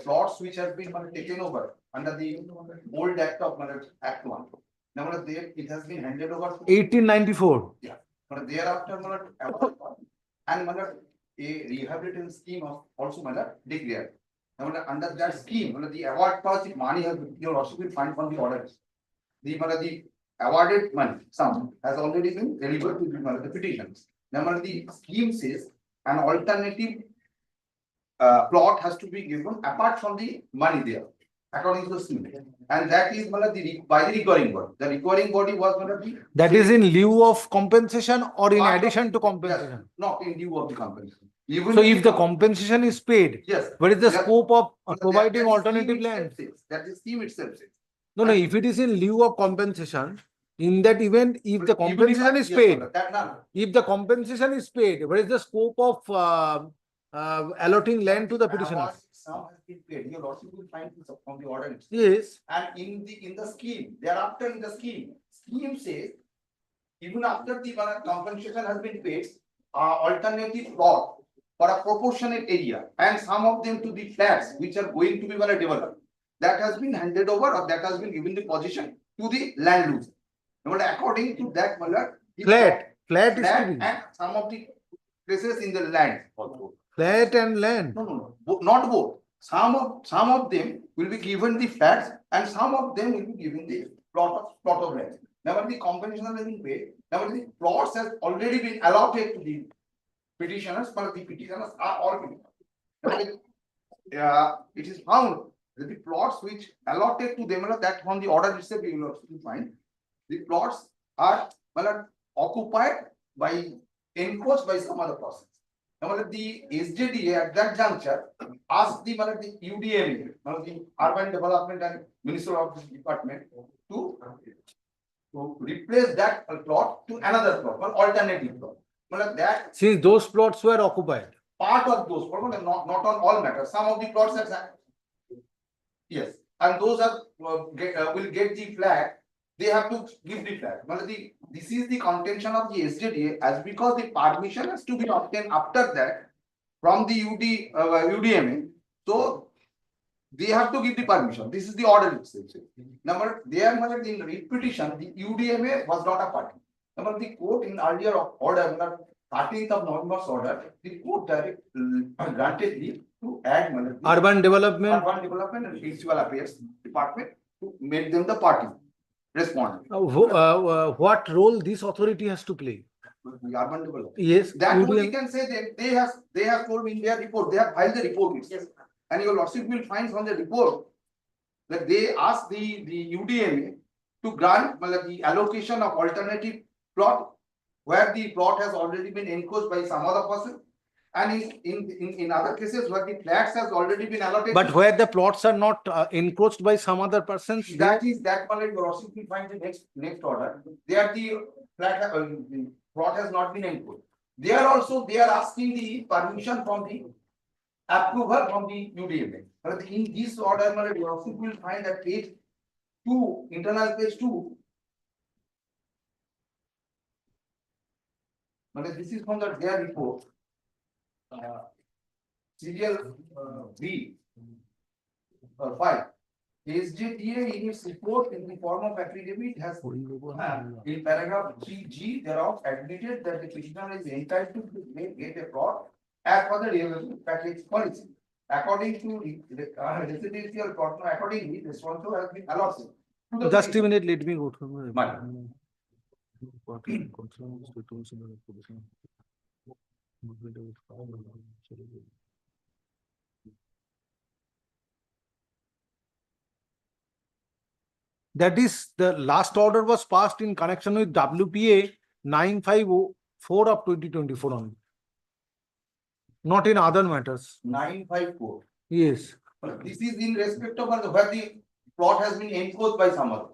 plots which has been taken over under the old act of Act 1. Now, it has been handed over to 1894. Yeah. But thereafter, and a rehabilitation scheme of also declared. Now, under that scheme, the award clause, money has also been fined from the orders. The awarded money sum has already been delivered to the petitions. Now, the scheme says an alternative plot has to be given apart from the money there, according to the scheme, and that is by the requiring body. The requiring body was That is in lieu of compensation or in addition to compensation? Yes, not in lieu of the compensation. So if the compensation is paid, yes, what is the yes, scope of providing alternative land? That the scheme itself says. No, if it is in lieu of compensation, in that event, if the compensation is yes, paid, no. if the compensation is paid, what is the scope of allotting land to the petitioner? sum has been paid, your lordship will find this from the order. Yes. And in the scheme, thereafter in the scheme says, even after the compensation has been paid, alternative plot for a proportionate area and some of them to the flats which are going to be developed, that has been handed over or that has been given the position to the landlord. But according to that, Flat is to be. and some of the places in the land also. Flat and land. No, not both. Some of them will be given the flats and some of them will be given the plot of land. Now the compensation has been paid. Now the plots has already been allotted to the petitioners, but the petitioners are all petitioners. It is found that the plots which allotted to them, that from the order itself you will also find, the plots are occupied by, encroached by some other persons. Now the SJDA at that juncture asked the UDMA, the Urban Development and Minister of the Department, to replace that plot to another plot, one alternative plot. That Since those plots were occupied. part of those plots, not on all matters. Some of the plots are, yes, and those are will get the flag. They have to give the flag. This is the contention of the SJDA, as because the permission has to be obtained after that from the UDMA. So they have to give the permission. This is the order itself. Number there, in read petition, the UDMA was not a party. Number the court in earlier order, 13th of November's order, the court granted leave to add Urban Development and Municipal Affairs Department to make them the party respondent. What role this authority has to play? The Urban Development. Yes. That we can say that they have told in their report, they have filed the report. Yes. And your lordship will find from the report that they asked the UDMA to grant the allocation of alternative plot where the plot has already been encroached by some other person, and in other cases where the flats has already been allocated. But where the plots are not encroached by some other persons. That is that one your lordship will find the next order. There the flat the plot has not been encroached. They are asking the permission from the approval from the UDMA. But in this order, your lordship will find that page 2, internal page 2. This is from their report. Serial B 5. SJDA in its report in the form of affidavit has in paragraph 3G thereof admitted that the petitioner is entitled to get a plot as per the real package policy. According to residential plot, accordingly, this also has been allotted. Just a minute, let me go through. That is, the last order was passed in connection with WPA 954 of 2024 only. Not in other matters. 954. Yes. But this is in respect of where the plot has been encroached by some other.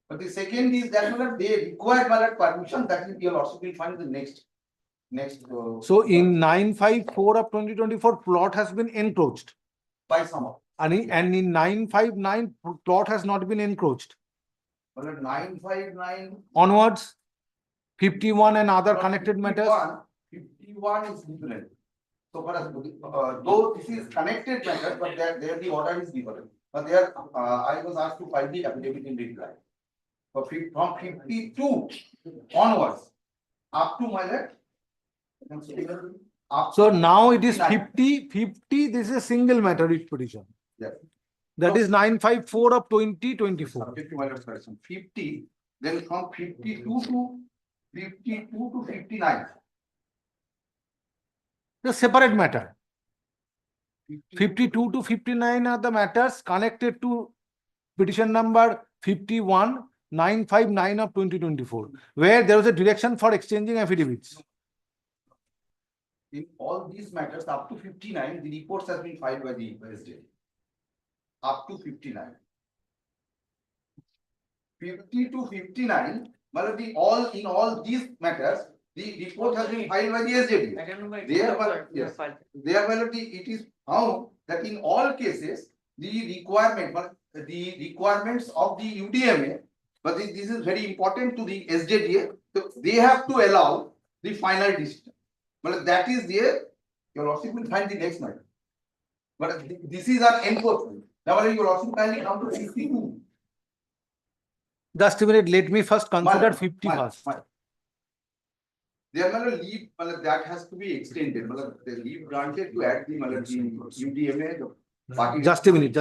But the second is that they required permission. That is your lordship will find the next. So in 954 of 2024, plot has been encroached by some. And in 959, plot has not been encroached. But 959 onwards, 51 and other connected matters. 51 is different. So for us, though this is connected matter, but there the order is different. But there, I was asked to file the affidavit in reply. But from 52 onwards, up to my left. So now it is 50. This is a single matter writ petition. Yes. That is 954 of 2024. 50, then from 52 to 59. The separate matter. 52 to 59 are the matters connected to petition number 51959 of 2024, where there was a direction for exchanging affidavits. In all these matters, up to 59, the reports has been filed by the SJ. Up to 59. 50 to 59, but in all these matters, the report has been filed by the SJD. There, yes, there it is how that in all cases, the requirements of the UDMA, but this is very important to the SJDA, so they have to allow the final decision. But that is there, your lordship will find the next matter. But this is an enforcement. Now your lordship kindly come to 52. Just a minute, let me first consider 50 first. There are leave that has to be extended. The leave granted to add the UDMA. The party Just a minute.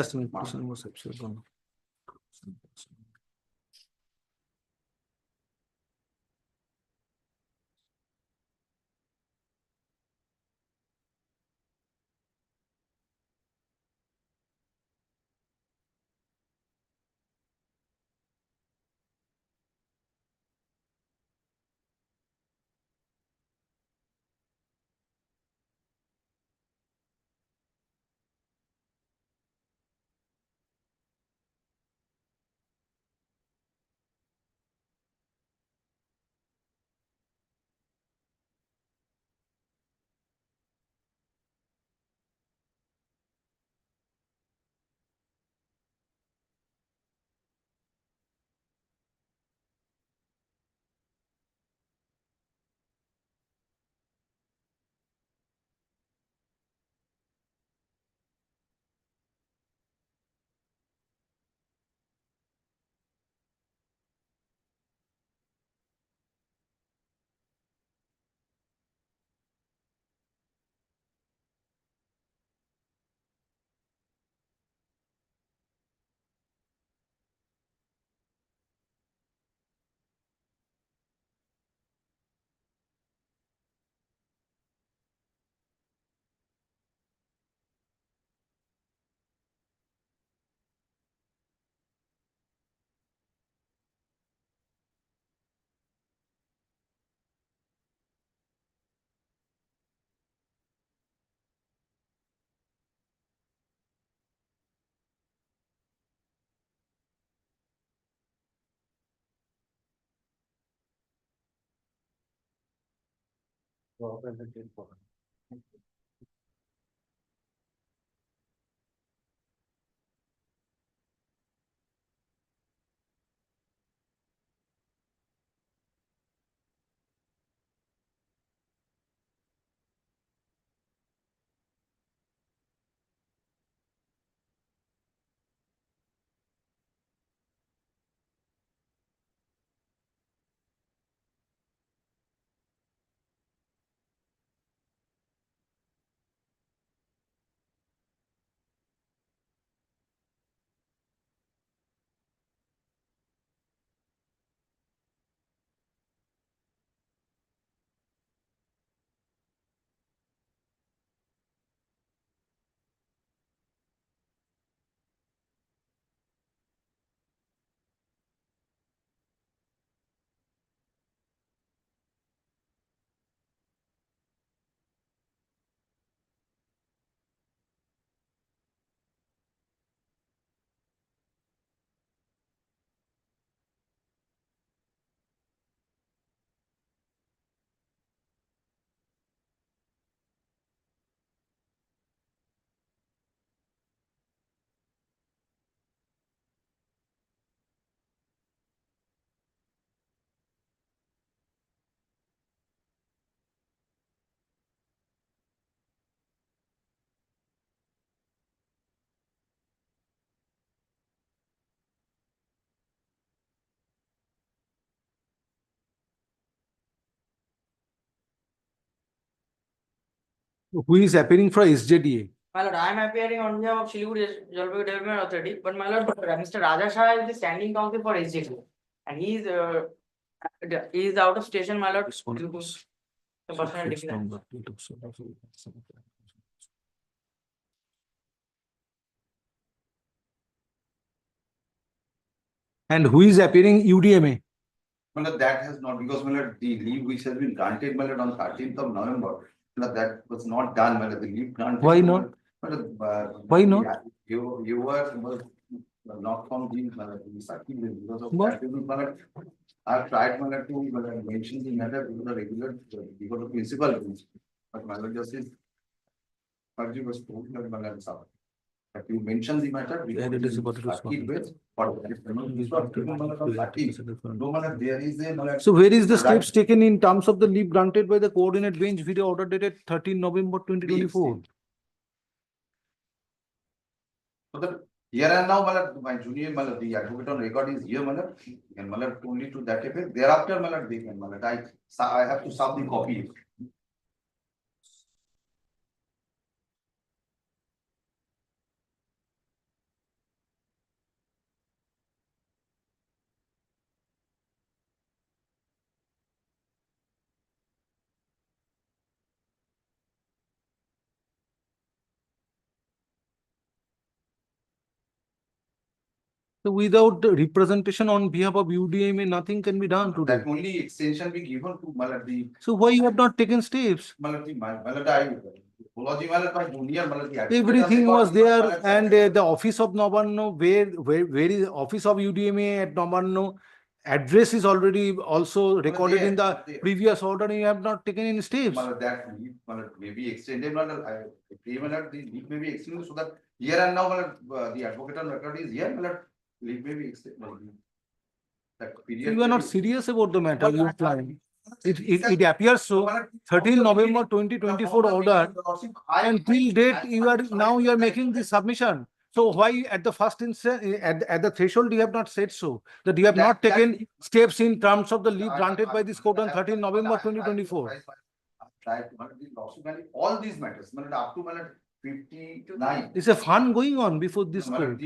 Who is appearing for SJDA? My lord, I am appearing on behalf of Siliguri Jalpaiguri Development Authority, but my lord, Mr. Raja Shah is the standing counsel for SJDA, and he is out of station, my lord. Due to the personal difference. And who is appearing UDMA? That has not, because the leave which has been granted on 13th of November, that was not done. The leave granted. Why not? Why not? You were not from the Saki because of What? that. I've tried to mention the matter because of regular, because of principal rules. But justice. Arjun was told that Malan Sabha. But you mentioned the matter. We will keep it for this was given Malan Lati. No Malan, there is a Malan. So where is the steps taken in terms of the leave granted by the coordinate bench video order dated 13 November 2024? So that here and now, Malan, my junior Malan, the advocate on record is here, Malan, and Malan only to that effect. Thereafter, Malan, they can Malan. I have to sub the copy. So without the representation on behalf of UDMA, nothing can be done today. That only extension be given to Malan. So why you have not taken steps? Malan, my junior Malan. Everything was there, and the office of Nabarno, where is office of UDMA at Nabarno? Address is already also recorded in the previous order, and you have not taken any steps. That may be extended, the leave may be extended so that here and now, the advocate on record is here, leave may be extended. That So period. you are not serious about the matter you are planning. It appears so. 13 November 2024 order, and till date you are making this submission. So why at the first instance, at the threshold, you have not said so, that you have not taken steps in terms of the leave granted by this court on 13 November 2024? All these matters, up to 59. It's a fun going on before this court.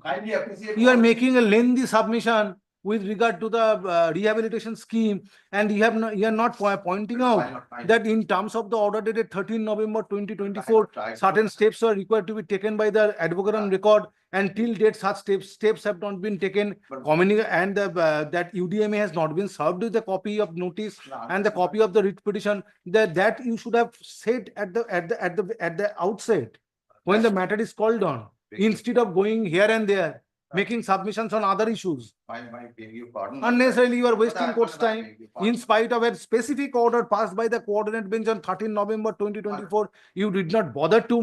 Kindly appreciate. You are making a lengthy submission with regard to the rehabilitation scheme, and you are not pointing out that in terms of the order dated 13 November 2024, certain steps are required to be taken by the advocate on record, and till date such steps have not been taken. And that UDMA has not been served with a copy of notice and the copy of the writ petition. That you should have said at the outset when the matter is called on, instead of going here and there, making submissions on other issues. Unnecessarily, you are wasting court's time. In spite of a specific order passed by the coordinate bench on 13 November 2024, you did not bother to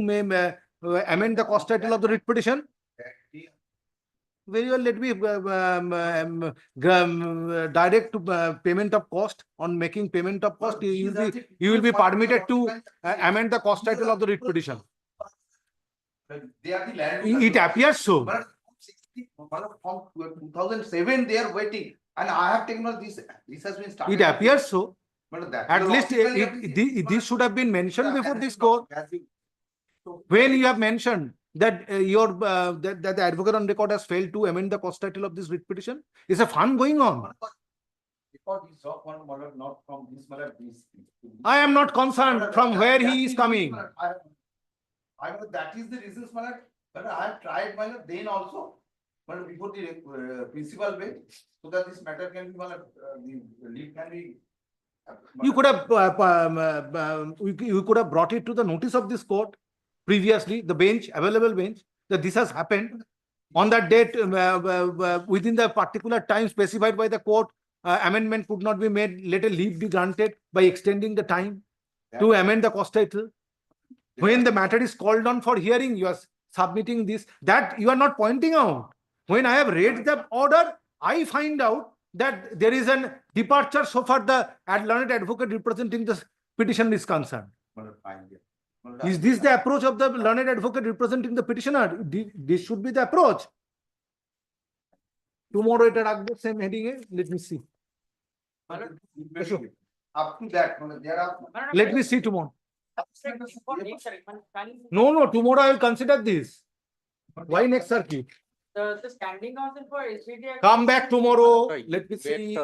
amend the cost title of the writ petition. Very well, let me direct to payment of cost. On making payment of cost, you will be permitted to amend the cost title of the writ petition. They are the land. It appears so. From 2007, they are waiting, and I have taken this. This has been started. It appears so. At least this should have been mentioned before this court. When you have mentioned that that the advocate on record has failed to amend the cost title of this writ petition, it's a fun going on. I am not concerned from where he is coming. That is the reasons, but I have tried, then also. But before the principal bench, so that this matter can be, the leave can be. You could have brought it to the notice of this court previously, the bench, available bench, that this has happened on that date within the particular time specified by the court. Amendment could not be made. Let a leave be granted by extending the time to amend the cost title. When the matter is called on for hearing, you are submitting this. That you are not pointing out. When I have read the order, I find out that there is a departure so far the learned advocate representing the petition is concerned. Is this the approach of the learned advocate representing the petitioner? This should be the approach. Tomorrow it at same heading. Let me see. Up to that, let me see tomorrow. No, tomorrow I will consider this. Why next circuit? The standing counsel for SGT. Come back tomorrow. Let me see.